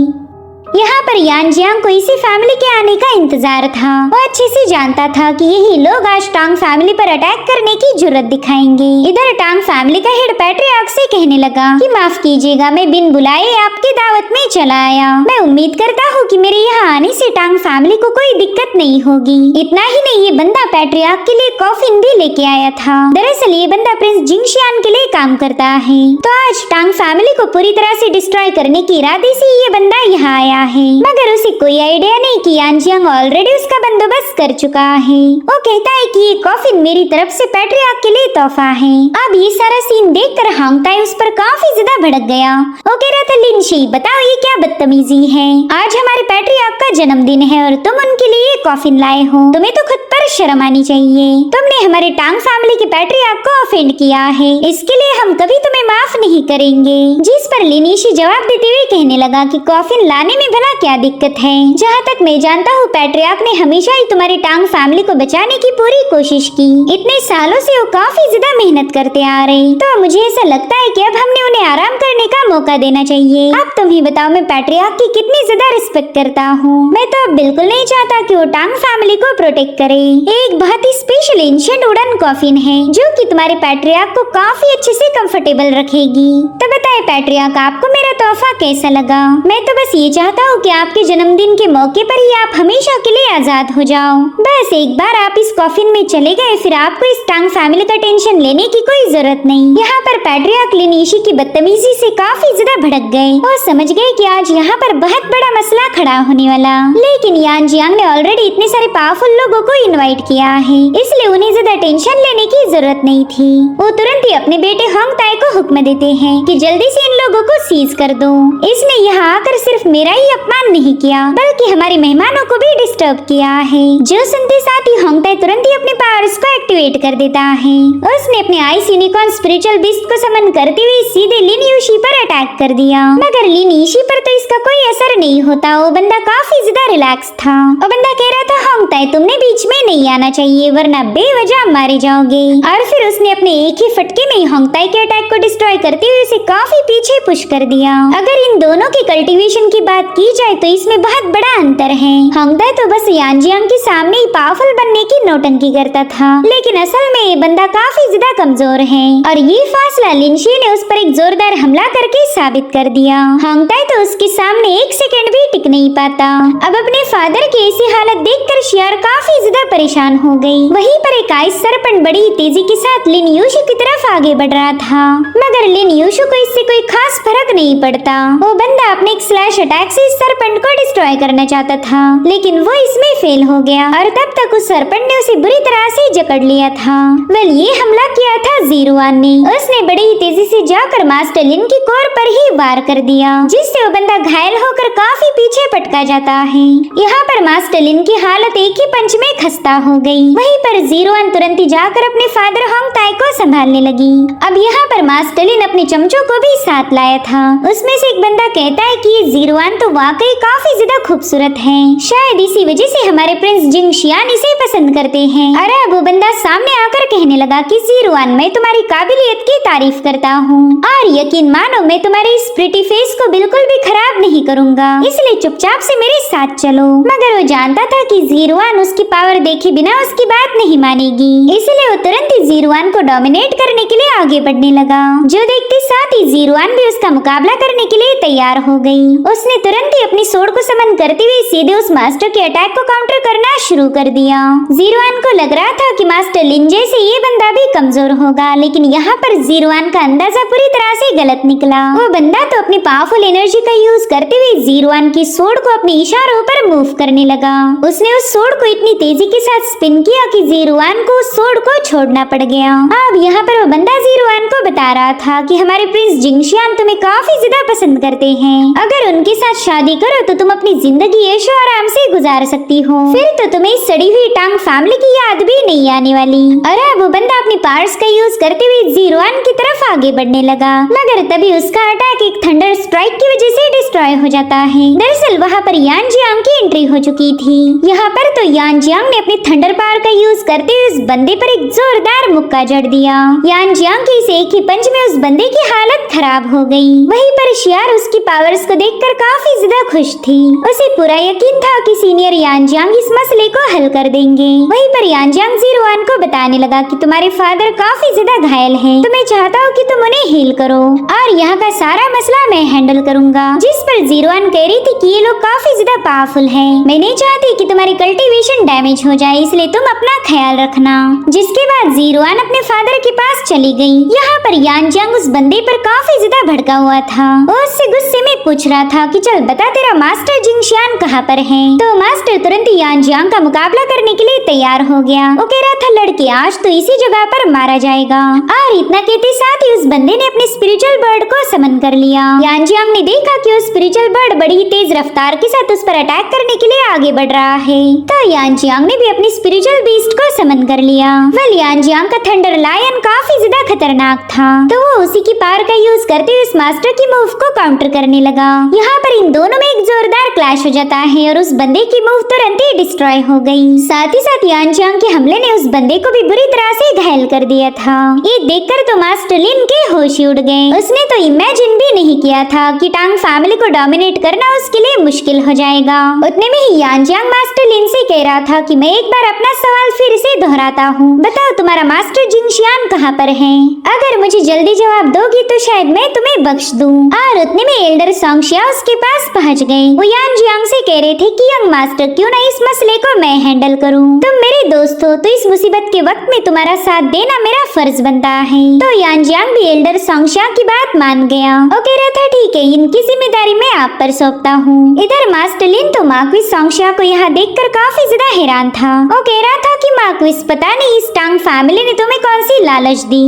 यहाँ पर यान जियांग को इसी फैमिली के आने का इंतजार था। वो अच्छे से जानता था कि यही लोग आज टांग फैमिली पर अटैक करने की जुर्रत दिखाएंगे। इधर टांग फैमिली का हेड पैट्रियार्क से कहने लगा कि माफ कीजिएगा, मैं बिन बुलाए आपकी दावत में चला आया। मैं उम्मीद करता हूँ कि मेरे यहाँ आने से टांग फैमिली को कोई दिक्कत नहीं होगी। इतना ही नहीं, ये बंदा पैट्रियार्क के लिए कॉफिन भी लेके आया था। दरअसल ये बंदा प्रिंस जिंगशियान के लिए काम करता है, तो आज टांग फैमिली को पूरी तरह से डिस्ट्रॉय करने के इरादे से ये बंदा यहाँ आया है। मगर उसे कोई आइडिया नहीं कि यान जियांग ऑलरेडी उसका बंदोबस्त कर चुका है। वो कहता है कि ये कॉफिन मेरी तरफ से पैट्रियार्क के लिए तोहफा है। अब ये सारा सीन देखकर होंगताई उस पर काफी ज्यादा भड़क गया। वो कह रहा था, लिनशी बताओ ये क्या बदतमीजी है, आज हमारे पैट्रियार्क का जन्मदिन है और तुम उनके लिए कॉफिन लाए हो। तुम्हें तो खुद पर शर्म आनी चाहिए। तुमने हमारे टांग फैमिली के पैट्रियार्क को ऑफेंड किया है, इसके लिए हम कभी तुम्हें माफ नहीं करेंगे। जिस पर लिनिशी जवाब देते हुए कहने लगा कि कॉफिन लाने में भला क्या दिक्कत है। जहाँ तक मैं जानता हूँ पैट्रियार्क ने हमेशा ही तुम्हारी टांग फैमिली को बचाने की पूरी कोशिश की। इतने सालों से वो काफी ज्यादा मेहनत करते आ रहे, तो मुझे ऐसा लगता है कि अब हमने उन्हें आराम करने का मौका देना चाहिए। अब तुम ही बताओ, मैं पैट्रियार्क की कितनी ज्यादा रिस्पेक्ट करता हूँ। मैं तो अब बिल्कुल नहीं चाहता कि वो टांग फैमिली को प्रोटेक्ट करे। एक बहुत ही स्पेशल एंशिएंट वुडन कॉफिन है, जो कि तुम्हारे पैट्रियार्क को काफी अच्छे से कंफर्टेबल रखेगी। तो बताए पैट्रियार्क, आपको मेरा तोहफा कैसा लगा? मैं तो बस ये चाहता चाहता हूँ कि आपके जन्मदिन के मौके पर ही आप हमेशा के लिए आजाद हो जाओ। बस एक बार आप इस कॉफिन में चले गए, फिर आपको इस टांग फैमिली का टेंशन लेने की कोई जरूरत नहीं। यहाँ पर पैट्रियार्क लिन यीशी की बदतमीजी से काफी ज्यादा भड़क गए और समझ गए कि आज यहाँ पर बहुत बड़ा मसला खड़ा होने वाला। लेकिन यान जियांग ने ऑलरेडी इतने सारे पावरफुल लोगों को इनवाइट किया है, इसलिए उन्हें ज्यादा टेंशन लेने की जरूरत नहीं थी। वो तुरंत ही अपने बेटे होंग ताई को हुक्म देते हैं कि जल्दी से इन लोगों को सीज कर दो। इसने यहाँ आकर सिर्फ मेरा ही अपमान नहीं किया बल्कि हमारे मेहमानों को भी डिस्टर्ब किया है। जो सुनते साथ ही होंग ताई तुरंत ही अपने पावर्स को एक्टिवेट कर देता है। उसने अपने आइस यूनिकॉर्न स्पिरिचुअल बीस्ट को समन करते हुए सीधे लिन यीशी पर अटैक कर दिया। मगर लिन यीशी पर तो इसका कोई असर नहीं होता। वो बंदा काफी ज्यादा रिलैक्स था। वो बंदा कह रहा था होंग ताई तुमने बीच में नहीं आना चाहिए वरना बेवजह मारे जाओगे। और फिर उसने अपने एक ही फटके में होंग ताई के अटैक को डिस्ट्रॉय करते हुए उसे काफी पीछे पुश कर दिया। अगर इन दोनों की कल्टीवेशन की बात की जाए तो इसमें बहुत बड़ा अंतर है। होंग ताई तो बस यान जियांग के सामने ही पावरफुल बनने की नौटंकी करता था, लेकिन असल में ये बंदा काफी ज्यादा कमजोर है और ये फासला लिन शी ने उस पर एक जोरदार हमला करके साबित कर दिया। होंग ताई तो उसके सामने एक सेकंड भी टिक नहीं पाता। अब अपने फादर की ऐसी हालत देखकर शियार काफी ज्यादा परेशान हो गई। वहीं पर एक आइस सरपंच बड़ी तेजी के साथ लिन यीशी की तरफ आगे बढ़ रहा था, मगर लिन यीशी को इससे कोई खास फर्क नहीं पड़ता। वो बंदा अपने एक स्लैश अटैक से इस सरपंच को डिस्ट्रॉय करना चाहता था, लेकिन वो इसमें फेल हो गया और तब तक उस सरपंच ने उसे बुरी तरह से जकड़ लिया था। वेल ये हमला किया था जीरोआन ने। उसने बड़ी ही तेजी से जाकर मास्टर लिन की कोर पर ही वार कर दिया, जिससे वो बंदा घायल होकर काफी पीछे पटका जाता है। यहाँ पर मास्टर लिन की हालत एक ही पंच में खस्ता हो गई। वहीं पर जीरोआन तुरंत ही जाकर अपने फादर होंग ताई को संभालने लगी। अब यहाँ पर मास्टर लिन अपने चमचों को भी साथ लाया था। उसमें से एक बंदा कहता है कि ये जीरोआन तो वाकई काफी ज्यादा खूबसूरत है, शायद इसी वजह से हमारे प्रिंस जिंग शियान इसे पसंद करते हैं। अरे अब वो बंदा सामने आकर कहने लगा कि जीरोआन मैं तुम्हारी काबिलियत की तारीफ करता हूँ और यकीन मानो मैं तुम्हारे इस प्रिटी फेस को बिल्कुल भी खराब नहीं करूँगा, इसलिए चुपचाप से मेरे साथ चलो। मगर वो जानता था कि जीरोआन उसकी पावर देखे बिना उसकी बात नहीं मानेगी, इसलिए वो तुरंत ही जीरोआन को डोमिनेट करने के लिए आगे बढ़ने लगा। जो देखते साथ ही जीरोआन भी उसका मुकाबला करने के लिए तैयार हो गई। उसने तुरंत ही अपनी सोड को समन करते हुए सीधे उस मास्टर के अटैक को काउंटर करना शुरू कर दिया। जीरोआन को लग रहा था कि मास्टर लिन जैसे ये बंदा भी कमजोर होगा, लेकिन यहाँ पर जीरोआन का अंदाजा पूरी तरह से गलत निकला। वो बंदा तो अपनी पावरफुल एनर्जी का यूज करते हुए जीरोआन की सोड को अपने इशारों पर मूव करने लगा। उसने उस सोड को इतनी तेजी के साथ स्पिन किया कि जीरोआन को उस सोड को छोड़ना पड़ गया। अब यहाँ पर वो बंदा जीरोआन को बता रहा था कि हमारे प्रिंस जिंग शियान तुम्हें काफी ज्यादा पसंद करते हैं, अगर उनके साथ शादी करो तो तुम अपनी जिंदगी ऐशो आराम से गुजार सकती हो, फिर तो तुम्हें इस सड़ी हुई टांग फैमिली की याद भी नहीं आने वाली। अरे वो बंदा अपनी पावर्स का यूज करते हुए जीरोआन की तरफ आगे बढ़ने लगा, मगर तभी उसका अटैक एक थंडर स्ट्राइक की वजह से डिस्ट्रॉय हो जाता है। दरअसल वहाँ पर यान जियांग की एंट्री हो चुकी थी। यहाँ पर तो यान जियांग ने अपने थंडर पावर का यूज करते हुए उस बंदे पर एक जोरदार मुक्का जड़ दिया। यान जियांग के इस एक ही पंच में उस बंदे की हालत खराब हो गई। वहीं पर शियार उसकी पावर्स को देखकर काफी ज्यादा खुश थी। उसे पूरा यकीन था कि सीनियर यान जियांग इस मसले को हल कर देंगे। वहीं पर यान जियांग जीरोआन को बताने लगा कि तुम्हारे फादर काफी ज्यादा घायल हैं, तो मैं चाहता हूँ कि तुम उन्हें हील करो और यहाँ का सारा मसला मैं हैंडल करूँगा। जिस पर जीरोआन कह रही थी कि ये लोग काफी ज्यादा पावरफुल हैं, मैं नहीं चाहती कि तुम्हारी कल्टीवेशन डैमेज हो जाए, इसलिए तुम अपना ख्याल रखना। जिसके बाद जीरोआन अपने फादर के पास चली गई। यहाँ पर यान जियांग उस बंदे पर काफी ज्यादा भड़का हुआ था। वो उससे गुस्से में पूछ रहा था कि चल बता तेरा मास्टर जिंग शियान कहाँ पर है। तो मास्टर तुरंत ही यान जियांग का मुकाबला करने के लिए तैयार हो गया। वो कह रहा था लड़के आज तो इसी जगह पर मारा जाएगा। और इतना कहते साथ ही उस बंदे ने अपने स्पिरिचुअल बर्ड को समन कर लिया। यान जियांग ने देखा कि वो स्पिरिचुअल बर्ड बड़ी ही तेज रफ्तार के साथ उस पर अटैक करने के लिए आगे बढ़ रहा है। तो यान जियांग ने भी अपनी स्पिरिचुअल बीस्ट को समन कर लिया। वेल यान जियांग का थंडर लायन काफी ज्यादा खतरनाक था, तो वो उसी की पावर का यूज करते हुए उस मास्टर की मूव को काउंटर करने लगा। यहाँ पर इन दोनों में एक जोरदार क्लैश हो जाता है और उस बंदे की मूव तुरंत ही डिस्ट्रॉय हो गई। साथ ही साथ यान जियांग के हमले ने उस बंदे को भी बुरी तरह से घायल कर दिया था। ये देखकर तो मास्टर लिन के होश उड़ गए। उसने तो इमेजिन भी नहीं किया था कि टांग फैमिली को डोमिनेट करना उसके लिए मुश्किल हो जाएगा। उतने में ही यानजियांग मास्टर लिन से कह रहा था कि मैं एक बार अपना सवाल फिर से दोहराता हूँ, बताओ तुम्हारा मास्टर जिंगशियान कहाँ पर है? अगर मुझे जल्दी जवाब दोगी तो शायद मैं तुम्हें बख्श दूं। और उतने में एल्डर सोंगशिया उसके पास पहुँच गए। वो यानजियांग से कह रहे थे कि यंग मास्टर क्यों ना इस मसले को मैं हैंडल करूं। तुम मेरे दोस्त हो तो इस मुसीबत के वक्त में तुम्हारा साथ देना मेरा फर्ज बनता है। तो यानजियांग भी एल्डर सोंगशिया की बात मान गया। वो कह रहा था ठीक है, इनकी जिम्मेदारी मैं आप पर सौंपता हूँ। इधर मास्टर लिन तो मार्क्विस सोंगशिया को यहाँ देखकर काफी ज्यादा हैरान था। वो कह रहा था कि मार्क्विस पता नहीं इस टांग फैमिली ने तुम्हें कौन सी लालच दी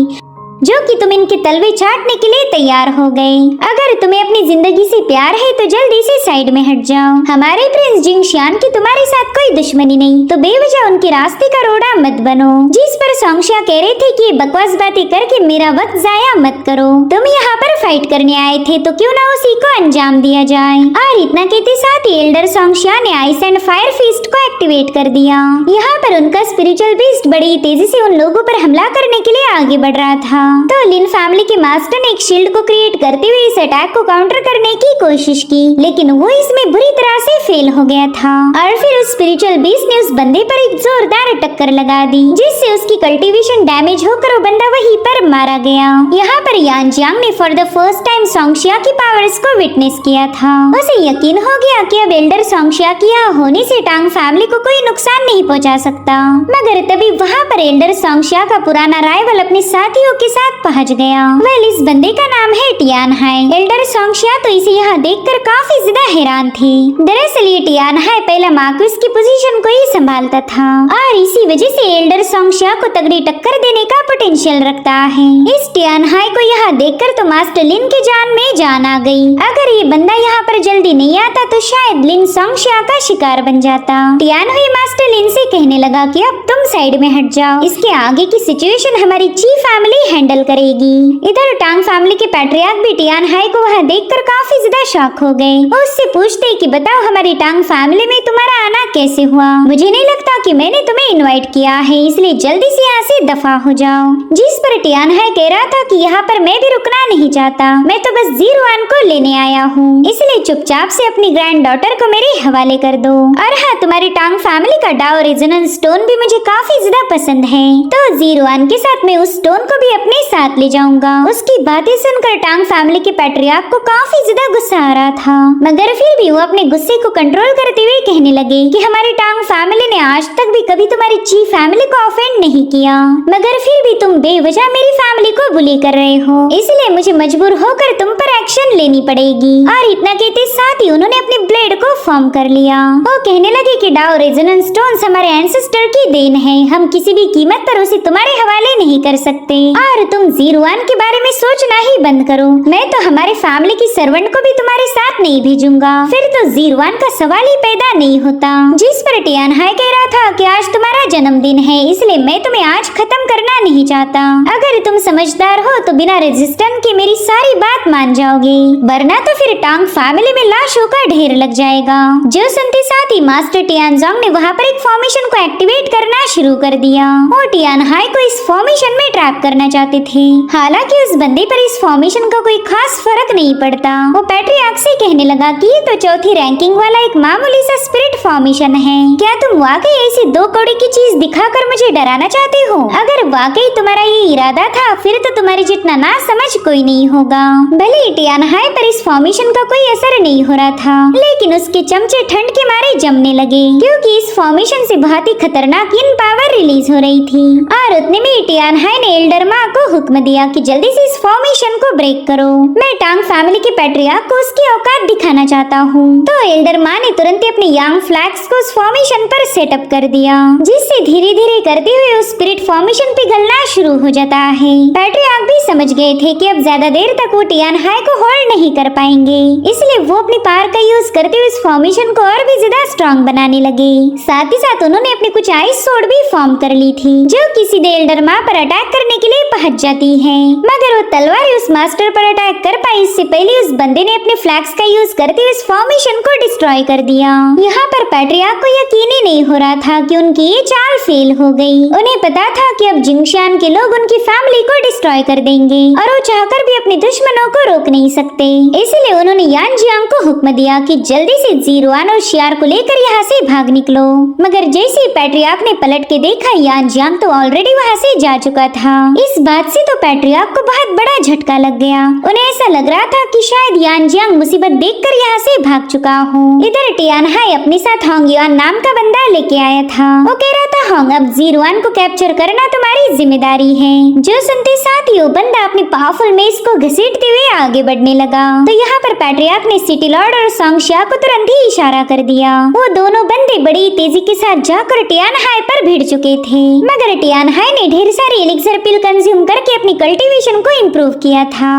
जो कि तुम इनके तलवे चाटने के लिए तैयार हो गए। अगर तुम्हें अपनी जिंदगी से प्यार है तो जल्दी से साइड में हट जाओ। हमारे प्रिंस जिंगशियान की तुम्हारे साथ कोई दुश्मनी नहीं, तो बेवजह उनके रास्ते का रोड़ा मत बनो। जिस पर सोंगशिया कह रहे थे कि बकवास बातें करके मेरा वक्त जाया मत करो। तुम यहाँ पर फाइट करने आए थे तो क्यों ना उसी को अंजाम दिया जाए। और इतना कहते साथ ही एल्डर सोंगशिया ने आइस एंड फायर फिस्ट को एक्टिवेट कर दिया। यहाँ पर उनका स्पिरिचुअल बीस्ट बड़ी तेजी से उन लोगों पर हमला करने के लिए आगे बढ़ रहा था। तो लिन फैमिली के मास्टर ने एक शील्ड को क्रिएट करते हुए इस अटैक को काउंटर करने की कोशिश की, लेकिन वो इसमें बुरी तरह से फेल हो गया था। और फिर उस स्पिरिचुअल बीस्ट ने उस बंदे पर एक जोरदार टक्कर लगा दी, जिससे उसकी कल्टीवेशन डैमेज होकर वो बंदा वहीं पर मारा गया। यहाँ पर यानजियांग ने फॉर द फर्स्ट टाइम सोंगशिया की पावर्स को विटनेस किया था। उसे यकीन हो गया कि अब एल्डर सोंगशिया की यहाँ होने से टांग फैमिली को कोई नुकसान नहीं पहुँचा सकता। मगर तभी वहाँ पर एल्डर सोंगशिया का पुराना राइवल अपने साथियों के साथ पहुंच गया। वेल, इस बंदे का नाम है टियान हाई। एल्डर सोंगशिया तो इसे यहाँ देखकर काफी ज्यादा हैरान थी। दरअसल ये टियान हाई पहला मार्क्विस की पोजीशन को ही संभालता था और इसी वजह से एल्डर सोंगशिया को तगड़ी टक्कर देने का पोटेंशियल रखता है। इस टियान हाई को यहाँ देखकर तो मास्टर लिन के जान में जान आ गई। अगर ये बंदा यहाँ पर जल्दी नहीं आता तो शायद लिन सोंगशिया का शिकार बन जाता। टियान हाई मास्टर लिन से कहने लगा कि अब तुम साइड में हट जाओ, इसके आगे की सिचुएशन हमारी ची फैमिली हैंडल करेगी। इधर टांग फैमिली के पैट्रियार्क भी टियान हाई को वहाँ देखकर काफी ज्यादा शॉक हो गए। वो उससे पूछते कि बताओ हमारी टांग फैमिली में तुम्हारा आना कैसे हुआ? मुझे नहीं लगता कि मैंने तुम्हें इनवाइट किया है, इसलिए जल्दी से यहाँ से दफा हो जाओ। जिस पर टियान हाई कह रहा था कि यहाँ पर मैं भी रुकना नहीं चाहता, मैं तो बस जीरुआन को लेने आया हूँ, इसलिए चुपचाप से अपनी ग्रैंड डॉटर को मेरे हवाले कर दो। और हाँ, तुम्हारी टांग फैमिली का डाओ रेजोनेंस स्टोन भी मुझे काफी ज्यादा पसंद है, तो जीरुआन के साथ मैं उस स्टोन को भी अपने साथ ले जाऊंगा। उसकी बातें सुनकर टांग फैमिली के पैट्रियार्क को काफी ज्यादा गुस्सा आ रहा था, मगर फिर भी वो अपने गुस्से को कंट्रोल करते हुए कहने लगे कि हमारी टांग फैमिली ने आज तक भी कभी तुम्हारी ची फैमिली को ऑफेंड नहीं किया, मगर फिर भी तुम बेवजह मेरी फैमिली को बुली कर रहे हो, इसलिए मुझे मजबूर होकर तुम पर एक्शन लेनी पड़ेगी। और इतना कहते साथ ही उन्होंने अपने ब्लेड को फॉर्म कर लिया। वो कहने लगे कि डाओ रेजोनेंस स्टोन्स हमारे एंसेस्टर की देन है, हम किसी भी कीमत पर उसे तुम्हारे हवाले नहीं कर सकते। और तुम जीरुआन के बारे में सोचना ही बंद करो, मैं तो हमारे फैमिली की सर्वेंट को भी तुम्हारे साथ नहीं भेजूंगा, फिर तो जीरुआन का सवाल ही पैदा नहीं होता। जिस पर टियान हाई कह रहा था कि आज तुम्हारा जन्मदिन है, इसलिए मैं तुम्हें आज खत्म करना नहीं चाहता। अगर तुम समझदार हो तो बिना रेजिस्टेंस के मेरी सारी बात मान जाओगे, वरना तो फिर टांग फैमिली में लाशों का ढेर लग जाएगा। जो सुनते साथ ही मास्टर टियानजोंग ने वहाँ पर एक फॉर्मेशन को एक्टिवेट करना शुरू कर दिया। वो टियान हाई को इस फॉर्मेशन में ट्रैप करना चाहते थे। हालांकि उस बंदे पर इस फॉर्मेशन का कोई खास फर्क नहीं पड़ता। वो पैट्रियार्क से कहने लगा कि ये तो चौथी रैंकिंग वाला एक मामूली सा स्पिरिट फॉर्मेशन है, क्या तुम वाकई ऐसी दो कौड़ी की चीज दिखाकर मुझे डराना चाहते हो? अगर वाकई तुम्हारा ये इरादा था फिर तो तुम्हारे जितना ना समझ कोई नहीं होगा। भले टियान हाई पर इस फॉर्मेशन का कोई असर नहीं हो रहा था, लेकिन उसके चमचे ठंड के मारे जमने लगे, क्योंकि इस फॉर्मेशन से बहुत ही खतरनाक इन पावर रिलीज हो रही थी। और उतने में टियान हाई ने एल्डर माँ को हुक्म दिया कि जल्दी से इस फॉर्मेशन को ब्रेक करो, मैं टांग फैमिली के पैट्रियार्क को उसकी औकात दिखाना चाहता हूँ। तो एल्डर माँ ने तुरंत अपने यांग फ्लैग्स को उस फॉर्मेशन पर सेटअप कर दिया, जिससे धीरे धीरे करते हुए उस स्पिरिट फॉर्मेशन पिघलना शुरू हो जाता है। पैट्रियार्क भी समझ गए थे कि अब ज्यादा देर तक वो टियान हाई को होल्ड नहीं कर पाएंगे, इसलिए वो अपनी पावर का यूज करते हुए इस फॉर्मेशन को और भी ज्यादा स्ट्रॉन्ग बनाने लगे। साथ ही साथ उन्होंने अपने कुछ आइस सोर्ड भी फॉर्म कर ली थी, जो कि सीधे एल्डर माँ पर अटैक करने के लिए पहुंच जाती है। मगर वो तलवार उस मास्टर पर अटैक कर पाई इससे पहले उस बंदे ने अपने फ्लैग्स का यूज करते हुए इस फॉर्मेशन को डिस्ट्रॉय कर दिया। यहाँ पर पैट्रियार्क को यकीन ही नहीं हो रहा था कि उनकी ये चाल फेल हो गई। उन्हें पता था कि अब जिंगशान के लोग उनकी फैमिली को डिस्ट्रॉय कर देंगे और वो चाहकर भी अपने दुश्मनों को रोक नहीं सकते। इसलिए उन्होंने यान जियांग को हुक्म दिया कि जल्दी से जीरोआन और शियार को लेकर यहाँ से भाग निकलो। मगर जैसे ही पैट्रियार्क ने पलट के देखा, यान जियांग तो ऑलरेडी वहाँ से जा चुका था। इस बात से तो पैट्रियार्क को बहुत बड़ा झटका लग गया। उन्हें ऐसा लग रहा था कि शायद यान जियांग मुसीबत देखकर यहाँ से भाग चुका हो। इधर टियान हाई अपने साथ होंग युआन नाम का बंदा लेके आया था। वो कह रहा था, होंग अब जीरोआन को कैप्चर करना तुम्हारी जिम्मेदारी है। जो सुनते साथ ही वो बंदा अपनी पावरफुल मेस को घसीटते हुए आगे बढ़ने लगा। तो यहाँ पर पैट्रियार्क ने सिटी लॉर्ड और सांगशिया को तुरंत ही इशारा कर दिया। वो दोनों बंदे बड़ी तेजी के साथ जाकर टियान हाई पर भिड़ चुके थे। मगर टियान हाई ने ढेर सारी एलिक्सर पिल कंज्यूम करके अपनी कल्टीवेशन को इम्प्रूव किया था,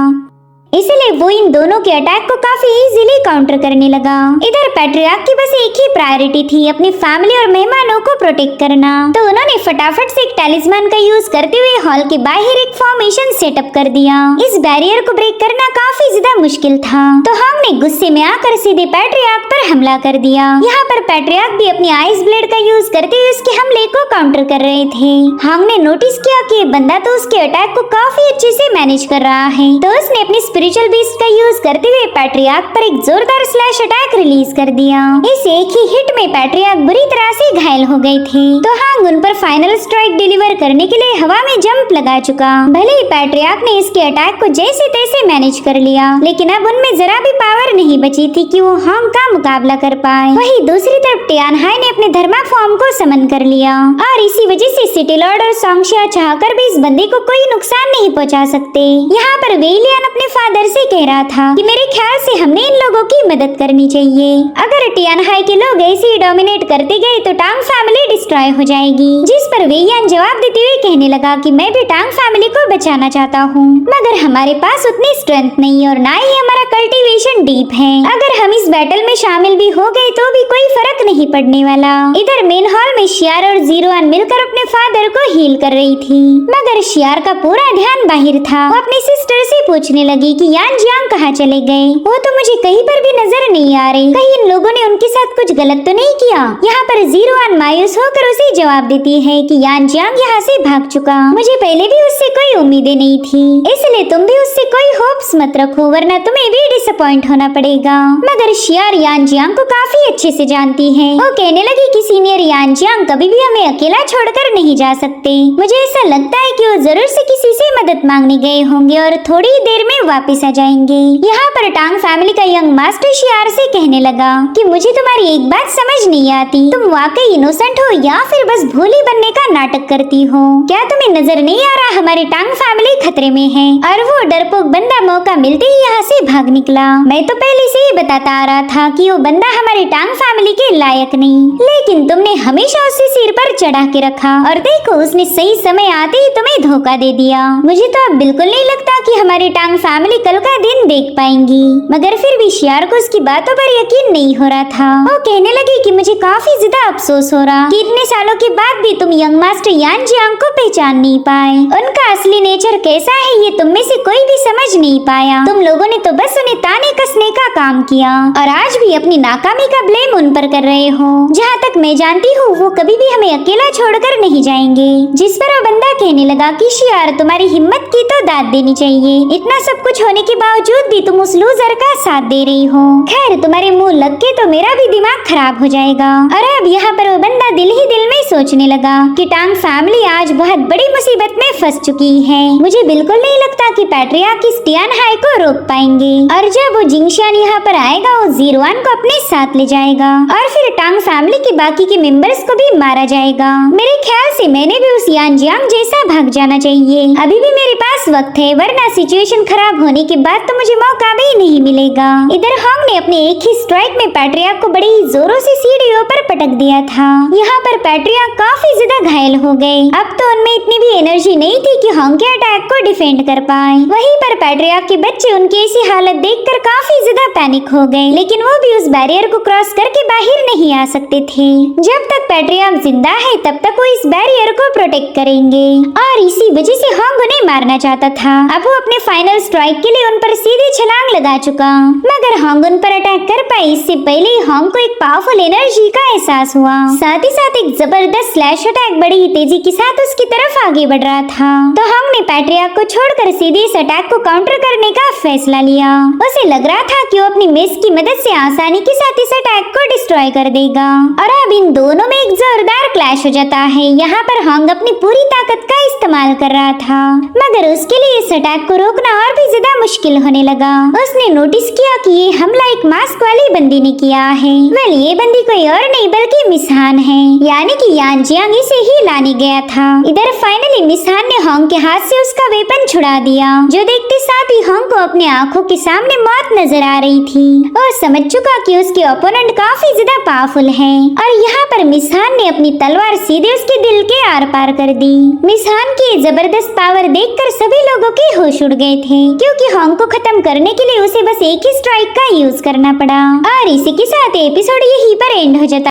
इसलिए वो इन दोनों के अटैक को काफी इजीली काउंटर करने लगा। इधर पैट्रियार्क की बस एक ही प्रायोरिटी थी, अपनी फैमिली और मेहमानों को प्रोटेक्ट करना। तो उन्होंने फटाफट से एक टैलिस्मान का यूज करते हुए हॉल के बाहर एक फॉर्मेशन सेटअप कर दिया। इस बैरियर को ब्रेक करना काफी ज्यादा मुश्किल था, तो हम ने गुस्से में आकर सीधे पैट्रियार्क पर हमला कर दिया। यहाँ पर पैट्रियार्क भी अपनी आइस ब्लेड का यूज करते हुए उसके हमले को काउंटर कर रहे थे। हांग ने नोटिस किया कि ये बंदा तो उसके अटैक को काफी अच्छे से मैनेज कर रहा है, तो उसने अपनी स्पिरिचुअल बीस्ट का यूज करते हुए पैट्रियार्क पर एक जोरदार स्लैश अटैक रिलीज कर दिया। इस एक ही हिट में पैट्रियार्क बुरी तरह से घायल हो गए थे, तो हांग उन पर फाइनल स्ट्राइक डिलीवर करने के लिए हवा में जंप लगा चुका। भले ही पैट्रियार्क ने इसके अटैक को जैसे तैसे मैनेज कर लिया, लेकिन अब उनमें जरा भी पावर नहीं बची थी कि वो हांग का मुकाबला कर पाए। वहीं दूसरी तरफ टियान हाई ने अपने धर्मा फॉर्म को समन कर लिया और इसी वजह से सिटी लॉर्ड और सांगशिया चाहकर भी इस बंदे को कोई नुकसान नहीं पहुंचा सकते। यहाँ पर वेलियान अपने फादर से कह रहा था कि मेरे ख्याल से हमने इन लोगों की मदद करनी चाहिए। अगर टियान हाई के लोग ऐसे ही डोमिनेट करते गए तो टांग फैमिली डिस्ट्रॉय हो जाएगी। जिस पर वेलियान जवाब देते हुए कहने लगा कि मैं भी टांग फैमिली को बचाना चाहता हूँ, मगर हमारे पास उतनी स्ट्रेंथ नहीं और ना ही हमारा कल्टीवेशन डीप है। अगर हम इस बैटल में शामिल भी हो गए तो भी कोई फर्क नहीं पड़ने वाला। इधर मेन हॉल में शियार और जीरोआन मिलकर अपने फादर को हील कर रही थी, मगर शियार का पूरा ध्यान बाहर था। वो अपनी सिस्टर से पूछने लगी कि यान जियांग कहाँ चले गए? वो तो मुझे कहीं पर भी नजर नहीं आ रही, कहीं इन लोगों ने उनके साथ कुछ गलत तो नहीं किया? यहाँ पर जीरोआन मायूस होकर उसे जवाब देती है कि यान जियांग यहाँ से भाग चुका, मुझे पहले भी उससे कोई उम्मीदें नहीं थी, इसलिए तुम भी उससे कोई होप्स मत रखो, वरना तुम्हें भी डिसअपॉइंट होना पड़ेगा। मगर शियार यान जियांग को काफी अच्छे से जानती है। वो कहने लगी कि सीनियर यान जियांग कभी भी हमें अकेला छोड़कर नहीं जा सकते। मुझे ऐसा लगता है कि वो जरूर से किसी से मदद मांगने गए होंगे और थोड़ी ही देर में वापस आ जाएंगे। यहाँ पर टांग फैमिली का यंग मास्टर शियार से कहने लगा कि मुझे तुम्हारी एक बात समझ नहीं आती, तुम वाकई इनोसेंट हो या फिर बस भोली बनने का नाटक करती हो? क्या तुम्हें नजर नहीं आ रहा हमारी टांग फैमिली खतरे में है? और वो डरपोक बंदा मौका मिलते ही यहाँ से भाग निकला। मैं तो पहले से ही बताता आ रहा था कि वो बंदा हमारी टांग फैमिली के लायक नहीं, लेकिन तुमने हमेशा उसे सिर पर चढ़ा के रखा और देखो उसने सही समय आते ही तुम्हें धोखा दे दिया। मुझे तो अब बिल्कुल नहीं लगता कि हमारी टांग फैमिली कल का दिन देख पाएंगी। मगर फिर भी शियार को उसकी बातों पर यकीन नहीं हो रहा था। वो कहने लगी कि मुझे काफी ज्यादा अफसोस हो रहा कि इतने सालों के बाद भी तुम यंग मास्टर यान जियांग को पहचान नहीं पाए। उनका असली नेचर कैसा है ये तुम में से कोई भी समझ नहीं पाया। तुम लोगों ने तो बस उन्हें ताने कसने का काम किया और आज भी अपनी नाकामी का ब्लेम उन पर कर रहे हो। जहाँ तक मैं जानती हूँ वो कभी भी हमें अकेला छोड़कर नहीं जाएंगे। जिस पर वो बंदा कहने लगा कि शियार तुम्हारी हिम्मत की तो दाद देनी चाहिए, इतना सब कुछ होने के बावजूद भी तुम उस लूजर का साथ दे रही हो। खैर तुम्हारे मुंह लग के तो मेरा भी दिमाग खराब हो जाएगा। और अब यहाँ पर वो बंदा दिल ही दिल में सोचने लगा कि टांग फैमिली आज बहुत बड़ी मुसीबत में फंस चुकी है। मुझे बिल्कुल नहीं लगता कि पैट्रियार्क इस टियान हाई को रोक पाएंगे और जब वो जिंगशान यहाँ पर आएगा वो जीरोआन को अपने साथ ले जाएगा और फिर टांग फैमिली के बाकी के मेंबर्स को भी मारा जाएगा। मेरे ख्याल से मैंने भी उस यान जियांग जैसा भाग जाना चाहिए। अभी भी मेरे पास वक्त है, वरना सिचुएशन सिचुएशन खराब होने के बाद तो मुझे मौका भी नहीं मिलेगा। इधर हॉन्ग ने अपने एक ही स्ट्राइक में पैट्रियार्क को बड़ी ही जोरों से सीढ़ियों पर पटक दिया था। यहाँ पर पैट्रियार्क काफी ज्यादा घायल हो गए। अब तो उनमें इतनी भी एनर्जी नहीं थी कि हॉन्ग के अटैक को डिफेंड कर पाए। वहीं पर पैट्रियार्क के बच्चे उनकी ऐसी हालत देखकर काफी ज्यादा पैनिक हो गए, लेकिन वो भी उस बैरियर को क्रॉस करके बाहर नहीं आ सकते थे। जब तक पैट्रियार्क जिंदा है तब तक वो इस बैरियर को प्रोटेक्ट करेंगे और इसी वजह से हॉन्ग उन्हें मारना चाहता था। अब वो अपने फाइनल स्ट्राइक के लिए उन पर सीधे छलांग लगा चुका, मगर हॉन्ग उन पर अटैक कर पाए इससे पहले ही हॉन्ग को एक पावरफुल एनर्जी का एहसास हुआ। साथ ही साथ एक जबरदस्त स्लैश अटैक बड़ी ही तेजी के साथ उसकी तरफ आगे बढ़ रहा था। तो हॉन्ग ने पैट्रियार्क को छोड़कर सीधे इस अटैक को काउंटर करने का फैसला लिया। उसे लग रहा था कि वो अपनी मिस की मदद से आसानी के साथ इस अटैक को डिस्ट्रॉय कर देगा और अब इन दोनों में एक जोरदार क्लैश हो जाता है। यहाँ पर हॉन्ग अपनी पूरी ताकत का इस्तेमाल कर रहा था, मगर उसके लिए इस अटैक को रोकना और भी ज्यादा मुश्किल होने लगा। उसने नोटिस किया कि ये हमला एक मास्क वाली बंदी ने किया है। वेल, ये बंदी कोई और नहीं बल्कि मिसहान है, यानी कि यान जियांग इसे ही लाने गया था। इधर फाइनली मिसहान ने हॉन्ग के हाथ से उसका वेपन छुड़ा दिया, जो देखते साथ ही हॉन्ग को अपने आंखों के सामने मौत नजर आ रही थी। और समझ चुका कि उसके ओपोनेंट काफी ज्यादा पावरफुल है और यहाँ पर मिसहान ने अपनी तलवार सीधे उसके दिल के आर पार कर दी। मिसहान की जबरदस्त पावर देखकर सभी लोगों के होश उड़ गए थे, क्योंकि हॉन्ग को खत्म करने के लिए उसे बस एक ही स्ट्राइक का यूज करना पड़ा। और इसी के साथ एपिसोड यहीं पर एंड हो जाता।